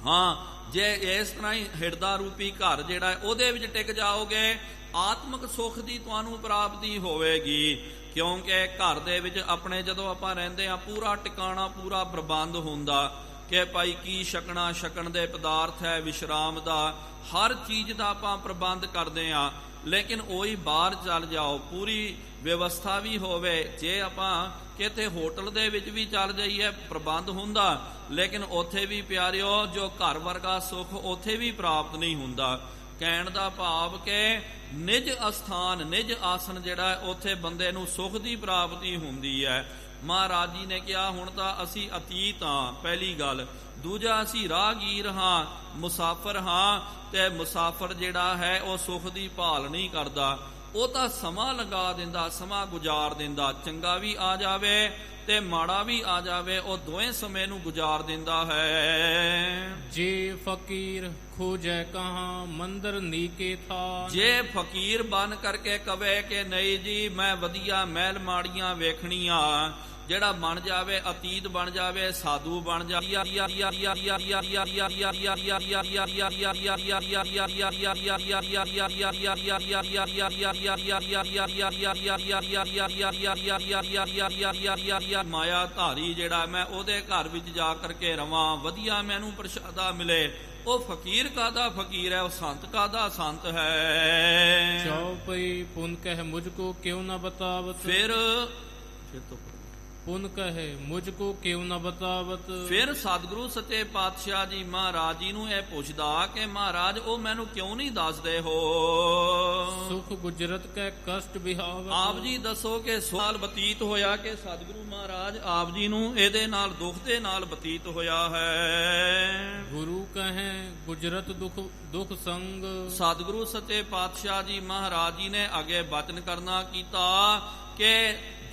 ਹਾਂ, ਜੇ ਇਸ ਤਰ੍ਹਾਂ ਹੀ ਹਿਰਦਾ ਰੂਪੀ ਘਰ ਜਿਹੜਾ ਹੈ ਉਹਦੇ ਵਿੱਚ ਟਿਕ ਜਾਓਗੇ, ਆਤਮਿਕ ਸੁਖ ਦੀ ਤੁਹਾਨੂੰ ਪ੍ਰਾਪਤੀ ਹੋਵੇਗੀ। ਕਿਉਂਕਿ ਘਰ ਦੇ ਵਿੱਚ ਆਪਣੇ ਜਦੋਂ ਆਪਾਂ ਰਹਿੰਦੇ ਹਾਂ ਪੂਰਾ ਟਿਕਾਣਾ, ਪੂਰਾ ਪ੍ਰਬੰਧ ਹੁੰਦਾ ਕਿ ਭਾਈ ਕੀ ਛਕਣਾ, ਛਕਣ ਦੇ ਪਦਾਰਥ ਹੈ, ਵਿਸ਼ਰਾਮ ਦਾ, ਹਰ ਚੀਜ਼ ਦਾ ਆਪਾਂ ਪ੍ਰਬੰਧ ਕਰਦੇ ਹਾਂ। ਲੇਕਿਨ ਉਹੀ ਬਾਹਰ ਚੱਲ ਜਾਓ, ਪੂਰੀ ਵਿਵਸਥਾ ਵੀ ਹੋਵੇ। ਜੇ ਆਪਾਂ ਕਿਤੇ ਹੋਟਲ ਦੇ ਵਿੱਚ ਵੀ ਚੱਲ ਜਾਈਏ ਪ੍ਰਬੰਧ ਹੁੰਦਾ, ਲੇਕਿਨ ਉੱਥੇ ਵੀ ਪਿਆਰਿਓ ਜੋ ਘਰ ਵਰਗਾ ਸੁੱਖ ਉੱਥੇ ਵੀ ਪ੍ਰਾਪਤ ਨਹੀਂ ਹੁੰਦਾ। ਕਹਿਣ ਦਾ ਭਾਵ ਕਿ ਨਿਜ ਅਸਥਾਨ, ਨਿਜ ਆਸਣ ਜਿਹੜਾ ਉੱਥੇ ਬੰਦੇ ਨੂੰ ਸੁੱਖ ਦੀ ਪ੍ਰਾਪਤੀ ਹੁੰਦੀ ਹੈ। ਮਹਾਰਾਜ ਜੀ ਨੇ ਕਿਹਾ ਹੁਣ ਤਾਂ ਅਸੀਂ ਅਤੀਤ ਹਾਂ, ਪਹਿਲੀ ਗੱਲ। ਦੂਜਾ ਅਸੀਂ ਰਾਹਗੀਰ ਹਾਂ, ਮੁਸਾਫਰ ਹਾਂ, ਤੇ ਮੁਸਾਫਰ ਜਿਹੜਾ ਹੈ ਉਹ ਸੁੱਖ ਦੀ ਭਾਲ ਨਹੀਂ ਕਰਦਾ, ਉਹ ਤਾਂ ਸਮਾਂ ਲਗਾ ਦਿੰਦਾ, ਸਮਾਂ ਗੁਜ਼ਾਰ ਦਿੰਦਾ। ਚੰਗਾ ਵੀ ਆ ਜਾਵੇ ਤੇ ਮਾੜਾ ਵੀ ਆ ਜਾਵੇ, ਉਹ ਦੋਵੇਂ ਸਮੇਂ ਨੂੰ ਗੁਜ਼ਾਰ ਦਿੰਦਾ ਹੈ। ਜੇ ਫਕੀਰ ਖੋਜੈ ਕਹਾਂ ਮੰਦਰ ਨੀਕੇ ਥਾ, ਜੇ ਫਕੀਰ ਬਣ ਕਰਕੇ ਕਵੇ ਕਿ ਨਹੀਂ ਜੀ ਮੈਂ ਵਧੀਆ ਮਹਿਲ ਮਾੜੀਆਂ ਵੇਖਣੀਆਂ, ਜਿਹੜਾ ਬਣ ਜਾਵੇ ਅਤੀਤ ਬਣ ਜਾਵੇ, ਸਾਧੂ ਬਣ ਜਾਵੇ, ਮਾਇਆ ਧਾਰੀ ਜਿਹੜਾ ਮੈਂ ਉਹਦੇ ਘਰ ਵਿੱਚ ਜਾ ਕਰਕੇ ਰਵਾਂ, ਵਧੀਆ ਮੈਨੂੰ ਪ੍ਰਸ਼ਾਦਾ ਮਿਲੇ, ਉਹ ਫਕੀਰ ਕਾਦਾ ਫਕੀਰ ਹੈ, ਉਹ ਸੰਤ ਕਾਦਾ ਸੰਤ ਹੈ। ਚੌਪਈ ਪੁਨ ਕਹਿ ਮੁਝ ਕੋ ਕਿਉਂ ਨਾ ਬਤਾਵਤ, ਫਿਰ ਤੋਂ ਪੁਨ ਕਹੇ ਮੁਝ ਕੋ ਕਿਉਂ ਨਾ ਬਤਾਵਤ। ਫਿਰ ਸਤਿਗੁਰੂ ਸੱਚੇ ਪਾਤਸ਼ਾਹ ਜੀ ਮਹਾਰਾਜ ਜੀ ਨੂੰ ਇਹ ਪੁੱਛਦਾ ਕਿ ਮਹਾਰਾਜ ਉਹ ਮੈਨੂੰ ਕਿਉਂ ਨਹੀਂ ਦੱਸਦੇ ਹੋ। ਸੁਖ ਗੁਜਰਤ ਕੈ ਕਸ਼ਟ ਬਿਹਾਵਤ, ਆਪ ਜੀ ਦੱਸੋ ਕਿ ਸਾਲ ਬਤੀਤ ਹੋਇਆ ਕਿ ਸਤਿਗੁਰੂ ਮਹਾਰਾਜ ਆਪ ਜੀ ਨੂੰ ਇਹਦੇ ਨਾਲ ਦੁੱਖ ਦੇ ਨਾਲ ਬਤੀਤ ਹੋਇਆ ਹੈ। ਗੁਰੂ ਕਹੇ ਗੁਜਰਤ ਦੁਖ ਸੰਗ, ਸਤਿਗੁਰੂ ਸੱਚੇ ਪਾਤਸ਼ਾਹ ਜੀ ਮਹਾਰਾਜ ਜੀ ਨੇ ਅੱਗੇ ਬਚਨ ਕਰਨਾ ਕੀਤਾ ਕਿ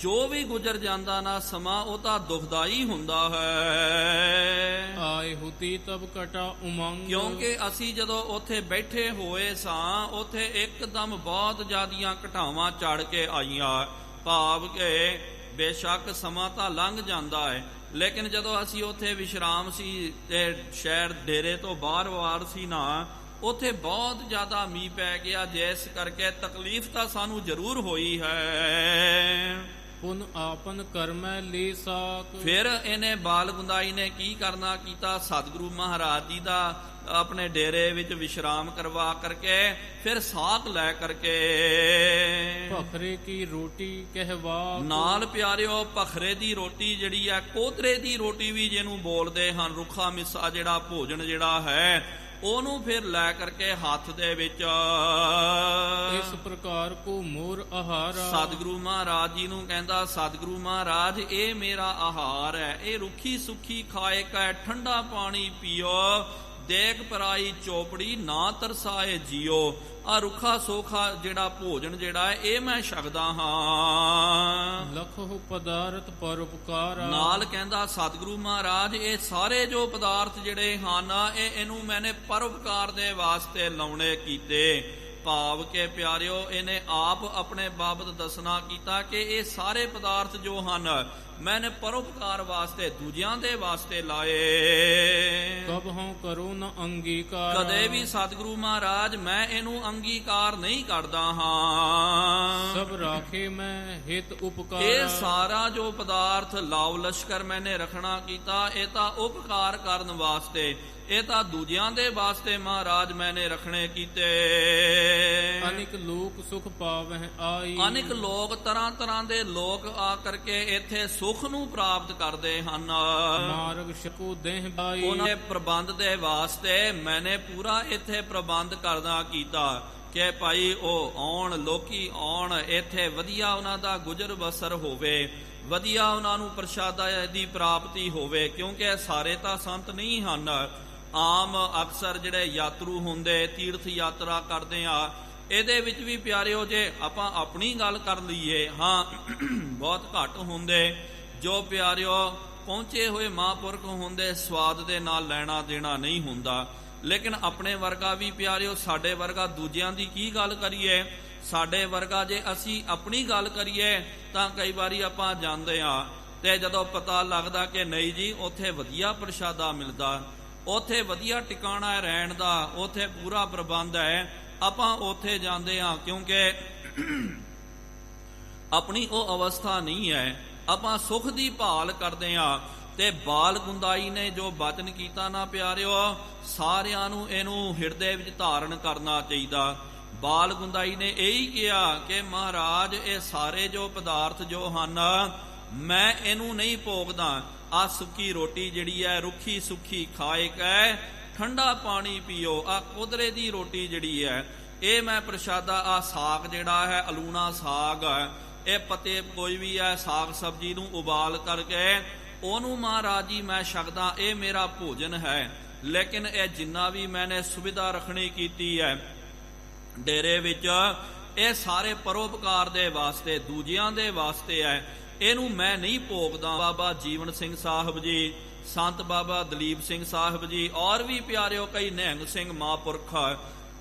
ਜੋ ਵੀ ਗੁਜ਼ਰ ਜਾਂਦਾ ਨਾ ਸਮਾਂ ਉਹ ਤਾਂ ਦੁਖਦਾਈ ਹੁੰਦਾ ਹੈ। ਆਏ ਹੁਤੀ ਤਬ ਘਟਾ ਉਮੰਗ, ਕਿਉਂਕਿ ਅਸੀਂ ਜਦੋਂ ਉੱਥੇ ਬੈਠੇ ਹੋਏ ਸਾਂ ਉੱਥੇ ਇੱਕਦਮ ਬਹੁਤ ਜ਼ਿਆਦੀਆਂ ਘਟਾਵਾਂ ਚੜ ਕੇ ਆਈਆਂ। ਭਾਵ ਕਿ ਬੇਸ਼ੱਕ ਸਮਾਂ ਤਾਂ ਲੰਘ ਜਾਂਦਾ ਹੈ, ਲੇਕਿਨ ਜਦੋਂ ਅਸੀਂ ਉੱਥੇ ਵਿਸ਼ਰਾਮ ਸੀ ਤੇ ਸ਼ਹਿਰ ਡੇਰੇ ਤੋਂ ਬਾਹਰ ਸੀ ਨਾ, ਉੱਥੇ ਬਹੁਤ ਜ਼ਿਆਦਾ ਮੀਂਹ ਪੈ ਗਿਆ, ਜਿਸ ਕਰਕੇ ਤਕਲੀਫ ਤਾਂ ਸਾਨੂੰ ਜ਼ਰੂਰ ਹੋਈ ਹੈ। ਪੁਨ ਆਪਨ ਕਰਮੈ ਲੇ ਸਾਕ। ਫਿਰ ਇਹਨੇ ਬਾਲ ਗੁੰਦਾਈ ਨੇ ਕੀ ਕਰਨਾ ਕੀਤਾ, ਸਤਿਗੁਰੂ ਮਹਾਰਾਜ ਜੀ ਦਾ ਆਪਣੇ ਡੇਰੇ ਵਿੱਚ ਵਿਸ਼ਰਾਮ ਕਰਵਾ ਕਰਕੇ ਫਿਰ ਸਾਕ ਲੈ ਕਰਕੇ ਭਖਰੇ ਕੀ ਰੋਟੀ ਕਹਿਵਾ। ਨਾਲ ਪਿਆਰਿਓ ਭਖਰੇ ਦੀ ਰੋਟੀ ਜਿਹੜੀ ਹੈ, ਕੋਤਰੇ ਦੀ ਰੋਟੀ ਵੀ ਜਿਹਨੂੰ ਬੋਲਦੇ ਹਨ, ਰੁੱਖਾ ਮਿੱਸਾ ਜਿਹੜਾ ਭੋਜਨ ਜਿਹੜਾ ਹੈ, ਉਹਨੂੰ ਫਿਰ ਲੈ ਕਰਕੇ ਹੱਥ ਦੇ ਵਿੱਚ ਇਸ ਪ੍ਰਕਾਰ ਕੋ ਮੋਰ ਆਹਾਰਾ। ਸਤਿਗੁਰੂ ਮਹਾਰਾਜ ਜੀ ਨੂੰ ਕਹਿੰਦਾ, ਸਤਿਗੁਰੂ ਮਹਾਰਾਜ ਇਹ ਮੇਰਾ ਆਹਾਰ ਹੈ, ਇਹ ਰੁੱਖੀ ਸੁੱਖੀ ਖਾਏ ਕੈ, ਠੰਡਾ ਪਾਣੀ ਪੀਓ, ਦੇਖ ਪਰਾਈ ਚੋਪੜੀ ਨਾ ਤਰਸਾਏ ਜੀਓ। ਆ ਰੁੱਖਾ ਸੋਖਾ ਜਿਹੜਾ ਭੋਜਨ ਜਿਹੜਾ ਹੈ, ਇਹ ਮੈਂ ਛਕਦਾ ਹਾਂ। ਲਖੋ ਪਦਾਰਥ ਪਰਉਪਕਾਰਾ। ਨਾਲ ਕਹਿੰਦਾ ਸਤਿਗੁਰੂ ਮਹਾਰਾਜ ਇਹ ਸਾਰੇ ਜੋ ਪਦਾਰਥ ਜਿਹੜੇ ਹਨ, ਇਹਨੂੰ ਮੈਨੇ ਪਰਉਪਕਾਰ ਦੇ ਵਾਸਤੇ ਲਾਉਣੇ ਕੀਤੇ। ਭਾਵ ਕੇ ਪਿਆਰਿਓ ਇਹਨੇ ਆਪ ਆਪਣੇ ਬਾਬਤ ਦੱਸਣਾ ਕੀਤਾ ਕਿ ਇਹ ਸਾਰੇ ਪਦਾਰਥ ਜੋ ਹਨ, ਮੈਨੇ ਪਰਉਪਕਾਰ ਵਾਸਤੇ, ਦੂਜਿਆਂ ਦੇ ਵਾਸਤੇ ਲਾਏ। ਕਬਹੁ ਕਰੋ ਨ ਅੰਗੀਕਾਰ। ਕਦੇ ਵੀ ਸਤਿਗੁਰੂ ਮਹਾਰਾਜ ਮੈਂ ਇਹਨੂੰ ਅੰਗੀਕਾਰ ਨਹੀਂ ਕਰਦਾ ਹਾਂ। ਸਭ ਰਾਖੇ ਮੈਂ ਹਿਤ ਉਪਕਾਰ। ਇਹ ਸਾਰਾ ਜੋ ਪਦਾਰਥ ਲਾਉ ਲਸ਼ਕਰ ਮੈਨੇ ਰੱਖਣਾ ਕੀਤਾ, ਇਹ ਤਾਂ ਉਪਕਾਰ ਕਰਨ ਵਾਸਤੇ, ਇਹ ਤਾਂ ਦੂਜਿਆਂ ਦੇ ਵਾਸਤੇ ਮਹਾਰਾਜ ਮੈਨੇ ਰੱਖਣੇ ਕੀਤੇ। ਅਨੇਕ ਲੋਕ ਸੁਖ ਪਾਵਹਿ ਆਈ। ਅਨੇਕ ਲੋਕ ਤਰ੍ਹਾਂ ਤਰ੍ਹਾਂ ਦੇ ਲੋਕ ਆ ਕਰਕੇ ਇੱਥੇ ਸੁਖ ਨੂੰ ਪ੍ਰਾਪਤ ਕਰਦੇ ਹਨ। ਮਾਰਗ ਛਕੋ ਦੇਹ ਬਾਈ। ਉਹਨਾਂ ਦੇ ਪ੍ਰਬੰਧ ਦੇ ਵਾਸਤੇ ਮੈਨੇ ਪੂਰਾ ਇੱਥੇ ਪ੍ਰਬੰਧ ਕਰਦਾ ਕੀਤਾ ਕਿ ਭਾਈ ਉਹ ਆਉਣ, ਲੋਕੀ ਆਉਣ, ਇੱਥੇ ਵਧੀਆ ਉਹਨਾਂ ਦਾ ਗੁਜ਼ਰ ਬਸਰ ਹੋਵੇ, ਵਧੀਆ ਉਹਨਾਂ ਨੂੰ ਪ੍ਰਸ਼ਾਦਾ ਦੀ ਪ੍ਰਾਪਤੀ ਹੋਵੇ। ਕਿਉਂਕਿ ਸਾਰੇ ਤਾਂ ਸੰਤ ਨਹੀਂ ਹਨ, ਆਮ ਅਕਸਰ ਜਿਹੜੇ ਯਾਤਰੂ ਹੁੰਦੇ, ਤੀਰਥ ਯਾਤਰਾ ਕਰਦੇ ਆ, ਇਹਦੇ ਵਿੱਚ ਵੀ ਪਿਆਰਿਓ ਜੇ ਆਪਾਂ ਆਪਣੀ ਗੱਲ ਕਰ ਲਈਏ, ਹਾਂ ਬਹੁਤ ਘੱਟ ਹੁੰਦੇ ਜੋ ਪਿਆਰਿਓ ਪਹੁੰਚੇ ਹੋਏ ਮਹਾਂਪੁਰਖ ਹੁੰਦੇ, ਸਵਾਦ ਦੇ ਨਾਲ ਲੈਣਾ ਦੇਣਾ ਨਹੀਂ ਹੁੰਦਾ। ਲੇਕਿਨ ਆਪਣੇ ਵਰਗਾ ਵੀ ਪਿਆਰਿਓ, ਸਾਡੇ ਵਰਗਾ ਦੂਜਿਆਂ ਦੀ ਕੀ ਗੱਲ ਕਰੀਏ, ਸਾਡੇ ਵਰਗਾ ਜੇ ਅਸੀਂ ਆਪਣੀ ਗੱਲ ਕਰੀਏ ਤਾਂ ਕਈ ਵਾਰੀ ਆਪਾਂ ਜਾਂਦੇ ਆ ਤੇ ਜਦੋਂ ਪਤਾ ਲੱਗਦਾ ਕਿ ਨਹੀਂ ਜੀ ਉੱਥੇ ਵਧੀਆ ਪ੍ਰਸ਼ਾਦਾ ਮਿਲਦਾ, ਉੱਥੇ ਵਧੀਆ ਟਿਕਾਣਾ ਹੈ ਰਹਿਣ ਦਾ, ਉੱਥੇ ਪੂਰਾ ਪ੍ਰਬੰਧ ਹੈ, ਆਪਾਂ ਉੱਥੇ ਜਾਂਦੇ ਆ ਕਿਉਂਕਿ ਆਪਣੀ ਉਹ ਅਵਸਥਾ ਨਹੀਂ ਹੈ, ਆਪਾਂ ਸੁਖ ਦੀ ਭਾਲ ਕਰਦੇ ਆ। ਤੇ ਬਾਲ ਗੁੰਦਾਈ ਨੇ ਜੋ ਬਚਨ ਕੀਤਾ ਨਾ ਪਿਆਰਿਓ, ਸਾਰਿਆਂ ਨੂੰ ਇਹਨੂੰ ਹਿਰਦੇ ਵਿੱਚ ਧਾਰਨ ਕਰਨਾ ਚਾਹੀਦਾ। ਬਾਲ ਗੁੰਦਾਈ ਨੇ ਇਹੀ ਕਿਹਾ ਕਿ ਮਹਾਰਾਜ ਇਹ ਸਾਰੇ ਜੋ ਪਦਾਰਥ ਜੋ ਹਨ, ਮੈਂ ਇਹਨੂੰ ਨਹੀਂ ਭੋਗਦਾ। ਆ ਸੁੱਕੀ ਰੋਟੀ ਜਿਹੜੀ ਹੈ, ਰੁੱਖੀ ਸੁੱਖੀ ਖਾਏ ਕੈ, ਠੰਡਾ ਪਾਣੀ ਪੀਓ। ਆ ਕੋਦਰੇ ਦੀ ਰੋਟੀ ਜਿਹੜੀ ਹੈ, ਇਹ ਮੈਂ ਪ੍ਰਸ਼ਾਦਾ, ਆ ਸਾਗ ਜਿਹੜਾ ਹੈ, ਅਲੂਣਾ ਸਾਗ, ਇਹ ਪਤੇ ਕੋਈ ਵੀ ਹੈ, ਸਾਗ ਸਬਜ਼ੀ ਨੂੰ ਉਬਾਲ ਕਰਕੇ ਉਹਨੂੰ ਮਹਾਰਾਜ ਜੀ ਮੈਂ ਛਕਦਾ, ਇਹ ਮੇਰਾ ਭੋਜਨ ਹੈ। ਲੇਕਿਨ ਇਹ ਜਿੰਨਾ ਵੀ ਮੈਨੇ ਸੁਵਿਧਾ ਰੱਖਣੀ ਕੀਤੀ ਹੈ ਡੇਰੇ ਵਿੱਚ, ਇਹ ਸਾਰੇ ਪਰਉਪਕਾਰ ਦੇ ਵਾਸਤੇ, ਦੂਜਿਆਂ ਦੇ ਵਾਸਤੇ ਹੈ, ਇਹਨੂੰ ਮੈਂ ਨਹੀਂ ਭੋਗਦਾ। ਬਾਬਾ ਜੀਵਨ ਸਿੰਘ ਸਾਹਿਬ ਜੀ, ਸੰਤ ਬਾਬਾ ਦਲੀਪ ਸਿੰਘ ਸਾਹਿਬ ਜੀ, ਔਰ ਵੀ ਪਿਆਰਿਓ ਕਈ ਨਿਹੰਗ ਸਿੰਘ ਮਹਾਂਪੁਰਖ,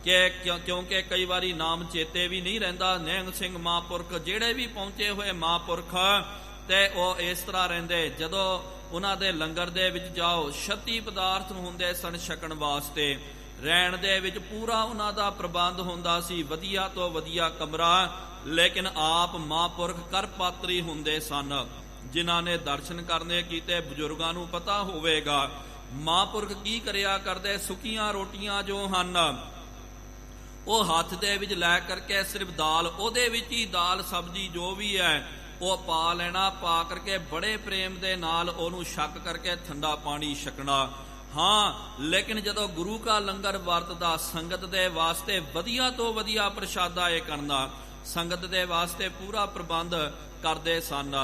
ਕਿਉਂਕਿ ਕਈ ਵਾਰੀ ਨਾਮ ਚੇਤੇ ਵੀ ਨਹੀਂ ਰਹਿੰਦਾ, ਨਿਹੰਗ ਸਿੰਘ ਮਹਾਂਪੁਰਖ ਜਿਹੜੇ ਵੀ ਪਹੁੰਚੇ ਹੋਏ ਮਹਾਂਪੁਰਖ, ਤੇ ਉਹ ਇਸ ਤਰ੍ਹਾਂ ਰਹਿੰਦੇ। ਜਦੋਂ ਉਹਨਾਂ ਦੇ ਲੰਗਰ ਦੇ ਵਿੱਚ ਜਾਓ, 36 ਪਦਾਰਥ ਹੁੰਦੇ ਸਨ ਛਕਣ ਵਾਸਤੇ, ਰਹਿਣ ਦੇ ਵਿੱਚ ਪੂਰਾ ਉਹਨਾਂ ਦਾ ਪ੍ਰਬੰਧ ਹੁੰਦਾ ਸੀ, ਵਧੀਆ ਤੋਂ ਵਧੀਆ ਕਮਰਾ। ਲੇਕਿਨ ਆਪ ਮਹਾਂਪੁਰਖ ਕਰ ਪਾਤਰੀ ਹੁੰਦੇ ਸਨ। ਜਿਨ੍ਹਾਂ ਨੇ ਦਰਸ਼ਨ ਕਰਨੇ ਕੀਤੇ, ਬਜ਼ੁਰਗਾਂ ਨੂੰ ਪਤਾ ਹੋਵੇਗਾ ਮਹਾਂਪੁਰਖ ਕੀ ਕਰਿਆ ਕਰਦੇ। ਸੁੱਕੀਆਂ ਰੋਟੀਆਂ ਜੋ ਹਨ ਉਹ ਹੱਥ ਦੇ ਵਿੱਚ ਲੈ ਕਰਕੇ ਸਿਰਫ ਦਾਲ, ਉਹਦੇ ਵਿੱਚ ਹੀ ਦਾਲ ਸਬਜ਼ੀ ਜੋ ਵੀ ਹੈ ਉਹ ਪਾ ਲੈਣਾ, ਪਾ ਕਰਕੇ ਬੜੇ ਪ੍ਰੇਮ ਦੇ ਨਾਲ ਉਹਨੂੰ ਛਕ ਕਰਕੇ ਠੰਡਾ ਪਾਣੀ ਛਕਣਾ। ਹਾਂ, ਲੇਕਿਨ ਜਦੋਂ ਗੁਰੂ ਕਾ ਲੰਗਰ ਵਰਤਦਾ, ਸੰਗਤ ਦੇ ਵਾਸਤੇ ਵਧੀਆ ਤੋਂ ਵਧੀਆ ਪ੍ਰਸ਼ਾਦਾ ਇਹ ਕਰਨਾ, ਸੰਗਤ ਦੇ ਵਾਸਤੇ ਪੂਰਾ ਪ੍ਰਬੰਧ ਕਰਦੇ ਸਨ।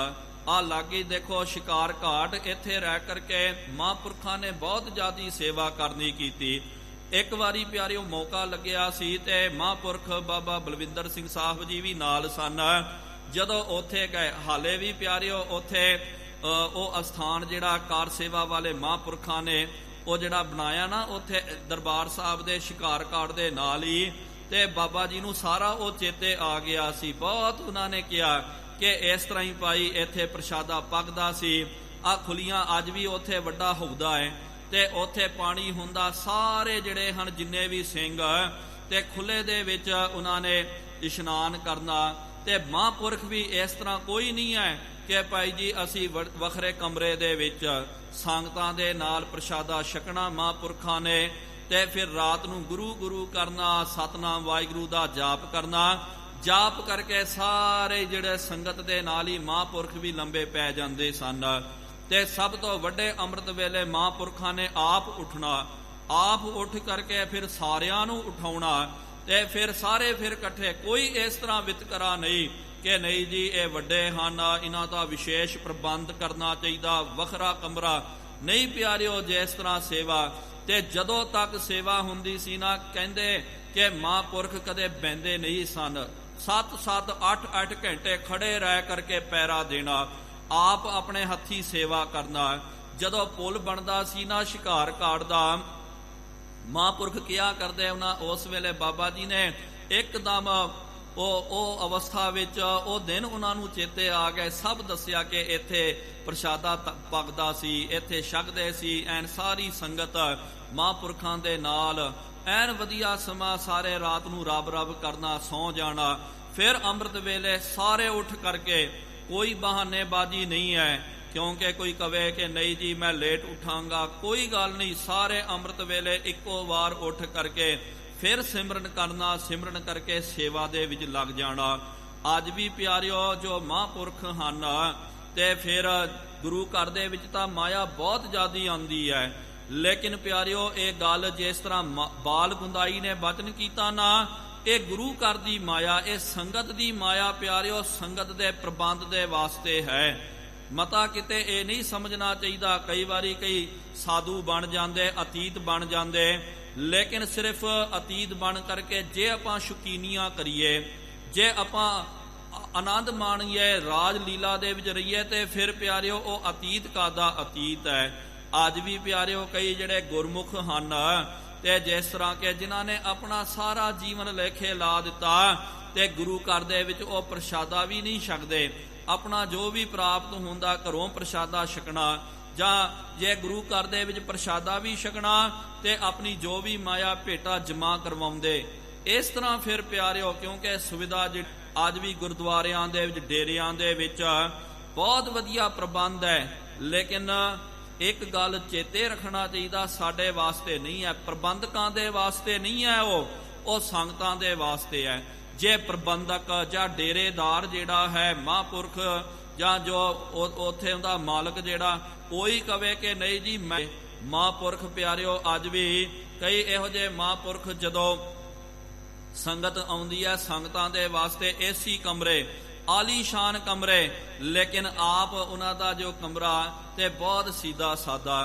ਆ ਲਾਗੇ ਦੇਖੋ ਸ਼ਿਕਾਰ ਘਾਟ, ਇੱਥੇ ਰਹਿ ਕਰਕੇ ਮਹਾਂਪੁਰਖਾਂ ਨੇ ਬਹੁਤ ਜ਼ਿਆਦਾ ਸੇਵਾ ਕਰਨੀ ਕੀਤੀ। ਇੱਕ ਵਾਰੀ ਪਿਆਰਿਓ ਮੌਕਾ ਲੱਗਿਆ ਸੀ ਤੇ ਮਹਾਂਪੁਰਖ ਬਾਬਾ ਬਲਵਿੰਦਰ ਸਿੰਘ ਸਾਹਿਬ ਜੀ ਵੀ ਨਾਲ ਸਨ। ਜਦੋਂ ਉੱਥੇ ਗਏ, ਹਾਲੇ ਵੀ ਪਿਆਰਿਓ ਉੱਥੇ ਉਹ ਅਸਥਾਨ ਜਿਹੜਾ ਕਾਰ ਸੇਵਾ ਵਾਲੇ ਮਹਾਂਪੁਰਖਾਂ ਨੇ ਉਹ ਜਿਹੜਾ ਬਣਾਇਆ ਨਾ, ਉੱਥੇ ਦਰਬਾਰ ਸਾਹਿਬ ਦੇ ਸ਼ਿਕਾਰ ਘਾਟ ਦੇ ਨਾਲ ਹੀ, ਤੇ ਬਾਬਾ ਜੀ ਨੂੰ ਸਾਰਾ ਉਹ ਚੇਤੇ ਆ ਗਿਆ ਸੀ। ਬਹੁਤ ਉਹਨਾਂ ਨੇ ਕਿਹਾ ਕਿ ਇਸ ਤਰ੍ਹਾਂ ਹੀ ਭਾਈ ਇੱਥੇ ਪ੍ਰਸ਼ਾਦਾ ਪੱਕਦਾ ਸੀ। ਆ ਖੁੱਲੀਆਂ ਅੱਜ ਵੀ ਉੱਥੇ ਵੱਡਾ ਹੌਦਾ ਹੈ ਤੇ ਉੱਥੇ ਪਾਣੀ ਹੁੰਦਾ। ਸਾਰੇ ਜਿਹੜੇ ਹਨ ਜਿੰਨੇ ਵੀ ਸਿੰਘ ਤੇ ਖੁੱਲੇ ਦੇ ਵਿੱਚ ਉਹਨਾਂ ਨੇ ਇਸ਼ਨਾਨ ਕਰਨਾ। ਤੇ ਮਹਾਂਪੁਰਖ ਵੀ ਇਸ ਤਰ੍ਹਾਂ ਕੋਈ ਨਹੀਂ ਹੈ ਕਿ ਭਾਈ ਜੀ ਅਸੀਂ ਵੱਖਰੇ ਕਮਰੇ ਦੇ ਵਿੱਚ ਸੰਗਤਾਂ ਦੇ ਨਾਲ ਪ੍ਰਸ਼ਾਦਾ ਛਕਣਾ। ਮਹਾਂਪੁਰਖਾਂ ਨੇ ਤੇ ਫਿਰ ਰਾਤ ਨੂੰ ਗੁਰੂ ਗੁਰੂ ਕਰਨਾ, ਸਤਨਾਮ ਵਾਹਿਗੁਰੂ ਦਾ ਜਾਪ ਕਰਨਾ। ਜਾਪ ਕਰਕੇ ਸਾਰੇ ਜਿਹੜੇ ਸੰਗਤ ਦੇ ਨਾਲ ਹੀ ਮਹਾਂਪੁਰਖ ਵੀ ਲੰਬੇ ਪੈ ਜਾਂਦੇ ਸਨ। ਤੇ ਸਭ ਤੋਂ ਵੱਡੇ ਅੰਮ੍ਰਿਤ ਵੇਲੇ ਮਹਾਂਪੁਰਖਾਂ ਨੇ ਆਪ ਉੱਠਣਾ, ਆਪ ਉੱਠ ਕਰਕੇ ਫਿਰ ਸਾਰਿਆਂ ਨੂੰ ਉਠਾਉਣਾ ਤੇ ਫਿਰ ਸਾਰੇ ਫਿਰ ਇਕੱਠੇ। ਕੋਈ ਇਸ ਤਰ੍ਹਾਂ ਵਿਤਕਰਾ ਨਹੀਂ ਕਿ ਨਹੀਂ ਜੀ ਇਹ ਵੱਡੇ ਹਨ, ਇਹਨਾਂ ਦਾ ਵਿਸ਼ੇਸ਼ ਪ੍ਰਬੰਧ ਕਰਨਾ ਚਾਹੀਦਾ, ਵੱਖਰਾ ਕਮਰਾ ਨਹੀਂ ਪਿਆਰਿਓ। ਜਿਸ ਤਰ੍ਹਾਂ ਸੇਵਾ ਤੇ ਜਦੋਂ ਤੱਕ ਸੇਵਾ ਹੁੰਦੀ ਸੀ ਨਾ, ਕਹਿੰਦੇ ਕਿ ਮਹਾਂਪੁਰਖ ਕਦੇ ਬਹਿੰਦੇ ਨਹੀਂ ਸਨ। 7-7 8-8 ਘੰਟੇ ਖੜੇ ਰਹਿ ਕਰਕੇ ਪੈਰਾ ਦੇਣਾ, ਆਪ ਆਪਣੇ ਹੱਥੀ ਸੇਵਾ ਕਰਨਾ। ਜਦੋਂ ਪੁੱਲ ਬਣਦਾ ਸੀ ਨਾ ਸ਼ਿਕਾਰ ਘਾਟ ਦਾ, ਮਹਾਂਪੁਰਖ ਕਿਹਾ ਕਰਦੇ ਉਹਨਾਂ ਉਸ ਵੇਲੇ ਬਾਬਾ ਜੀ ਨੇ ਇੱਕਦਮ ਉਹ ਅਵਸਥਾ ਵਿੱਚ ਉਹ ਦਿਨ ਉਹਨਾਂ ਨੂੰ ਚੇਤੇ ਆ ਗਏ। ਸਭ ਦੱਸਿਆ ਕਿ ਇੱਥੇ ਪ੍ਰਸ਼ਾਦਾ ਪੱਕਦਾ ਸੀ, ਇੱਥੇ ਛਕਦੇ ਸੀ। ਐਨ ਸਾਰੀ ਸੰਗਤ ਮਹਾਂਪੁਰਖਾਂ ਦੇ ਨਾਲ ਐਨ ਵਧੀਆ ਸਮਾਂ, ਸਾਰੇ ਰਾਤ ਨੂੰ ਰੱਬ ਰੱਬ ਕਰਨਾ, ਸੌਂ ਜਾਣਾ। ਫਿਰ ਅੰਮ੍ਰਿਤ ਵੇਲੇ ਸਾਰੇ ਉੱਠ ਕਰਕੇ, ਕੋਈ ਬਹਾਨੇਬਾਜ਼ੀ ਨਹੀਂ ਹੈ ਕਿਉਂਕਿ ਕੋਈ ਕਵੇ ਕਿ ਨਹੀਂ ਜੀ ਮੈਂ ਲੇਟ ਉਠਾਂਗਾ, ਕੋਈ ਗੱਲ ਨਹੀਂ। ਸਾਰੇ ਅੰਮ੍ਰਿਤ ਵੇਲੇ ਇੱਕੋ ਵਾਰ ਉੱਠ ਕਰਕੇ ਫਿਰ ਸਿਮਰਨ ਕਰਨਾ, ਸਿਮਰਨ ਕਰਕੇ ਸੇਵਾ ਦੇ ਵਿੱਚ ਲੱਗ ਜਾਣਾ। ਅੱਜ ਵੀ ਪਿਆਰਿਓ ਜੋ ਮਹਾਂਪੁਰਖ ਹਨ ਤੇ ਫਿਰ ਗੁਰੂ ਘਰ ਦੇ ਵਿੱਚ ਤਾਂ ਮਾਇਆ ਬਹੁਤ ਜ਼ਿਆਦੀ ਆਉਂਦੀ ਹੈ, ਲੇਕਿਨ ਪਿਆਰਿਓ ਇਹ ਗੱਲ ਜਿਸ ਤਰ੍ਹਾਂ ਬਾਲ ਗੁੰਦਾਈ ਨੇ ਬਚਨ ਕੀਤਾ ਨਾ, ਇਹ ਗੁਰੂ ਘਰ ਦੀ ਮਾਇਆ, ਇਹ ਸੰਗਤ ਦੀ ਮਾਇਆ ਪਿਆਰਿਓ ਸੰਗਤ ਦੇ ਪ੍ਰਬੰਧ ਦੇ ਵਾਸਤੇ ਹੈ। ਮਤਾ ਕਿਤੇ ਇਹ ਨਹੀਂ ਸਮਝਣਾ ਚਾਹੀਦਾ। ਕਈ ਵਾਰੀ ਕਈ ਸਾਧੂ ਬਣ ਜਾਂਦੇ, ਅਤੀਤ ਬਣ ਜਾਂਦੇ, ਲੇਕਿਨ ਸਿਰਫ ਅਤੀਤ ਬਣ ਕਰਕੇ ਜੇ ਆਪਾਂ ਸ਼ੁਕੀਨੀਆਂ ਕਰੀਏ, ਜੇ ਆਪਾਂ ਆਨੰਦ ਮਾਣੀਏ, ਰਾਜ ਲੀਲਾ ਦੇ ਵਿੱਚ ਰਹੀਏ, ਤੇ ਫਿਰ ਪਿਆਰਿਓ ਉਹ ਅਤੀਤ ਕਾਦਾ ਅਤੀਤ ਹੈ। ਅੱਜ ਵੀ ਪਿਆਰਿਓ ਕਈ ਜਿਹੜੇ ਗੁਰਮੁਖ ਹਨ ਤੇ ਜਿਸ ਤਰ੍ਹਾਂ ਕਿ ਜਿਨ੍ਹਾਂ ਨੇ ਆਪਣਾ ਸਾਰਾ ਜੀਵਨ ਲੇਖੇ ਲਾ ਦਿੱਤਾ ਤੇ ਗੁਰੂ ਘਰ ਦੇ ਵਿੱਚ ਉਹ ਪ੍ਰਸ਼ਾਦਾ ਵੀ ਨਹੀਂ ਛਕਦੇ। ਆਪਣਾ ਜੋ ਵੀ ਪ੍ਰਾਪਤ ਹੁੰਦਾ ਘਰੋਂ ਪ੍ਰਸ਼ਾਦਾ ਛਕਣਾ, ਜਾਂ ਜੇ ਗੁਰੂ ਘਰ ਦੇ ਵਿੱਚ ਪ੍ਰਸ਼ਾਦਾ ਵੀ ਛਕਣਾ ਤੇ ਆਪਣੀ ਜੋ ਵੀ ਮਾਇਆ ਭੇਟਾ ਜਮਾ ਕਰਵਾਉਂਦੇ। ਇਸ ਤਰ੍ਹਾਂ ਫਿਰ ਪਿਆਰਿਓ ਕਿਉਂਕਿ ਸੁਵਿਧਾ ਅੱਜ ਵੀ ਗੁਰਦੁਆਰਿਆਂ ਦੇ ਵਿੱਚ, ਡੇਰਿਆਂ ਦੇ ਵਿੱਚ ਬਹੁਤ ਵਧੀਆ ਪ੍ਰਬੰਧ ਹੈ, ਲੇਕਿਨ ਇੱਕ ਗੱਲ ਚੇਤੇ ਰੱਖਣਾ ਚਾਹੀਦਾ, ਸਾਡੇ ਵਾਸਤੇ ਨਹੀਂ ਹੈ, ਪ੍ਰਬੰਧਕਾਂ ਦੇ ਵਾਸਤੇ ਨਹੀਂ ਹੈ, ਉਹ ਸੰਗਤਾਂ ਦੇ ਵਾਸਤੇ ਹੈ। ਜੇ ਪ੍ਰਬੰਧਕ ਜਾਂ ਡੇਰੇਦਾਰ ਜਿਹੜਾ ਹੈ ਮਹਾਂਪੁਰਖ ਜਾਂ ਜੋ ਉੱਥੇ ਉਹਦਾ ਮਾਲਕ ਜਿਹੜਾ, ਕੋਈ ਕਵੇ ਕਿ ਨਹੀਂ ਜੀ ਮੈਂ ਮਹਾਂਪੁਰਖ ਪਿਆਰਿਓ ਅੱਜ ਵੀ ਕਈ ਇਹੋ ਜਿਹੇ ਮਹਾਂਪੁਰਖ ਜਦੋਂ ਸੰਗਤ ਆਉਂਦੀ ਹੈ ਸੰਗਤਾਂ ਦੇ ਵਾਸਤੇ ਏਸੀ ਕਮਰੇ, ਆਲੀਸ਼ਾਨ ਕਮਰੇ, ਲੇਕਿਨ ਆਪ ਉਹਨਾਂ ਦਾ ਜੋ ਕਮਰਾ ਤੇ ਬਹੁਤ ਸਿੱਧਾ ਸਾਦਾ।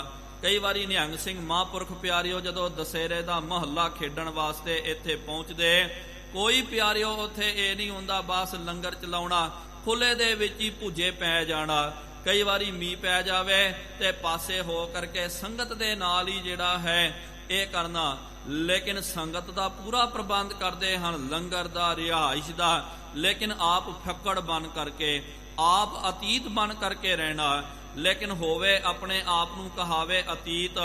ਕਈ ਵਾਰੀ ਨਿਹੰਗ ਸਿੰਘ ਮਹਾਂਪੁਰਖ ਪਿਆਰਿਓ ਜਦੋਂ ਦਸ਼ਹਰੇ ਦਾ ਮਹੱਲਾ ਖੇਡਣ ਵਾਸਤੇ ਇੱਥੇ ਪਹੁੰਚਦੇ, ਕੋਈ ਪਿਆਰਿਓ ਉੱਥੇ ਇਹ ਨਹੀਂ ਹੁੰਦਾ ਬਸ ਲੰਗਰ ਚਲਾਉਣਾ, ਖੁੱਲੇ ਦੇ ਵਿੱਚ ਹੀ ਭੁੱਜੇ ਪੈ ਜਾਣਾ। ਕਈ ਵਾਰੀ ਮੀਂਹ ਪੈ ਜਾਵੇ ਤੇ ਪਾਸੇ ਹੋ ਕਰਕੇ ਸੰਗਤ ਦੇ ਨਾਲ ਹੀ ਜਿਹੜਾ ਹੈ ਇਹ ਕਰਨਾ, ਲੇਕਿਨ ਸੰਗਤ ਦਾ ਪੂਰਾ ਪ੍ਰਬੰਧ ਕਰਦੇ ਹਨ, ਲੰਗਰ ਦਾ, ਰਿਹਾਇਸ਼ ਦਾ, ਲੇਕਿਨ ਆਪ ਫੱਕੜ ਬਣ ਕਰਕੇ, ਆਪ ਅਤੀਤ ਬਣ ਕਰਕੇ ਰਹਿਣਾ। ਲੇਕਿਨ ਹੋਵੇ ਆਪਣੇ ਆਪ ਨੂੰ ਕਹਾਵੇ ਅਤੀਤ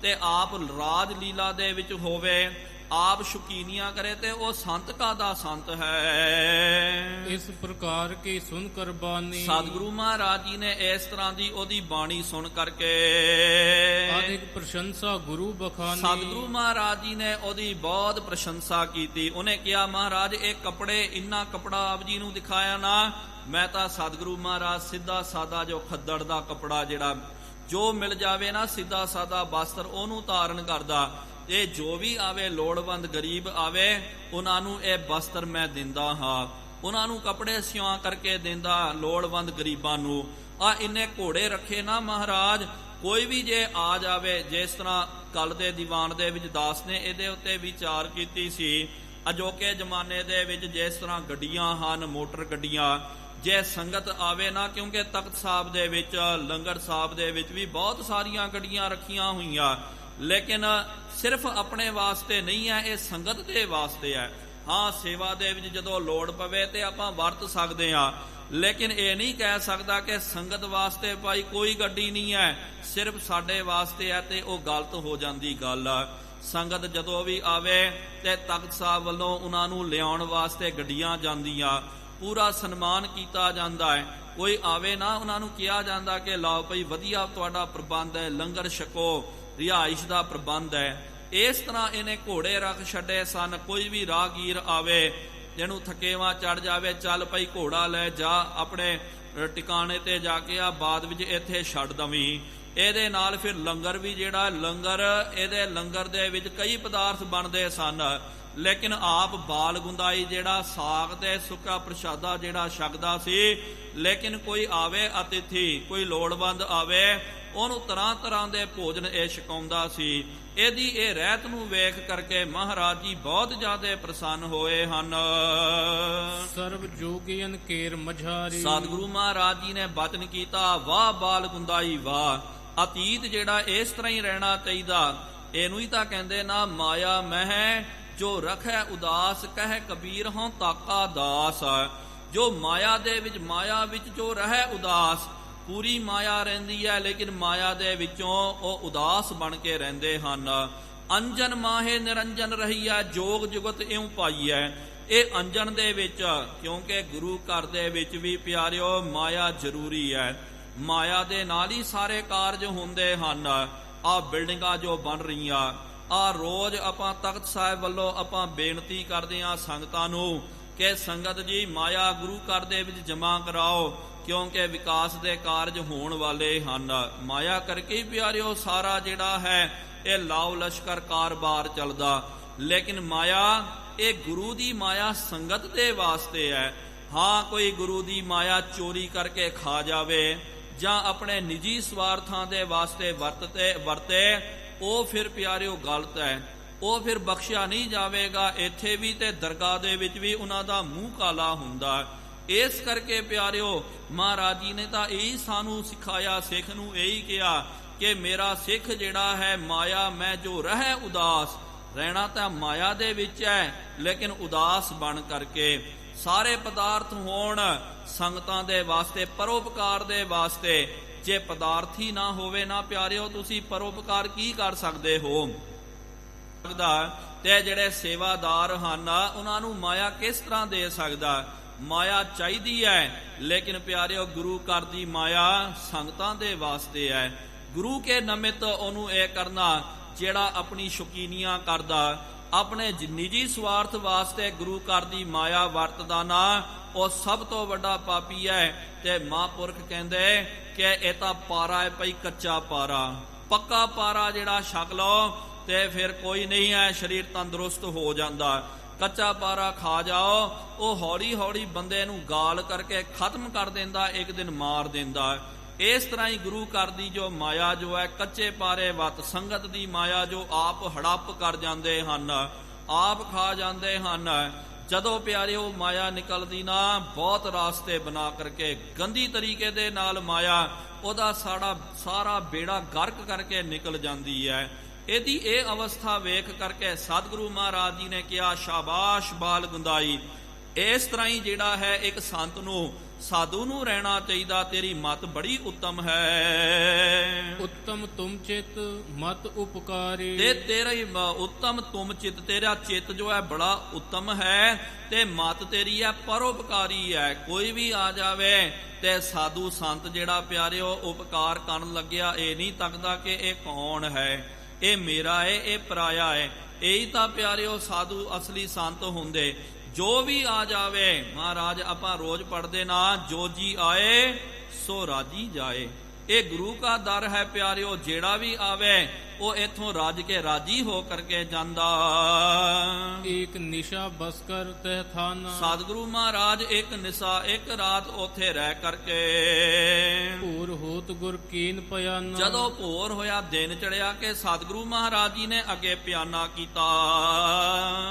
ਤੇ ਆਪ ਰਾਜ ਲੀਲਾ ਦੇ ਵਿੱਚ ਹੋਵੇ, ਆਪ ਸ਼ੁਕੀਨੀਆਂ ਕਰੇ ਤੇ ਉਹ ਸੰਤ ਕਾਦਾ ਸੰਤ ਹੈ। ਇਸ ਪ੍ਰਕਾਰ ਕੀ ਸੁਣ ਕਰ ਬਾਣੀ, ਸਤਿਗੁਰੂ ਮਹਾਰਾਜ ਜੀ ਨੇ ਇਸ ਤਰ੍ਹਾਂ ਦੀ ਉਹਦੀ ਬਾਣੀ ਸੁਣ ਕਰਕੇ ਆਦਿਕ ਪ੍ਰਸ਼ੰਸਾ ਗੁਰੂ ਬਖਾਨੀ, ਸਤਿਗੁਰੂ ਮਹਾਰਾਜ ਜੀ ਨੇ ਉਹਦੀ ਬਹੁਤ ਪ੍ਰਸ਼ੰਸਾ ਕੀਤੀ। ਉਹਨੇ ਕਿਹਾ ਮਹਾਰਾਜ ਇਹ ਕੱਪੜੇ, ਇੰਨਾ ਕੱਪੜਾ ਆਪ ਜੀ ਨੂੰ ਦਿਖਾਇਆ ਨਾ, ਮੈਂ ਤਾਂ ਸਤਿਗੁਰੂ ਮਹਾਰਾਜ ਸਿੱਧਾ ਸਾਦਾ ਜੋ ਖੱਦੜ ਦਾ ਕੱਪੜਾ ਜਿਹੜਾ ਜੋ ਮਿਲ ਜਾਵੇ ਨਾ, ਸਿੱਧਾ ਸਾਦਾ ਵਸਤਰ ਉਹਨੂੰ ਧਾਰਨ ਕਰਦਾ। ਇਹ ਜੋ ਵੀ ਆਵੇ ਲੋੜਵੰਦ ਗਰੀਬ ਆਵੇ ਉਹਨਾਂ ਨੂੰ ਇਹ ਵਸਤਰ ਮੈਂ ਦਿੰਦਾ ਹਾਂ, ਉਹਨਾਂ ਨੂੰ ਕੱਪੜੇ ਸਿਉਂ ਕਰਕੇ ਦਿੰਦਾ ਲੋੜਵੰਦ ਗਰੀਬਾਂ ਨੂੰ। ਆ ਇੰਨੇ ਘੋੜੇ ਰੱਖੇ ਨਾ ਮਹਾਰਾਜ, ਕੋਈ ਵੀ ਜੇ ਆ ਜਾਵੇ, ਜਿਸ ਤਰ੍ਹਾਂ ਕੱਲ ਦੇ ਦੀਵਾਨ ਦੇ ਵਿੱਚ ਦਾਸ ਨੇ ਇਹਦੇ ਉੱਤੇ ਵਿਚਾਰ ਕੀਤੀ ਸੀ, ਅਜੋਕੇ ਜ਼ਮਾਨੇ ਦੇ ਵਿੱਚ ਜਿਸ ਤਰ੍ਹਾਂ ਗੱਡੀਆਂ ਹਨ, ਮੋਟਰ ਗੱਡੀਆਂ, ਜੇ ਸੰਗਤ ਆਵੇ ਨਾ, ਕਿਉਂਕਿ ਤਖਤ ਸਾਹਿਬ ਦੇ ਵਿੱਚ, ਲੰਗਰ ਸਾਹਿਬ ਦੇ ਵਿੱਚ ਵੀ ਬਹੁਤ ਸਾਰੀਆਂ ਗੱਡੀਆਂ ਰੱਖੀਆਂ ਹੋਈਆਂ, ਲੇਕਿਨ ਸਿਰਫ ਆਪਣੇ ਵਾਸਤੇ ਨਹੀਂ ਹੈ, ਇਹ ਸੰਗਤ ਦੇ ਵਾਸਤੇ ਹੈ। ਹਾਂ ਸੇਵਾ ਦੇ ਵਿੱਚ ਜਦੋਂ ਲੋੜ ਪਵੇ ਤੇ ਆਪਾਂ ਵਰਤ ਸਕਦੇ ਹਾਂ, ਲੇਕਿਨ ਇਹ ਨਹੀਂ ਕਹਿ ਸਕਦਾ ਕਿ ਸੰਗਤ ਵਾਸਤੇ ਭਾਈ ਕੋਈ ਗੱਡੀ ਨਹੀਂ ਹੈ, ਸਿਰਫ ਸਾਡੇ ਵਾਸਤੇ ਹੈ, ਤੇ ਉਹ ਗਲਤ ਹੋ ਜਾਂਦੀ ਗੱਲ ਆ। ਸੰਗਤ ਜਦੋਂ ਵੀ ਆਵੇ ਤੇ ਤਖਤ ਸਾਹਿਬ ਵੱਲੋਂ ਉਹਨਾਂ ਨੂੰ ਲਿਆਉਣ ਵਾਸਤੇ ਗੱਡੀਆਂ ਜਾਂਦੀਆਂ, ਪੂਰਾ ਸਨਮਾਨ ਕੀਤਾ ਜਾਂਦਾ ਹੈ। ਕੋਈ ਆਵੇ ਨਾ, ਉਹਨਾਂ ਨੂੰ ਕਿਹਾ ਜਾਂਦਾ ਕਿ ਲਓ ਭਾਈ ਵਧੀਆ ਤੁਹਾਡਾ ਪ੍ਰਬੰਧ ਹੈ, ਲੰਗਰ ਛਕੋ, ਰਿਹਾਇਸ਼ ਦਾ ਪ੍ਰਬੰਧ ਹੈ। ਇਸ ਤਰ੍ਹਾਂ ਇਹਨੇ ਘੋੜੇ ਰੱਖ ਛੱਡੇ ਸਨ। ਕੋਈ ਵੀ ਰਾਹਗੀਰ ਆਵੇ, ਜਿਹਨੂੰ ਥਕੇਵਾ ਚੜ ਜਾਵੇ, ਚੱਲ ਭਾਈ ਘੋੜਾ ਲੈ ਜਾ ਆਪਣੇ ਟਿਕਾਣੇ ਤੇ ਜਾ ਕੇ ਆ, ਬਾਅਦ ਵਿੱਚ ਇੱਥੇ ਛੱਡ ਦਵੀਂ। ਇਹਦੇ ਨਾਲ ਫਿਰ ਲੰਗਰ ਵੀ ਜਿਹੜਾ ਇਹਦੇ ਲੰਗਰ ਦੇ ਵਿੱਚ ਕਈ ਪਦਾਰਥ ਬਣਦੇ ਸਨ, ਲੇਕਿਨ ਆਪ ਬਾਲ ਗੁੰਦਾਈ ਜਿਹੜਾ ਸਾਗ ਤੇ ਸੁੱਕਾ ਪ੍ਰਸ਼ਾਦਾ ਜਿਹੜਾ ਛਕਦਾ ਸੀ। ਲੇਕਿਨ ਕੋਈ ਆਵੇ ਅਤਿਥੀ, ਕੋਈ ਲੋੜਵੰਦ ਆਵੇ, ਉਹਨੂੰ ਤਰ੍ਹਾਂ ਤਰ੍ਹਾਂ ਦੇ ਭੋਜਨ ਇਹ ਛਕਾਉਂਦਾ ਸੀ। ਇਹਦੀ ਇਹ ਰਹਿਤ ਨੂੰ ਵੇਖ ਕਰਕੇ ਮਹਾਰਾਜ ਜੀ ਬਹੁਤ ਜ਼ਿਆਦਾ ਪ੍ਰਸੰਨ ਹੋਏ ਹਨ। ਸਰਬ ਜੋਗੀਨ ਕੇਰ ਮਝਾਰੀ, ਸਤਿਗੁਰੂ ਮਹਾਰਾਜ ਜੀ ਨੇ ਬਚਨ ਕੀਤਾ, ਵਾਹ ਬਾਲ ਗੁੰਦਾਈ ਵਾਹ। ਅਤੀਤ ਜਿਹੜਾ ਇਸ ਤਰ੍ਹਾਂ ਹੀ ਰਹਿਣਾ ਚਾਹੀਦਾ। ਇਹਨੂੰ ਹੀ ਤਾਂ ਕਹਿੰਦੇ ਨਾ, ਮਾਇਆ ਮਹਿ ਜੋ ਰਖੈ ਉਦਾਸ, ਕਹਿ ਕਬੀਰ ਹੋਂ ਤਾਕਾ ਦਾਸ। ਜੋ ਮਾਇਆ ਦੇ ਵਿੱਚ, ਮਾਇਆ ਵਿੱਚ ਜੋ ਰਹਿ ਉਦਾਸ, ਪੂਰੀ ਮਾਇਆ ਰਹਿੰਦੀ ਹੈ, ਲੇਕਿਨ ਮਾਇਆ ਦੇ ਵਿੱਚੋਂ ਉਹ ਉਦਾਸ ਬਣ ਕੇ ਰਹਿੰਦੇ ਹਨ। ਅੰਜਨ ਮਾਹੇ ਨਿਰੰਜਨ ਰਹੀਐ, ਜੋਗ ਜੁਗਤ ਇਉਂ ਪਾਈਐ। ਇਹ ਅੰਜਨ ਦੇ ਵਿੱਚ, ਕਿਉਂਕਿ ਗੁਰੂ ਘਰ ਦੇ ਵਿੱਚ ਵੀ ਪਿਆਰਿਓ ਮਾਇਆ ਜ਼ਰੂਰੀ ਹੈ। ਮਾਇਆ ਦੇ ਨਾਲ ਹੀ ਸਾਰੇ ਕਾਰਜ ਹੁੰਦੇ ਹਨ। ਆਹ ਬਿਲਡਿੰਗਾਂ ਜੋ ਬਣ ਰਹੀਆਂ, ਆਹ ਰੋਜ਼ ਆਪਾਂ ਤਖਤ ਸਾਹਿਬ ਵੱਲੋਂ ਆਪਾਂ ਬੇਨਤੀ ਕਰਦੇ ਹਾਂ ਸੰਗਤਾਂ ਨੂੰ ਕਿ ਸੰਗਤ ਜੀ ਮਾਇਆ ਗੁਰੂ ਘਰ ਦੇ ਵਿੱਚ ਜਮ੍ਹਾਂ ਕਰਾਓ, ਕਿਉਂਕਿ ਵਿਕਾਸ ਦੇ ਕਾਰਜ ਹੋਣ ਵਾਲੇ ਹਨ। ਮਾਇਆ ਕਰਕੇ ਹੀ ਪਿਆਰਿਓ ਸਾਰਾ ਜਿਹੜਾ ਹੈ ਇਹ ਲਾਓ ਲਸ਼ਕਰ ਕਾਰਬਾਰ ਚੱਲਦਾ। ਲੇਕਿਨ ਮਾਇਆ, ਇਹ ਗੁਰੂ ਦੀ ਮਾਇਆ ਸੰਗਤ ਦੇ ਵਾਸਤੇ ਹੈ। ਹਾਂ ਕੋਈ ਗੁਰੂ ਦੀ ਮਾਇਆ ਚੋਰੀ ਕਰਕੇ ਖਾ ਜਾਵੇ ਜਾਂ ਆਪਣੇ ਨਿੱਜੀ ਸਵਾਰਥਾਂ ਦੇ ਵਾਸਤੇ ਵਰਤੇ, ਉਹ ਫਿਰ ਪਿਆਰਿਓ ਗਲਤ ਹੈ। ਉਹ ਫਿਰ ਬਖਸ਼ਿਆ ਨਹੀਂ ਜਾਵੇਗਾ। ਇੱਥੇ ਵੀ ਤੇ ਦਰਗਾਹ ਦੇ ਵਿੱਚ ਵੀ ਉਹਨਾਂ ਦਾ ਮੂੰਹ ਕਾਲਾ ਹੁੰਦਾ। ਇਸ ਕਰਕੇ ਪਿਆਰਿਓ ਮਹਾਰਾਜ ਜੀ ਨੇ ਤਾਂ ਇਹੀ ਸਾਨੂੰ ਸਿਖਾਇਆ, ਸਿੱਖ ਨੂੰ ਇਹੀ ਕਿਹਾ ਕਿ ਮੇਰਾ ਸਿੱਖ ਜਿਹੜਾ ਹੈ ਮਾਇਆ ਮੈਂ ਜੋ ਰਹਿ ਉਦਾਸ, ਰਹਿਣਾ ਤਾਂ ਮਾਇਆ ਦੇ ਵਿੱਚ ਹੈ, ਲੇਕਿਨ ਉਦਾਸ ਬਣ ਕਰਕੇ। ਸਾਰੇ ਪਦਾਰਥ ਹੋਣ ਸੰਗਤਾਂ ਦੇ ਵਾਸਤੇ, ਪਰਉਪਕਾਰ ਦੇ ਵਾਸਤੇ। ਜੇ ਪਦਾਰਥ ਹੀ ਨਾ ਹੋਵੇ ਨਾ ਪਿਆਰਿਓ, ਤੁਸੀਂ ਪਰਉਪਕਾਰ ਕੀ ਕਰ ਸਕਦੇ ਹੋ? ਤੇ ਜਿਹੜੇ ਸੇਵਾਦਾਰ ਹਨ ਉਹਨਾਂ ਨੂੰ ਮਾਇਆ ਕਿਸ ਤਰ੍ਹਾਂ ਦੇ ਸਕਦਾ? ਮਾਇਆ ਚਾਹੀਦੀ ਹੈ, ਲੇਕਿਨ ਪਿਆਰਿਓ ਗੁਰੂ ਘਰ ਦੀ ਮਾਇਆ ਸੰਗਤਾਂ ਦੇ ਵਾਸਤੇ ਹੈ। ਗੁਰੂ ਕੇ ਨਿਮਿਤ ਉਹਨੂੰ ਇਹ ਕਰਨਾ ਜਿਹੜਾ ਆਪਣੀ ਸ਼ੌਕੀਨੀਆਂ ਕਰਦਾ, ਆਪਣੇ ਨਿੱਜੀ ਸਵਾਰਥ ਵਾਸਤੇ ਗੁਰੂ ਘਰ ਦੀ ਮਾਇਆ ਵਰਤਦਾ ਨਾ, ਉਹ ਸਭ ਤੋਂ ਵੱਡਾ ਪਾਪੀ ਹੈ। ਤੇ ਮਹਾਂਪੁਰਖ ਕਹਿੰਦੇ ਕਿ ਇਹ ਤਾਂ ਪਾਰਾ ਹੈ ਭਾਈ, ਕੱਚਾ ਪਾਰਾ। ਪੱਕਾ ਪਾਰਾ ਜਿਹੜਾ ਛਕ ਲਓ ਤੇ ਫਿਰ ਕੋਈ ਨਹੀਂ ਹੈ, ਸਰੀਰ ਤੰਦਰੁਸਤ ਹੋ ਜਾਂਦਾ। ਕੱਚਾ ਪਾਰਾ ਖਾ ਜਾਓ, ਉਹ ਹੌਲੀ ਹੌਲੀ ਬੰਦੇ ਨੂੰ ਗਾਲ ਕਰਕੇ ਖਤਮ ਕਰ ਦਿੰਦਾ, ਇੱਕ ਦਿਨ ਮਾਰ ਦਿੰਦਾ। ਇਸ ਤਰ੍ਹਾਂ ਹੀ ਗੁਰੂ ਘਰ ਦੀ ਜੋ ਮਾਇਆ ਜੋ ਹੈ ਕੱਚੇ ਪਾਰੇ ਵੱਤ, ਸੰਗਤ ਦੀ ਮਾਇਆ ਜੋ ਆਪ ਹੜੱਪ ਕਰ ਜਾਂਦੇ ਹਨ, ਆਪ ਖਾ ਜਾਂਦੇ ਹਨ। ਜਦੋਂ ਪਿਆਰਿਓ ਮਾਇਆ ਨਿਕਲਦੀ ਨਾ, ਬਹੁਤ ਰਾਸਤੇ ਬਣਾ ਕਰਕੇ ਗੰਦੀ ਤਰੀਕੇ ਦੇ ਨਾਲ ਮਾਇਆ ਉਹਦਾ ਸਾਰਾ ਬੇੜਾ ਗਰਕ ਕਰਕੇ ਨਿਕਲ ਜਾਂਦੀ ਹੈ। ਇਹਦੀ ਇਹ ਅਵਸਥਾ ਵੇਖ ਕਰਕੇ ਸਤਿਗੁਰੂ ਮਹਾਰਾਜ ਜੀ ਨੇ ਕਿਹਾ, ਸ਼ਾਬਾਸ਼ ਬਾਲ ਗੁੰਦਾਈ। ਇਸ ਤਰ੍ਹਾਂ ਹੀ ਜਿਹੜਾ ਹੈ ਇੱਕ ਸੰਤ ਨੂੰ, ਸਾਧੂ ਨੂੰ ਰਹਿਣਾ ਚਾਹੀਦਾ। ਤੇਰੀ ਮਤ ਬੜੀ ਉੱਤਮ ਹੈ। ਉੱਤਮ ਤੁਮ ਚਿਤ ਮਤ ਉਪਕਾਰੀ, ਤੇ ਤੇਰਾ ਹੀ ਉੱਤਮ ਤੁਮ ਚਿਤ, ਤੇਰਾ ਚਿੱਤ ਜੋ ਹੈ ਬੜਾ ਉੱਤਮ ਹੈ ਤੇ ਮਤ ਤੇਰੀ ਹੈ ਪਰਉਪਕਾਰੀ ਹੈ। ਕੋਈ ਵੀ ਆ ਜਾਵੇ ਤੇ ਸਾਧੂ ਸੰਤ ਜਿਹੜਾ ਪਿਆਰਿਓ ਉਪਕਾਰ ਕਰਨ ਲੱਗਿਆ, ਇਹ ਨਹੀਂ ਤੱਕਦਾ ਕਿ ਇਹ ਕੌਣ ਹੈ, ਇਹ ਮੇਰਾ ਹੈ, ਇਹ ਪਰਾਇਆ ਹੈ। ਇਹੀ ਤਾਂ ਪਿਆਰਿਓ ਸਾਧੂ ਅਸਲੀ ਸੰਤ ਹੁੰਦੇ। ਜੋ ਵੀ ਆ ਜਾਵੇ, ਮਹਾਰਾਜ ਆਪਾਂ ਰੋਜ਼ ਪੜ੍ਹਦੇ ਨਾ, ਜੋ ਜੀ ਆਏ ਸੋ ਰਾਜੀ ਜਾਏ। ਇਹ ਗੁਰੂ ਕਾ ਦਰ ਹੈ ਪਿਆਰਿਓ, ਜਿਹੜਾ ਵੀ ਆਵੇ ਉਹ ਇੱਥੋਂ ਰਾਜ ਕੇ ਰਾਜੀ ਹੋ ਕਰਕੇ ਜਾਂਦਾ। ਇੱਕ ਨਿਸ਼ਾ ਬਸਕਰ ਤਹਿ ਥਾਨਾ, ਸਤਿਗੁਰੂ ਮਹਾਰਾਜ ਇੱਕ ਨਿਸ਼ਾ, ਇੱਕ ਰਾਤ ਉੱਥੇ ਰਹਿ ਕਰਕੇ। ਭੋਰ ਹੋਤ ਗੁਰ ਕੀਨ ਪਿਆਨਾ, ਜਦੋਂ ਭੋਰ ਹੋਇਆ, ਦਿਨ ਚੜਿਆ ਕਿ ਸਤਿਗੁਰੂ ਮਹਾਰਾਜ ਜੀ ਨੇ ਅੱਗੇ ਪਿਆਨਾ ਕੀਤਾ।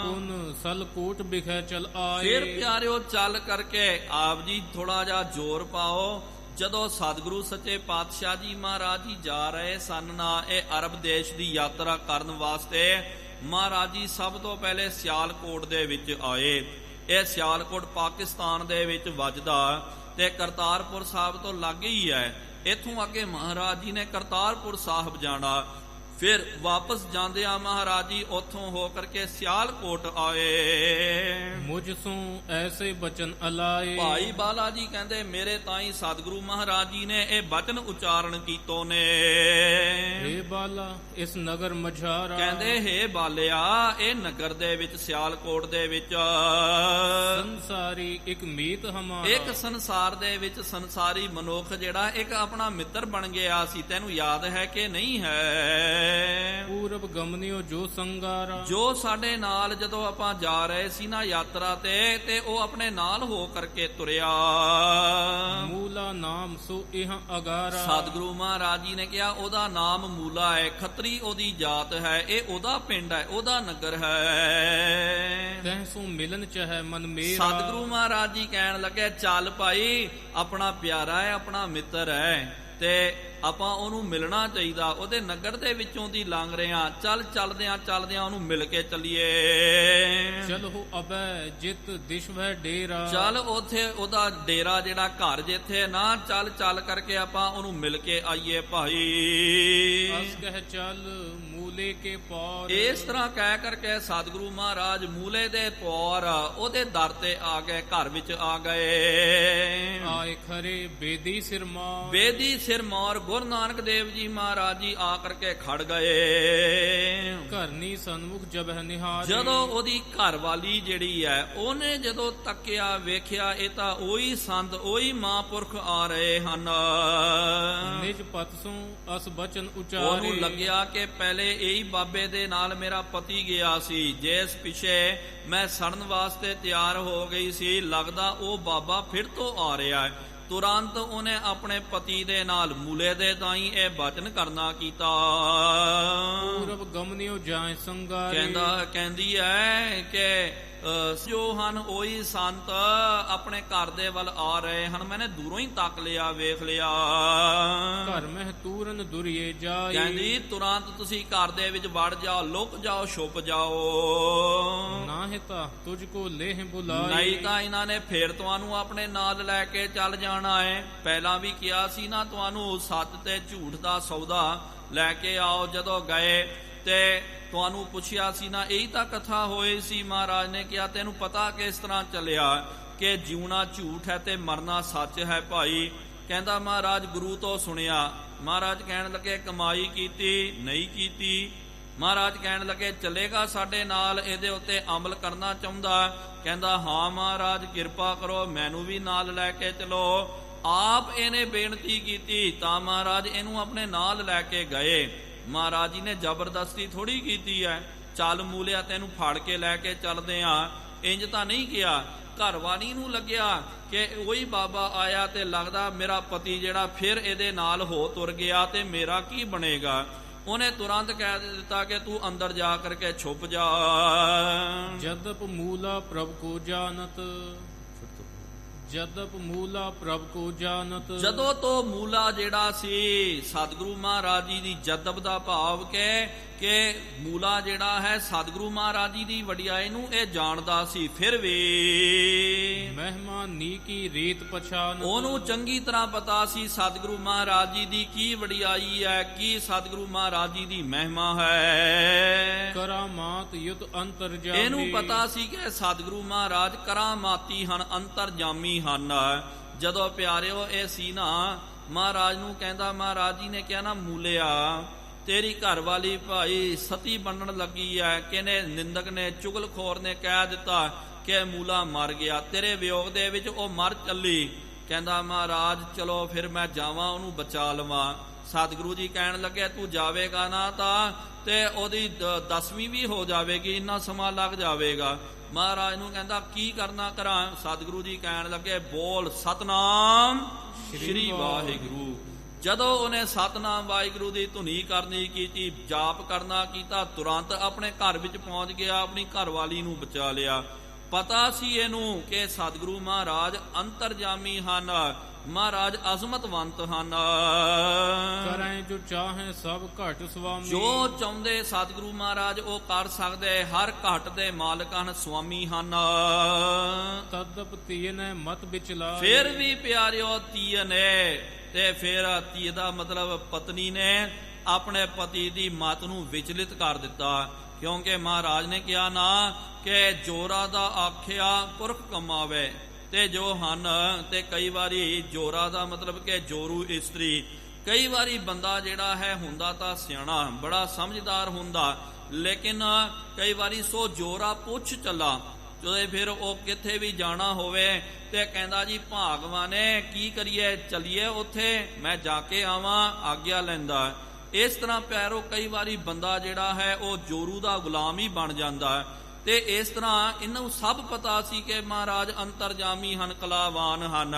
ਪੁਨ ਸਲਕੋਟ ਬਿਖੈ ਚਲ ਆਏ, ਫਿਰ ਪਿਆਰਿਓ ਚੱਲ ਕਰਕੇ ਆਪ ਜੀ ਥੋੜਾ ਜਿਹਾ ਜ਼ੋਰ ਪਾਓ। ਜਦੋਂ ਸਤਿਗੁਰੂ ਸੱਚੇ ਪਾਤਸ਼ਾਹ ਜੀ ਮਹਾਰਾਜ ਜੀ ਜਾ ਰਹੇ ਸਨ ਨਾ, ਇਹ ਅਰਬ ਦੇਸ਼ ਦੀ ਯਾਤਰਾ ਕਰਨ ਵਾਸਤੇ, ਮਹਾਰਾਜ ਜੀ ਸਭ ਤੋਂ ਪਹਿਲੇ ਸਿਆਲਕੋਟ ਦੇ ਵਿੱਚ ਆਏ। ਇਹ ਸਿਆਲਕੋਟ ਪਾਕਿਸਤਾਨ ਦੇ ਵਿੱਚ ਵੱਜਦਾ ਤੇ ਕਰਤਾਰਪੁਰ ਸਾਹਿਬ ਤੋਂ ਲਾਗੇ ਹੀ ਹੈ। ਇੱਥੋਂ ਅੱਗੇ ਮਹਾਰਾਜ ਜੀ ਨੇ ਕਰਤਾਰਪੁਰ ਸਾਹਿਬ ਜਾਣਾ। ਫਿਰ ਵਾਪਸ ਜਾਂਦਿਆਂ ਮਹਾਰਾਜ ਜੀ ਉੱਥੋਂ ਹੋ ਕਰਕੇ ਸਿਆਲਕੋਟ ਆਏ। ਮੁਝ ਸੋਂ ਐਸੇ ਬਚਨ ਅਲਾਏ। ਭਾਈ ਬਾਲਾ ਜੀ ਕਹਿੰਦੇ ਮੇਰੇ ਤਾਈਂ ਸਤਿਗੁਰੂ ਮਹਾਰਾਜ ਜੀ ਨੇ ਇਹ ਬਚਨ ਉਚਾਰਨ ਕੀਤੋ ਨੇ। ਹੇ ਬਾਲਾ ਇਸ ਨਗਰ ਮਝਾਰਾ। ਕਹਿੰਦੇ ਹੇ ਬਾਲਿਆ ਇਹ ਨਗਰ ਦੇ ਵਿੱਚ ਸਿਆਲਕੋਟ ਦੇ ਵਿੱਚ ਸੰਸਾਰੀ ਇੱਕ ਮੀਤ ਹਮਾਰਾ। ਇੱਕ ਸੰਸਾਰ ਦੇ ਵਿੱਚ ਸੰਸਾਰੀ ਮਨੁੱਖ ਜਿਹੜਾ ਇੱਕ ਆਪਣਾ ਮਿੱਤਰ ਬਣ ਗਿਆ ਸੀ। ਤੈਨੂੰ ਯਾਦ ਹੈ ਕਿ ਨਹੀਂ ਹੈ? ਪੂਰਬ ਗਮਨਿਓ ਜੋ ਸੰਗਾਰਾ। ਜੋ ਸਾਡੇ ਨਾਲ ਜਦੋਂ ਆਪਾਂ ਜਾ ਰਹੇ ਸੀ ਨਾ ਯਾਤਰਾ ਤੇ ਉਹ ਆਪਣੇ ਨਾਲ ਹੋ ਕਰਕੇ ਤੁਰਿਆ। ਮੂਲਾ ਨਾਮ ਸੋ ਇਹ ਅਗਾਰਾ। ਸਤਿਗੁਰੂ ਮਹਾਰਾਜ ਜੀ ਨੇ ਕਿਹਾ ਉਹਦਾ ਨਾਮ ਮੂਲਾ ਹੈ, ਖੱਤਰੀ ਉਹਦੀ ਜਾਤ ਹੈ, ਇਹ ਉਹਦਾ ਪਿੰਡ ਹੈ, ਉਹਦਾ ਨਗਰ ਹੈ। ਤੈਂ ਸੋ ਮਿਲਨ ਚਾਹੇ ਮਨ ਮੇਰਾ। ਸਤਿਗੁਰੂ ਮਹਾਰਾਜ ਜੀ ਕਹਿਣ ਲੱਗੇ ਚੱਲ ਭਾਈ ਆਪਣਾ ਪਿਆਰਾ ਹੈ, ਆਪਣਾ ਮਿੱਤਰ ਹੈ ਤੇ ਆਪਾਂ ਉਹਨੂੰ ਮਿਲਣਾ ਚਾਹੀਦਾ। ਉਹਦੇ ਨਗਰ ਦੇ ਵਿੱਚੋਂ ਦੀ ਲੰਘ ਰਹੇ ਆ, ਚੱਲ ਚੱਲਦਿਆਂ ਉਹਨੂੰ ਮਿਲ ਕੇ ਚੱਲੀਏ। ਚਲੋ ਅਬੈ ਜਿਤ ਦਿਸ਼ਵੈ ਡੇਰਾ। ਚੱਲ ਉੱਥੇ ਉਹਦਾ ਡੇਰਾ ਜਿਹੜਾ ਘਰ ਜਿੱਥੇ ਨਾ ਚੱਲ ਕਰਕੇ ਆਪਾਂ ਉਹਨੂੰ ਮਿਲ ਕੇ ਆਈਏ ਭਾਈ। ਅਸ ਕਹਿ ਚੱਲ ਮੂਲੇ ਕੇ ਪੌਰ। ਇਸ ਤਰ੍ਹਾਂ ਕਹਿ ਕਰਕੇ ਸਤਿਗੁਰੂ ਮਹਾਰਾਜ ਮੂਲੇ ਦੇ ਪੌਰ ਉਹਦੇ ਦਰ ਤੇ ਆ ਗਏ, ਘਰ ਵਿੱਚ ਆ ਗਏ। ਆਏ ਖਰੇ ਬੇਦੀ ਸਿਰਮਾਰ। ਬੇਦੀ ਸਿਰਮਾਰ ਗੁਰੂ ਨਾਨਕ ਦੇਵ ਜੀ ਮਹਾਰਾਜ ਜੀ ਆ ਕਰਕੇ ਖੜ ਗਏ। ਘਰਨੀ ਸਨਮੁਖ ਜਬ ਹੈ ਨਿਹਾਰ। ਜਦੋਂ ਉਹਦੀ ਘਰ ਵਾਲੀ ਜਿਹੜੀ ਹੈ ਉਹਨੇ ਜਦੋਂ ਤੱਕਿਆ ਵੇਖਿਆ ਇਹ ਤਾਂ ਉਹੀ ਸੰਤ ਉਹੀ ਮਹਾਂਪੁਰਖ ਆ ਰਹੇ ਹਨ। ਨਿਜ ਪਤ ਸੋਂ ਅਸ ਬਚਨ ਉਚਾਰੇ। ਉਹਨੂੰ ਲੱਗਿਆ ਕਿ ਪਹਿਲੇ ਇਹੀ ਬਾਬੇ ਦੇ ਨਾਲ ਮੇਰਾ ਪਤੀ ਗਿਆ ਸੀ, ਜਿਸ ਪਿੱਛੇ ਮੈਂ ਸੜਨ ਵਾਸਤੇ ਤਿਆਰ ਹੋ ਗਈ ਸੀ, ਲੱਗਦਾ ਉਹ ਬਾਬਾ ਫਿਰ ਤੋਂ ਆ ਰਿਹਾ ਹੈ। ਤੁਰੰਤ ਉਹਨੇ ਆਪਣੇ ਪਤੀ ਦੇ ਨਾਲ ਮੂਲੇ ਦੇ ਤਾਈਂ ਇਹ ਬਚਨ ਕਰਨਾ ਕੀਤਾ। ਪੂਰਬ ਗਮਨਿਓ ਜਾਏ ਸੰਗਾਰੇ। ਕਹਿੰਦੀ ਹੈ ਕਿ ਜੋ ਹਨ ਉਹੀ ਸੰਤ ਆਪਣੇ ਘਰ ਦੇ ਵੱਲ ਆ ਰਹੇ ਹਨ। ਮੈਨੇ ਦੂਰੋਂ ਹੀ ਤੱਕ ਲਿਆ, ਵੇਖ ਲਿਆ। ਘਰ ਮਹਿ ਤੂਰਨ ਦੁਰੀਏ ਜਾਏ। ਕਹਿੰਦੀ ਤੁਰੰਤ ਤੁਸੀਂ ਘਰ ਦੇ ਵਿੱਚ ਵੜ ਜਾਓ, ਲੁਕ ਜਾਓ, ਛੁਪ ਜਾਓ। ਨਾਹੀਂ ਤਾਂ ਤੁਝ ਕੋ ਲੇਹ ਬੁਲਾਏ। ਨਹੀਂ ਤਾਂ ਇਹਨਾਂ ਨੇ ਫੇਰ ਤੁਹਾਨੂੰ ਆਪਣੇ ਨਾਲ ਲੈ ਕੇ ਚੱਲ ਜਾਣਾ ਹੈ। ਪਹਿਲਾਂ ਵੀ ਕਿਹਾ ਸੀ ਨਾ ਤੁਹਾਨੂੰ ਸੱਚ ਤੇ ਝੂਠ ਦਾ ਸੌਦਾ ਲੈ ਕੇ ਆਓ। ਜਦੋਂ ਗਏ ਤੇ ਤੁਹਾਨੂੰ ਪੁੱਛਿਆ ਸੀ ਨਾ, ਇਹੀ ਤਾਂ ਕਥਾ ਹੋਈ ਸੀ। ਮਹਾਰਾਜ ਨੇ ਕਿਹਾ ਤੈਨੂੰ ਪਤਾ ਕਿਸ ਤਰ੍ਹਾਂ ਚੱਲਿਆ ਕਿ ਜਿਉਣਾ ਝੂਠ ਹੈ ਤੇ ਮਰਨਾ ਸੱਚ ਹੈ ਭਾਈ। ਕਹਿੰਦਾ ਮਹਾਰਾਜ ਗੁਰੂ ਤੋਂ ਸੁਣਿਆ। ਮਹਾਰਾਜ ਕਹਿਣ ਲੱਗੇ ਕਮਾਈ ਕੀਤੀ ਨਹੀਂ ਕੀਤੀ। ਮਹਾਰਾਜ ਕਹਿਣ ਲੱਗੇ ਚੱਲੇਗਾ ਸਾਡੇ ਨਾਲ, ਇਹਦੇ ਉੱਤੇ ਅਮਲ ਕਰਨਾ ਚਾਹੁੰਦਾ। ਕਹਿੰਦਾ ਹਾਂ ਮਹਾਰਾਜ ਕਿਰਪਾ ਕਰੋ, ਮੈਨੂੰ ਵੀ ਨਾਲ ਲੈ ਕੇ ਚਲੋ। ਆਪ ਇਹਨੇ ਬੇਨਤੀ ਕੀਤੀ ਤਾਂ ਮਹਾਰਾਜ ਇਹਨੂੰ ਆਪਣੇ ਨਾਲ ਲੈ ਕੇ ਗਏ। ਮਹਾਰਾਜ ਜੀ ਨੇ ਜ਼ਬਰਦਸਤੀ ਥੋੜੀ ਕੀਤੀ ਹੈ, ਚੱਲ ਮੂਲਿਆ ਤੈਨੂੰ ਫੜ ਕੇ ਲੈ ਕੇ ਚੱਲਦੇ ਆ, ਇੰਜ ਤਾਂ ਨਹੀਂ ਕਿਹਾ। ਘਰਵਾਲੀ ਨੂੰ ਲੱਗਿਆ ਕਿ ਉਹੀ ਬਾਬਾ ਆਇਆ ਤੇ ਲੱਗਦਾ ਮੇਰਾ ਪਤੀ ਜਿਹੜਾ ਫਿਰ ਇਹਦੇ ਨਾਲ ਹੋ ਤੁਰ ਗਿਆ ਤੇ ਮੇਰਾ ਕੀ ਬਣੇਗਾ। ਉਹਨੇ ਤੁਰੰਤ ਕਹਿ ਦਿੱਤਾ ਕਿ ਤੂੰ ਅੰਦਰ ਜਾ ਕਰਕੇ ਛੁਪ ਜਾ। ਜਦਪ ਮੂਲਾ ਪ੍ਰਭ ਕੋ ਜਾਣਤ। ਜਦਪ ਮੂਲਾ ਪ੍ਰਭ ਕੋ ਜਾਣਤ। ਜਦੋਂ ਤੋਂ ਮੂਲਾ ਜਿਹੜਾ ਸੀ ਸਤਿਗੁਰੂ ਮਹਾਰਾਜ ਜੀ ਦੀ ਜਦਬ ਦਾ ਭਾਵ ਕਿ ਮੂਲਾ ਜਿਹੜਾ ਹੈ ਸਤਿਗੁਰੂ ਮਹਾਰਾਜ ਜੀ ਦੀ ਵਡਿਆਈ ਨੂੰ ਇਹ ਜਾਣਦਾ ਸੀ। ਫਿਰ ਵੀ ਮਹਿਮਾ ਨੀ ਕੀ ਰੀਤ ਪਛਾਨ। ਉਹਨੂੰ ਚੰਗੀ ਤਰ੍ਹਾਂ ਪਤਾ ਸੀ ਸਤਿਗੁਰੂ ਮਹਾਰਾਜ ਜੀ ਦੀ ਕੀ ਵਡਿਆਈ ਹੈ, ਕੀ ਸਤਿਗੁਰੂ ਮਹਾਰਾਜ ਜੀ ਦੀ ਮਹਿਮਾ ਹੈ। ਕਰਾਮਾਤ ਯੁਤ ਅੰਤਰਜਾਮੀ। ਇਹਨੂੰ ਪਤਾ ਸੀ ਕਿ ਸਤਿਗੁਰੂ ਮਹਾਰਾਜ ਕਰਾਮਾਤੀ ਹਨ, ਅੰਤਰਜਾਮੀ ਹਨ। ਜਦੋਂ ਪਿਆਰਿਓ ਇਹ ਸੀ ਨਾ, ਮਹਾਰਾਜ ਨੂੰ ਕਹਿੰਦਾ, ਮਹਾਰਾਜ ਜੀ ਨੇ ਕਿਹਾ ਨਾ ਮੂਲਿਆ ਤੇਰੀ ਘਰ ਵਾਲੀ ਭਾਈ ਸਤੀ ਬਣਨ ਲੱਗੀ ਹੈ। ਕਿਨੇ ਨਿੰਦਕ ਨੇ ਚੁਗਲਖੋਰ ਨੇ ਕਹਿ ਦਿੱਤਾ ਕਿ ਮੂਲਾ ਮਰ ਗਿਆ, ਤੇਰੇ ਵਿਯੋਗ ਦੇ ਵਿੱਚ ਉਹ ਮਰ ਚੱਲੀ। ਕਹਿੰਦਾ ਮਹਾਰਾਜ ਚਲੋ ਫਿਰ ਮੈਂ ਜਾਵਾਂ ਉਹਨੂੰ ਬਚਾ ਲਵਾਂ। ਸਤਿਗੁਰੂ ਜੀ ਕਹਿਣ ਲੱਗੇ ਤੂੰ ਜਾਵੇਗਾ ਨਾ ਤਾਂ ਤੇ ਉਹਦੀ 10ਵੀਂ ਵੀ ਹੋ ਜਾਵੇਗੀ, ਇੰਨਾ ਸਮਾਂ ਲੱਗ ਜਾਵੇਗਾ। ਮਹਾਰਾਜ ਨੂੰ ਕਹਿੰਦਾ ਕੀ ਕਰਨਾ ਕਰਾਂ। ਸਤਿਗੁਰੂ ਜੀ ਕਹਿਣ ਲੱਗੇ ਬੋਲ ਸਤਨਾਮ ਸ਼੍ਰੀ ਵਾਹਿਗੁਰੂ। ਜਦੋਂ ਉਹਨੇ ਸਤਨਾਮ ਵਾਹਿਗੁਰੂ ਦੀ ਧੁਨੀ ਕਰਨੀ ਕੀਤੀ, ਜਾਪ ਕਰਨਾ ਕੀਤਾ, ਤੁਰੰਤ ਆਪਣੇ ਘਰ ਵਿੱਚ ਪਹੁੰਚ ਗਿਆ, ਆਪਣੀ ਘਰਵਾਲੀ ਨੂੰ ਬਚਾ ਲਿਆ। ਪਤਾ ਸੀ ਇਹਨੂੰ ਕਿ ਸਤਿਗੁਰੂ ਮਹਾਰਾਜ ਅੰਤਰਜਾਮੀ ਹਨ, ਮਹਾਰਾਜ ਅਜ਼ਮਤਵੰਤ ਹਨ। ਕਰੈ ਜੋ ਚਾਹੇ ਸਭ ਘਟ ਸੁਆਮੀ। ਜੋ ਚਾਹੁੰਦੇ ਸਤਿਗੁਰੂ ਮਹਾਰਾਜ ਉਹ ਕਰ ਸਕਦੇ, ਹਰ ਘਟ ਦੇ ਮਾਲਕ ਹਨ, ਸੁਆਮੀ ਹਨ। ਤਦਪ ਤੀਨੇ ਮਤ ਵਿਚਲਾ। ਫਿਰ ਵੀ ਪਿਆਰਿਓ ਧੀਏ ਨੇ, ਤੇ ਫਿਰ ਧੀ ਦਾ ਮਤਲਬ ਪਤਨੀ ਨੇ ਆਪਣੇ ਪਤੀ ਦੀ ਮਤ ਨੂੰ ਵਿਚਲਿਤ ਕਰ ਦਿੱਤਾ, ਕਿਉਂਕਿ ਮਹਾਰਾਜ ਨੇ ਕਿਹਾ ਨਾ ਕਿ ਜੋਰਾ ਦਾ ਆਖਿਆ ਪੁਰਖ ਕਮਾਵੇ। ਤੇ ਜੋ ਹਨ ਤੇ ਕਈ ਵਾਰੀ ਜੋਰਾ ਦਾ ਮਤਲਬ ਕਿ ਜੋਰੂ ਇਸਤਰੀ, ਕਈ ਵਾਰੀ ਬੰਦਾ ਜਿਹੜਾ ਹੈ ਹੁੰਦਾ ਤਾਂ ਸਿਆਣਾ ਬੜਾ ਸਮਝਦਾਰ ਹੁੰਦਾ, ਲੇਕਿਨ ਕਈ ਵਾਰੀ ਸੋ ਜੋਰਾ ਪੁੱਛ ਚੱਲਾ, ਜਦੋਂ ਫਿਰ ਉਹ ਕਿੱਥੇ ਵੀ ਜਾਣਾ ਹੋਵੇ ਤੇ ਕਹਿੰਦਾ ਜੀ ਭਾਗਵਾਨੇ ਕੀ ਕਰੀਏ, ਚੱਲੀਏ ਉੱਥੇ ਮੈਂ ਜਾ ਕੇ ਆਵਾਂ, ਆਗਿਆ ਲੈਂਦਾ। ਇਸ ਤਰ੍ਹਾਂ ਪਿਆਰੋ ਕਈ ਵਾਰੀ ਬੰਦਾ ਜਿਹੜਾ ਹੈ ਉਹ ਜੋਰੂ ਦਾ ਗੁਲਾਮ ਹੀ ਬਣ ਜਾਂਦਾ। ਤੇ ਇਸ ਤਰ੍ਹਾਂ ਇਹਨੂੰ ਸਭ ਪਤਾ ਸੀ ਕਿ ਮਹਾਰਾਜ ਅੰਤਰਜਾਮੀ ਹਨ, ਕਲਾਵਾਨ ਹਨ,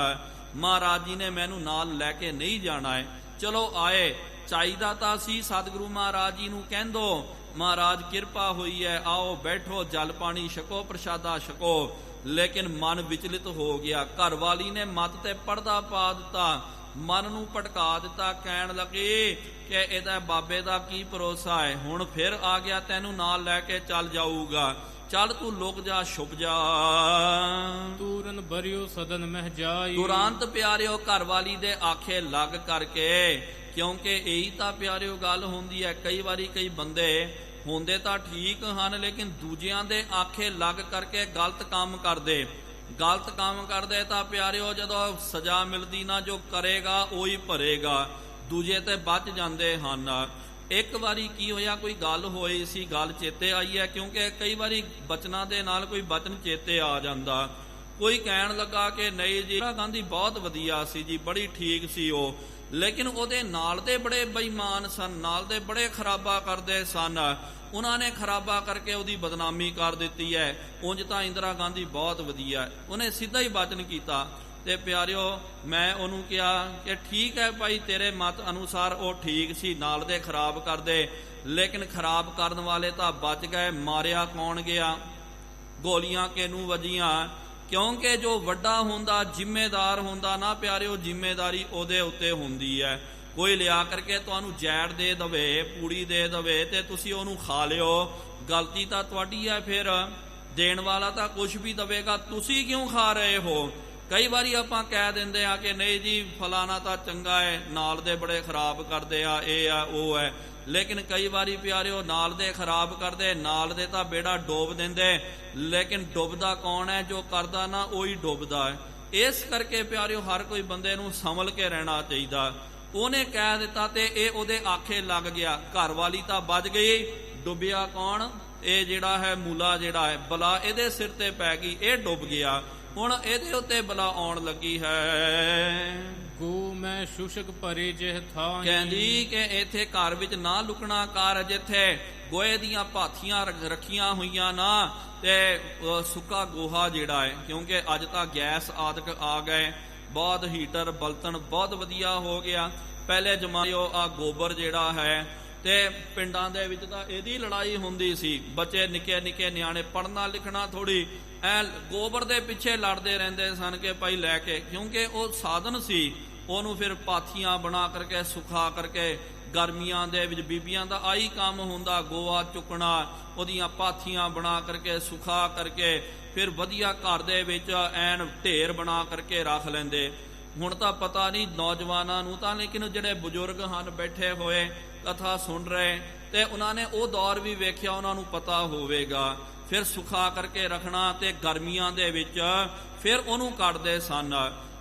ਮਹਾਰਾਜ ਜੀ ਨੇ ਮੈਨੂੰ ਨਾਲ ਲੈ ਕੇ ਨਹੀਂ ਜਾਣਾ ਹੈ। ਚਲੋ ਆਏ, ਚਾਹੀਦਾ ਤਾਂ ਸੀ ਸਤਿਗੁਰੂ ਮਹਾਰਾਜ ਜੀ ਨੂੰ ਕਹਿੰਦੋ ਮਹਾਰਾਜ ਕਿਰਪਾ ਹੋਈ ਹੈ, ਆਓ ਬੈਠੋ, ਜਲ ਪਾਣੀ ਛਕੋ, ਪ੍ਰਸ਼ਾਦਾ ਛਕੋ, ਲੇਕਿਨ ਮਨ ਵਿਚਲਿਤ ਹੋ ਗਿਆ। ਘਰ ਵਾਲੀ ਨੇ ਮੱਤ ਤੇ ਪਰਦਾ ਪਾ ਦਿੱਤਾ, ਮਨ ਨੂੰ ਭਟਕਾ ਦਿੱਤਾ, ਕਹਿਣ ਲੱਗੀ ਕਿ ਇਹਦਾ ਬਾਬੇ ਦਾ ਕੀ ਭਰੋਸਾ ਹੈ, ਹੁਣ ਫਿਰ ਆ ਗਿਆ ਤੈਨੂੰ ਨਾਲ ਲੈ ਕੇ ਚੱਲ ਜਾਊਗਾ, ਚੱਲ ਤੂੰ ਲੁਕ ਜਾ, ਛੁਪ ਜਾ। ਤੂਰਨ ਬਰਿਓ ਸਦਨ ਮਹਿ ਜਾਈ। ਤੁਰੰਤ ਪਿਆਰਿਓ ਘਰ ਵਾਲੀ ਦੇ ਆਖੇ ਲੱਗ ਕਰਕੇ, ਕਿਉਂਕਿ ਇਹੀ ਤਾਂ ਪਿਆਰਿਓ ਗੱਲ ਹੁੰਦੀ ਹੈ, ਕਈ ਵਾਰੀ ਕਈ ਬੰਦੇ ਹੁੰਦੇ ਤਾਂ ਠੀਕ ਹਨ, ਲੇਕਿਨ ਦੂਜਿਆਂ ਦੇ ਆਖੇ ਲੱਗ ਕਰਕੇ ਗਲਤ ਕੰਮ ਕਰਦੇ। ਗਲਤ ਕੰਮ ਕਰਦੇ ਤਾਂ ਪਿਆਰਿਓ ਜਦੋਂ ਸਜ਼ਾ ਮਿਲਦੀ ਨਾ, ਜੋ ਕਰੇਗਾ ਉਹੀ ਭਰੇਗਾ, ਦੂਜੇ ਤੇ ਬਚ ਜਾਂਦੇ ਹਨ। ਇੱਕ ਵਾਰੀ ਕੀ ਹੋਇਆ, ਕੋਈ ਗੱਲ ਹੋਈ ਸੀ, ਗੱਲ ਚੇਤੇ ਆਈ ਹੈ, ਕਿਉਂਕਿ ਕਈ ਵਾਰੀ ਬਚਨਾਂ ਦੇ ਨਾਲ ਕੋਈ ਬਚਨ ਚੇਤੇ ਆ ਜਾਂਦਾ। ਕੋਈ ਕਹਿਣ ਲੱਗਾ ਕਿ ਨਹੀਂ ਜੀ ਇੰਦਰਾ ਗਾਂਧੀ ਬਹੁਤ ਵਧੀਆ ਸੀ ਜੀ, ਬੜੀ ਠੀਕ ਸੀ ਉਹ, ਲੇਕਿਨ ਉਹਦੇ ਨਾਲ ਦੇ ਬੜੇ ਬੇਈਮਾਨ ਸਨ, ਨਾਲ ਦੇ ਬੜੇ ਖਰਾਬਾ ਕਰਦੇ ਸਨ, ਉਹਨਾਂ ਨੇ ਖਰਾਬਾ ਕਰਕੇ ਉਹਦੀ ਬਦਨਾਮੀ ਕਰ ਦਿੱਤੀ ਹੈ। ਉਂਝ ਤਾਂ ਇੰਦਰਾ ਗਾਂਧੀ ਬਹੁਤ ਵਧੀਆ, ਉਹਨੇ ਸਿੱਧਾ ਹੀ ਬਚਨ ਕੀਤਾ। ਤੇ ਪਿਆਰਿਓ ਮੈਂ ਉਹਨੂੰ ਕਿਹਾ ਕਿ ਠੀਕ ਹੈ ਭਾਈ, ਤੇਰੇ ਮਤ ਅਨੁਸਾਰ ਉਹ ਠੀਕ ਸੀ, ਨਾਲ ਦੇ ਖਰਾਬ ਕਰਦੇ, ਲੇਕਿਨ ਖਰਾਬ ਕਰਨ ਵਾਲੇ ਤਾਂ ਬਚ ਗਏ, ਮਾਰਿਆ ਕੌਣ ਗਿਆ, ਗੋਲੀਆਂ ਕਿਹਨੂੰ ਵੱਜੀਆਂ? ਕਿਉਂਕਿ ਜੋ ਵੱਡਾ ਹੁੰਦਾ, ਜ਼ਿੰਮੇਦਾਰ ਹੁੰਦਾ ਨਾ ਪਿਆਰਿਓ, ਜ਼ਿੰਮੇਦਾਰੀ ਉਹਦੇ ਉੱਤੇ ਹੁੰਦੀ ਹੈ। ਕੋਈ ਲਿਆ ਕਰਕੇ ਤੁਹਾਨੂੰ ਜ਼ਹਿਰ ਦੇ ਦਵੇ, ਪੂੜੀ ਦੇ ਦਵੇ ਤੇ ਤੁਸੀਂ ਉਹਨੂੰ ਖਾ ਲਿਓ, ਗਲਤੀ ਤਾਂ ਤੁਹਾਡੀ ਹੈ। ਫਿਰ ਦੇਣ ਵਾਲਾ ਤਾਂ ਕੁਝ ਵੀ ਦਵੇਗਾ, ਤੁਸੀਂ ਕਿਉਂ ਖਾ ਰਹੇ ਹੋ? ਕਈ ਵਾਰੀ ਆਪਾਂ ਕਹਿ ਦਿੰਦੇ ਆ ਕਿ ਨਹੀਂ ਜੀ ਫਲਾਣਾ ਤਾਂ ਚੰਗਾ ਹੈ, ਨਾਲ ਦੇ ਬੜੇ ਖਰਾਬ ਕਰਦੇ ਆ, ਇਹ ਆ ਉਹ ਹੈ, ਲੇਕਿਨ ਕਈ ਵਾਰੀ ਪਿਆਰਿਓ ਨਾਲ ਦੇ ਖਰਾਬ ਕਰਦੇ, ਨਾਲ ਦੇ ਤਾਂ ਬੇੜਾ ਡੋਬ ਦਿੰਦੇ, ਲੇਕਿਨ ਡੁੱਬਦਾ ਕੌਣ ਹੈ? ਜੋ ਕਰਦਾ ਨਾ ਉਹੀ ਡੁੱਬਦਾ ਹੈ। ਇਸ ਕਰਕੇ ਪਿਆਰਿਓ ਹਰ ਕੋਈ ਬੰਦੇ ਨੂੰ ਸੰਭਲ ਕੇ ਰਹਿਣਾ ਚਾਹੀਦਾ। ਉਹਨੇ ਕਹਿ ਦਿੱਤਾ ਤੇ ਇਹ ਉਹਦੇ ਆਖੇ ਲੱਗ ਗਿਆ, ਘਰ ਵਾਲੀ ਤਾਂ ਬਚ ਗਈ, ਡੁੱਬਿਆ ਕੌਣ? ਇਹ ਜਿਹੜਾ ਹੈ ਮੂਲਾ, ਜਿਹੜਾ ਹੈ ਬਲਾ ਇਹਦੇ ਸਿਰ ਤੇ ਪੈ ਗਈ, ਇਹ ਡੁੱਬ ਗਿਆ, ਹੁਣ ਇਹਦੇ ਉੱਤੇ ਬਲਾ ਆਉਣ ਲੱਗੀ ਹੈ। ਗੋ ਮੈਂ ਸ਼ੁਸ਼ਕ ਭਰੇ ਜਿਹ ਥਾਂ। ਕਹਿੰਦੀ ਕਿ ਇੱਥੇ ਘਰ ਵਿੱਚ ਨਾ ਲੁਕਣਾ ਕਰ, ਜਿੱਥੇ ਗੋਹੇ ਦੀਆਂ ਪਾਥੀਆਂ ਰੱਖੀਆਂ ਹੋਈਆਂ ਨਾ, ਤੇ ਸੁੱਕਾ ਗੋਹਾ ਜਿਹੜਾ ਹੈ, ਕਿਉਂਕਿ ਅੱਜ ਤਾਂ ਗੈਸ ਆਦਿਕ ਆ ਗਏ, ਬਹੁਤ ਹੀਟਰ ਬਲਤਨ ਬਹੁਤ ਵਧੀਆ ਹੋ ਗਿਆ। ਪਹਿਲੇ ਜ਼ਮਾਨੇ ਆ ਗੋਬਰ ਜਿਹੜਾ ਹੈ, ਤੇ ਪਿੰਡਾਂ ਦੇ ਵਿੱਚ ਤਾਂ ਇਹਦੀ ਲੜਾਈ ਹੁੰਦੀ ਸੀ, ਬੱਚੇ ਨਿੱਕੇ ਨਿੱਕੇ ਨਿਆਣੇ ਪੜ੍ਹਨਾ ਲਿਖਣਾ ਥੋੜੀ ਐ ਗੋਬਰ ਦੇ ਪਿੱਛੇ ਲੜਦੇ ਰਹਿੰਦੇ ਸਨ ਕਿ ਭਾਈ ਲੈ ਕੇ, ਕਿਉਂਕਿ ਉਹ ਸਾਧਨ ਸੀ, ਉਹਨੂੰ ਫਿਰ ਪਾਥੀਆਂ ਬਣਾ ਕਰਕੇ ਸੁਖਾ ਕਰਕੇ, ਗਰਮੀਆਂ ਦੇ ਵਿੱਚ ਬੀਬੀਆਂ ਦਾ ਆਹੀ ਕੰਮ ਹੁੰਦਾ, ਗੋਆ ਚੁੱਕਣਾ, ਉਹਦੀਆਂ ਪਾਥੀਆਂ ਬਣਾ ਕਰਕੇ ਸੁਖਾ ਕਰਕੇ, ਫਿਰ ਵਧੀਆ ਘਰ ਦੇ ਵਿੱਚ ਐਨ ਢੇਰ ਬਣਾ ਕਰਕੇ ਰੱਖ ਲੈਂਦੇ। ਹੁਣ ਤਾਂ ਪਤਾ ਨਹੀਂ ਨੌਜਵਾਨਾਂ ਨੂੰ ਤਾਂ, ਲੇਕਿਨ ਜਿਹੜੇ ਬਜ਼ੁਰਗ ਹਨ ਬੈਠੇ ਹੋਏ ਕਥਾ ਸੁਣ ਰਹੇ, ਤੇ ਉਹਨਾਂ ਨੇ ਉਹ ਦੌਰ ਵੀ ਵੇਖਿਆ, ਉਹਨਾਂ ਨੂੰ ਪਤਾ ਹੋਵੇਗਾ। ਫਿਰ ਸੁਖਾ ਕਰਕੇ ਰੱਖਣਾ ਤੇ ਗਰਮੀਆਂ ਦੇ ਵਿੱਚ ਫਿਰ ਉਹਨੂੰ ਕੱਢਦੇ ਸਨ,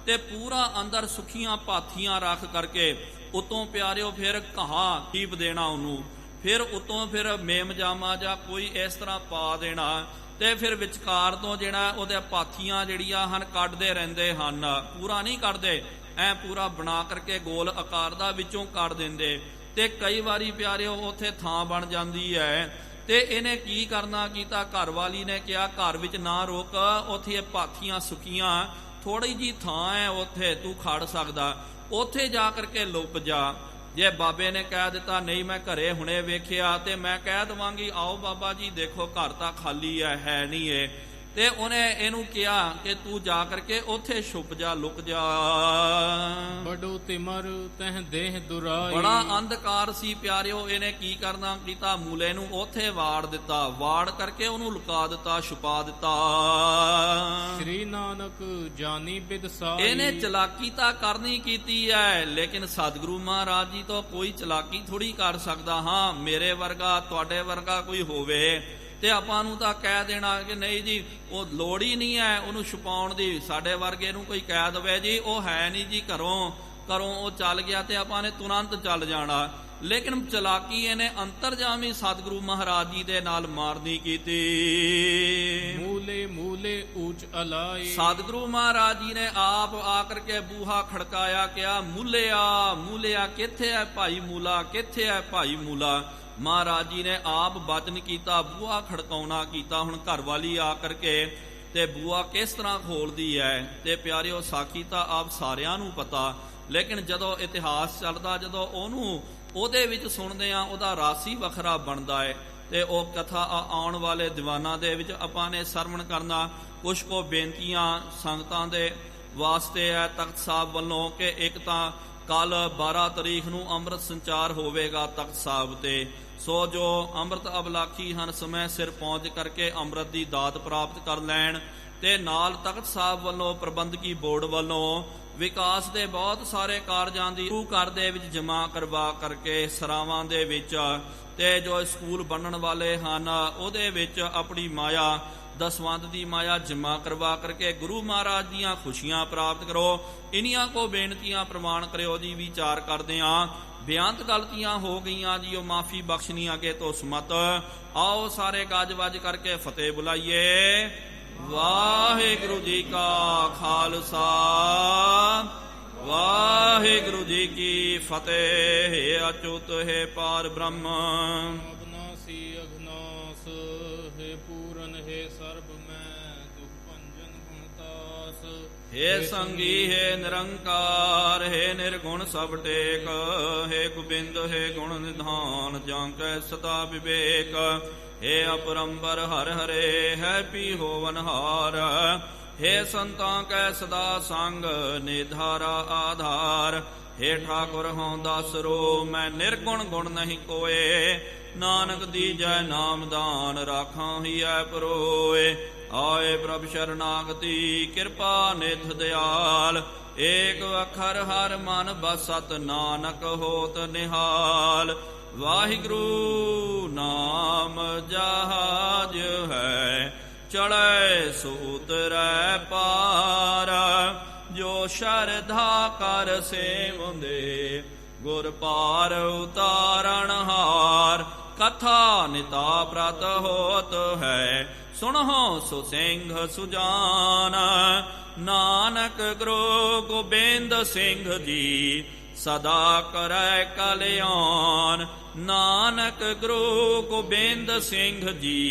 ਤੇ ਪੂਰਾ ਅੰਦਰ ਸੁੱਖੀਆਂ ਪਾਥੀਆਂ ਰੱਖ ਕਰਕੇ ਉਤੋਂ ਪਿਆਰਿਓ ਫਿਰ ਘਾਹ ਟੀਪ ਦੇਣਾ ਉਹਨੂੰ, ਫਿਰ ਉਤੋਂ ਫਿਰ ਮੇਮ ਜਾਮਾ ਜਾਂ ਕੋਈ ਇਸ ਤਰ੍ਹਾਂ ਪਾ ਦੇਣਾ, ਤੇ ਫਿਰ ਵਿਚਕਾਰ ਤੋਂ ਜਿਹੜਾ ਉਹਦੇ ਪਾਥੀਆਂ ਜਿਹੜੀਆਂ ਹਨ ਕੱਢਦੇ ਰਹਿੰਦੇ ਹਨ, ਪੂਰਾ ਨਹੀਂ ਕੱਢਦੇ, ਐ ਪੂਰਾ ਬਣਾ ਕਰਕੇ ਗੋਲ ਆਕਾਰ ਦਾ ਵਿੱਚੋਂ ਕੱਢ ਦਿੰਦੇ। ਤੇ ਕਈ ਵਾਰੀ ਪਿਆਰਿਓ ਉੱਥੇ ਥਾਂ ਬਣ ਜਾਂਦੀ ਹੈ, ਤੇ ਇਹਨੇ ਕੀ ਕਰਨਾ ਕੀਤਾ, ਘਰ ਵਾਲੀ ਨੇ ਕਿਹਾ ਘਰ ਵਿੱਚ ਨਾ ਰੁਕ, ਉੱਥੇ ਪਾਥੀਆਂ ਸੁੱਕੀਆਂ, ਥੋੜੀ ਜੀ ਥਾਂ ਹੈ ਉੱਥੇ ਤੂੰ ਖੜ ਸਕਦਾ, ਉੱਥੇ ਜਾ ਕਰਕੇ ਲੁੱਪ ਜਾ। ਜੇ ਬਾਬੇ ਨੇ ਕਹਿ ਦਿੱਤਾ ਨਹੀਂ ਮੈਂ ਘਰੇ ਹੁਣੇ ਵੇਖਿਆ, ਤੇ ਮੈਂ ਕਹਿ ਦਵਾਂਗੀ ਆਓ ਬਾਬਾ ਜੀ ਦੇਖੋ ਘਰ ਤਾਂ ਖਾਲੀ ਹੈ ਨਹੀਂ ਇਹ, ਤੇ ਉਹਨੇ ਇਹਨੂੰ ਕਿਹਾ ਕਿ ਤੂੰ ਜਾ ਕਰਕੇ ਉੱਥੇ ਛੁਪ ਜਾ, ਲੁਕ ਜਾ। ਬੜੋ ਤਿਮਰ ਤਹ ਦੇਹ ਦੁਰਾਈ। ਬੜਾ ਅੰਧਕਾਰ ਸੀ ਪਿਆਰਿਓ। ਇਹਨੇ ਕੀ ਕਰਨਾ ਕੀਤਾ, ਮੂਲੇ ਨੂੰ ਉੱਥੇ ਵਾੜ ਦਿੱਤਾ, ਵਾੜ ਕਰਕੇ ਉਹਨੂੰ ਲੁਕਾ ਦਿੱਤਾ, ਛੁਪਾ ਦਿੱਤਾ। ਸ੍ਰੀ ਨਾਨਕ ਜਾਨੀ ਬਿਦਸਾਈ। ਇਹਨੇ ਚਲਾਕੀ ਤਾਂ ਕਰਨੀ ਕੀਤੀ ਹੈ, ਲੇਕਿਨ ਸਤਿਗੁਰੂ ਮਹਾਰਾਜ ਜੀ ਤੋਂ ਕੋਈ ਚਲਾਕੀ ਥੋੜੀ ਕਰ ਸਕਦਾ। ਹਾਂ, ਮੇਰੇ ਵਰਗਾ ਤੁਹਾਡੇ ਵਰਗਾ ਕੋਈ ਹੋਵੇ ਤੇ ਆਪਾਂ ਨੂੰ ਤਾਂ ਕਹਿ ਦੇਣਾ ਕਿ ਨਹੀਂ ਜੀ ਉਹ ਲੋੜ ਹੀ ਨਹੀਂ ਹੈ ਉਹਨੂੰ ਛੁਪਾਉਣ ਦੀ। ਸਾਡੇ ਵਰਗੇ ਨੂੰ ਕੋਈ ਕਹਿ ਦਵੇ ਜੀ ਉਹ ਹੈ ਨਹੀਂ ਜੀ, ਘਰੋਂ ਉਹ ਚੱਲ ਗਿਆ, ਤੇ ਆਪਾਂ ਨੇ ਤੁਰੰਤ ਚੱਲ ਜਾਣਾ। ਲੇਕਿਨ ਚਲਾਕੀ ਇਹਨੇ ਅੰਤਰਜਾਮੀ ਸਤਿਗੁਰੂ ਮਹਾਰਾਜ ਜੀ ਦੇ ਨਾਲ ਮਾਰਨੀ ਕੀਤੀ। ਮੂਲੇ ਮੂਲੇ ਊਚ ਅਲਾਈ। ਸਤਿਗੁਰੂ ਮਹਾਰਾਜ ਜੀ ਨੇ ਆਪ ਆ ਕਰਕੇ ਬੂਹਾ ਖੜਕਾਇਆ, ਕਿਹਾ ਮੂਲਿਆ ਕਿੱਥੇ ਹੈ ਭਾਈ ਮੂਲਾ, ਕਿੱਥੇ ਹੈ ਭਾਈ ਮੂਲਾ। ਮਹਾਰਾਜ ਜੀ ਨੇ ਆਪ ਬਚਨ ਕੀਤਾ, ਬੂਹਾ ਖੜਕਾਉਣਾ ਕੀਤਾ। ਹੁਣ ਘਰ ਵਾਲੀ ਆ ਕਰਕੇ ਤੇ ਬੂਹਾ ਕਿਸ ਤਰ੍ਹਾਂ ਖੋਲਦੀ ਹੈ, ਤੇ ਪਿਆਰਿਓ ਸਾਖੀ ਤਾਂ ਆਪ ਸਾਰਿਆਂ ਨੂੰ ਪਤਾ। ਲੇਕਿਨ ਜਦੋਂ ਇਤਿਹਾਸ ਚੱਲਦਾ, ਜਦੋਂ ਉਹਦੇ ਵਿੱਚ ਸੁਣਦੇ ਆ, ਉਹਦਾ ਰਸ ਹੀ ਵੱਖਰਾ ਬਣਦਾ ਹੈ। ਤੇ ਉਹ ਕਥਾ ਆਉਣ ਵਾਲੇ ਦੀਵਾਨਾਂ ਦੇ ਵਿੱਚ ਆਪਾਂ ਨੇ ਸਰਵਣ ਕਰਨਾ। ਕੁਛ ਕੋ ਬੇਨਤੀਆਂ ਸੰਗਤਾਂ ਦੇ ਵਾਸਤੇ ਹੈ ਤਖਤ ਸਾਹਿਬ ਵੱਲੋਂ ਕਿ ਇੱਕ ਤਾਂ ਕੱਲ 12 ਤਰੀਕ ਨੂੰ ਅੰਮ੍ਰਿਤ ਸੰਚਾਰ ਹੋਵੇਗਾ ਤਖਤ ਸਾਹਿਬ ਤੇ। ਸੋ ਜੋ ਅੰਮ੍ਰਿਤ ਅਬਲਾਖੀ ਹਨ ਸਮੇਂ ਸਿਰ ਪਹੁੰਚ ਕਰਕੇ ਅੰਮ੍ਰਿਤ ਦੀ ਦਾਤ ਪ੍ਰਾਪਤ ਕਰ ਲੈਣ। ਤੇ ਨਾਲ ਤਖਤ ਸਾਹਿਬ ਵੱਲੋਂ ਪ੍ਰਬੰਧਕੀ ਬੋਰਡ ਵੱਲੋਂ ਵਿਕਾਸ ਦੇ ਬਹੁਤ ਸਾਰੇ ਕਾਰਜਾਂ ਦੀ ਗੁਰੂ ਘਰ ਦੇ ਵਿੱਚ ਜਮ੍ਹਾਂ ਕਰਵਾ ਕਰਕੇ ਸਰਾਵਾਂ ਦੇ ਵਿੱਚ, ਤੇ ਜੋ ਸਕੂਲ ਬਣਨ ਵਾਲੇ ਹਨ ਉਹਦੇ ਵਿੱਚ ਆਪਣੀ ਮਾਇਆ ਦਸਵੰਧ ਦੀ ਮਾਇਆ ਜਮ੍ਹਾਂ ਕਰਵਾ ਕਰਕੇ ਗੁਰੂ ਮਹਾਰਾਜ ਦੀਆਂ ਖੁਸ਼ੀਆਂ ਪ੍ਰਾਪਤ ਕਰੋ। ਇਨੀਆਂ ਕੋ ਬੇਨਤੀਆਂ ਪ੍ਰਵਾਨ ਕਰਿਓ ਜੀ। ਵਿਚਾਰ ਕਰਦੇ ਹਾਂ, ਬੇਅੰਤ ਗਲਤੀਆਂ ਹੋ ਗਈਆਂ ਜੀ, ਉਹ ਮਾਫੀ ਬਖਸ਼ਣੀ ਅੱਗੇ ਤੋਂ ਸਮਤ। ਆਓ ਸਾਰੇ ਗੱਜ ਵੱਜ ਕਰਕੇ ਫਤਿਹ ਬੁਲਾਈਏ। ਵਾਹਿਗੁਰੂ ਜੀ ਕਾ ਖਾਲਸਾ, ਵਾਹਿਗੁਰੂ ਜੀ ਕੀ ਫਤਿਹ। ਹੈ ਅਚੁੱਤ ਹੈ ਪਾਰ ਬ੍ਰਹਮ, ਅਬਨਾਸੀ ਅਘਨਾਸ ਹੈ ਪੂਰਨ ਹੈ ਸਰਬ ਮੈਂ ਦੁਖ ਭੰਜਨ ਗੁਣਤਾਸ। ਹੈ ਸੰਗੀ ਹੈ ਨਿਰੰਕਾਰ ਹੈ ਨਿਰਗੁਣ ਸਭ ਟੇਕ। ਹੈ ਗੋਬਿੰਦ ਹੈ ਗੁਣ ਨਿਧਾਨ ਜਾਂ ਕੈ ਸਦਾ ਵਿਵੇਕ। ਹੈ ਅਪਰੰਪਰ ਹਰ ਹਰੇ ਹੈ ਪੀ ਹੋਵਨ ਹਾਰ। ਹੈ ਸੰਤਾਂ ਕੈ ਸਦਾ ਸੰਗ ਨਿਧਾਰਾ ਆਧਾਰ। हे ठाकुर हों दासरो मैं निर्गुण गुण नहीं कोय। नानक दीजै नाम दान राखां ही है परोए। आए प्रभ शरणागति कृपा निध दयाल। एक अखर हर मन बसत नानक होत निहाल। वाहिगुरु नाम जहाज है चढ़ै सो उतरै पार। जो शरधा कर सेवंदे गुर पार उतारण हार। कथा निता प्रत होत है सुनहो सो सिंह सुजान। नानक गुरु गोबिंद सिंह जी सदा करै कल्याण। नानक गुरु गोबिंद सिंह जी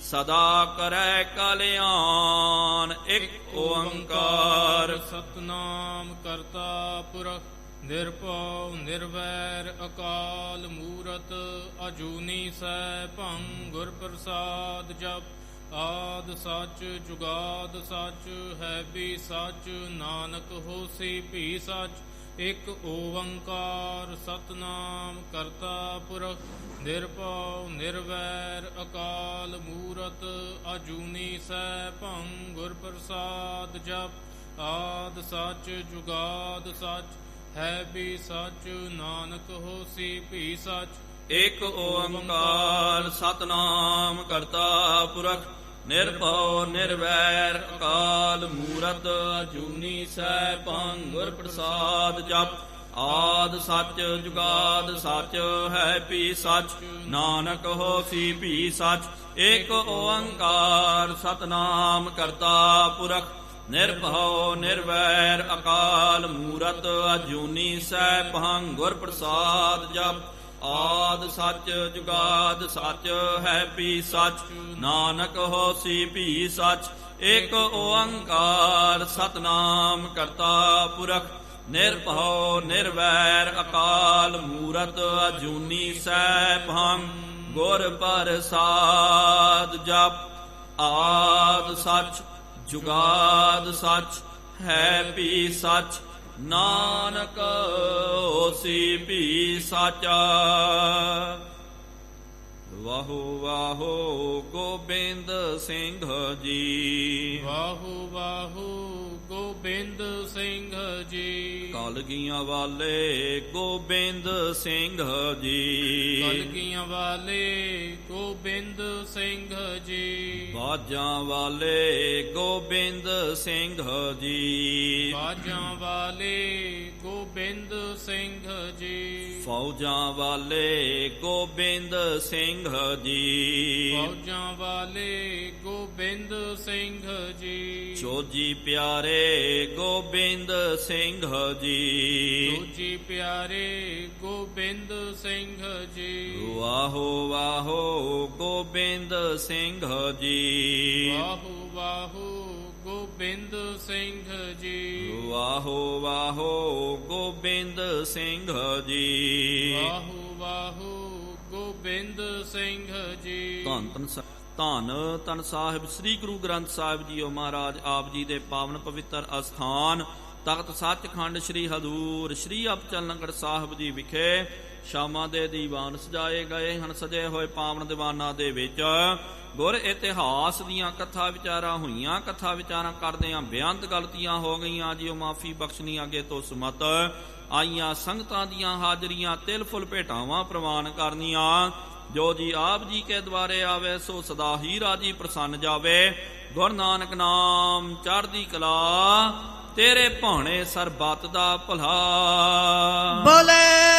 सदा करै कल्याण। एक ओंकार सतनाम करता पुरख निरभउ निर्वैर अकाल मूरत अजूनी सैभं गुर प्रसाद जप। आद सच जुगाद सच है भी सच नानक होसी भी सच। एक ओंकार सतनाम करता पुरख निरभउ निर्वैर अकाल मूरत अजूनी सैभं गुर प्रसाद जप। आद सच जुगाद सच है भी सच नानक होसी भी सच। एक ओंकार सतनाम करता पुरख निरभउ निर्वैर अकाल मूरत अजूनी सैभं गुर प्रसाद जप। आद सच जुगाद सच है भी सच नानक होसी भी सच। एक ओंकार सतनाम करता पुरख निरभउ निर्वैर अकाल मूरत अजूनी सैभं गुर प्रसाद जप। आद सच जुगाद सच है भी सच नानक होसी भी सच। एक ओंकार सतनाम करता पुरख निरभउ निर्वैर अकाल मूरत अजूनी सैभं गुर प्रसाद जप। ਆਦ ਸੱਚ ਜੁਗਾਦ ਸੱਚ ਹੈ ਭੀ ਸੱਚ ਨਾਨਕ ਹੋਸੀ ਭੀ ਸਾਚਾ। ਵਾਹੋ ਵਾਹੋ ਗੋਬਿੰਦ ਸਿੰਘ ਜੀ। ਵਾਹੋ ਵਾਹੋ ਗੋਬਿੰਦ ਸਿੰਘ ਜੀ। ਕਲਗੀਆਂ ਵਾਲੇ ਗੋਬਿੰਦ ਸਿੰਘ ਜੀ। ਕਲਗੀਆਂ ਵਾਲੇ ਗੋਬਿੰਦ ਸਿੰਘ ਜੀ। ਬਾਜਾਂ ਵਾਲੇ ਗੋਬਿੰਦ ਸਿੰਘ ਜੀ। ਬਾਜਾਂ ਵਾਲੇ ਗੋਬਿੰਦ ਸਿੰਘ ਜੀ। ਫੌਜਾਂ ਵਾਲੇ ਗੋਬਿੰਦ ਸਿੰਘ ਜੀ। ਫੌਜਾਂ ਵਾਲੇ ਗੋਬਿੰਦ ਸਿੰਘ ਜੀ। ਚੋਜੀ ਪਿਆਰੇ ਗੋਬਿੰਦ ਸਿੰਘ ਜੀ। ਸੋਜੀ ਪਿਆਰੇ ਗੋਬਿੰਦ ਸਿੰਘ ਜੀ। ਵਾਹੋ ਵਾਹੋ ਗੋਬਿੰਦ ਸਿੰਘ ਜੀ। ਵਾਹੋ ਵਾਹੋ ਗੋਬਿੰਦ ਸਿੰਘ ਜੀ। ਵਾਹੋ ਵਾਹੋ ਗੋਬਿੰਦ ਸਿੰਘ ਜੀ। ਵਾਹੋ ਵਾਹੋ ਗੋਬਿੰਦ ਸਿੰਘ ਜੀ। ਧੰਨ ਧੰਨ ਸਾਹਿਬ ਸ੍ਰੀ ਗੁਰੂ ਗ੍ਰੰਥ ਸਾਹਿਬ ਜੀਓ ਮਹਾਰਾਜ ਆਪ ਜੀ ਦੇ ਪਾਵਨ ਪਵਿੱਤਰ ਅਸਥਾਨ ਤਖਤ ਸੱਚਖੰਡ ਸ੍ਰੀ ਹਜ਼ੂਰ ਸ੍ਰੀ ਅਬਚਲਨਗਰ ਸਾਹਿਬ ਜੀ ਵਿਖੇ ਸ਼ਾਮਾਂ ਦੇ ਦੀਵਾਨ ਸਜਾਏ ਗਏ ਹਨ। ਸਜੇ ਹੋਏ ਪਾਵਨ ਦੀਵਾਨਾਂ ਦੇ ਵਿੱਚ ਗੁਰ ਇਤਿਹਾਸ ਦੀਆਂ ਕਥਾ ਵਿਚਾਰਾਂ ਹੋਈਆਂ। ਕਥਾ ਵਿਚਾਰਾਂ ਕਰਦਿਆਂ ਬੇਅੰਤ ਗਲਤੀਆਂ ਹੋ ਗਈਆਂ ਜੀਓ ਮਾਫੀ ਬਖਸ਼ਣੀ ਅੱਗੇ ਤੋਂ ਸਮਤ ਆਈਆਂ ਸੰਗਤਾਂ ਦੀਆਂ ਹਾਜ਼ਰੀਆਂ ਤਿਲ ਫੁੱਲ ਭੇਟਾਵਾਂ ਪ੍ਰਵਾਨ ਕਰਨੀਆਂ। ਜੋ ਜੀ ਆਪ ਜੀ ਕੇ ਦੁਆਰੇ ਆਵੇ ਸੋ ਸਦਾ ਹੀ ਰਾਜੀ ਪ੍ਰਸੰਨ ਜਾਵੇ। ਗੁਰੂ ਨਾਨਕ ਨਾਮ ਚੜ੍ਹਦੀ ਕਲਾ ਤੇਰੇ ਭਾਣੇ ਸਰਬੱਤ ਦਾ ਭਲਾ। ਬੋਲੇ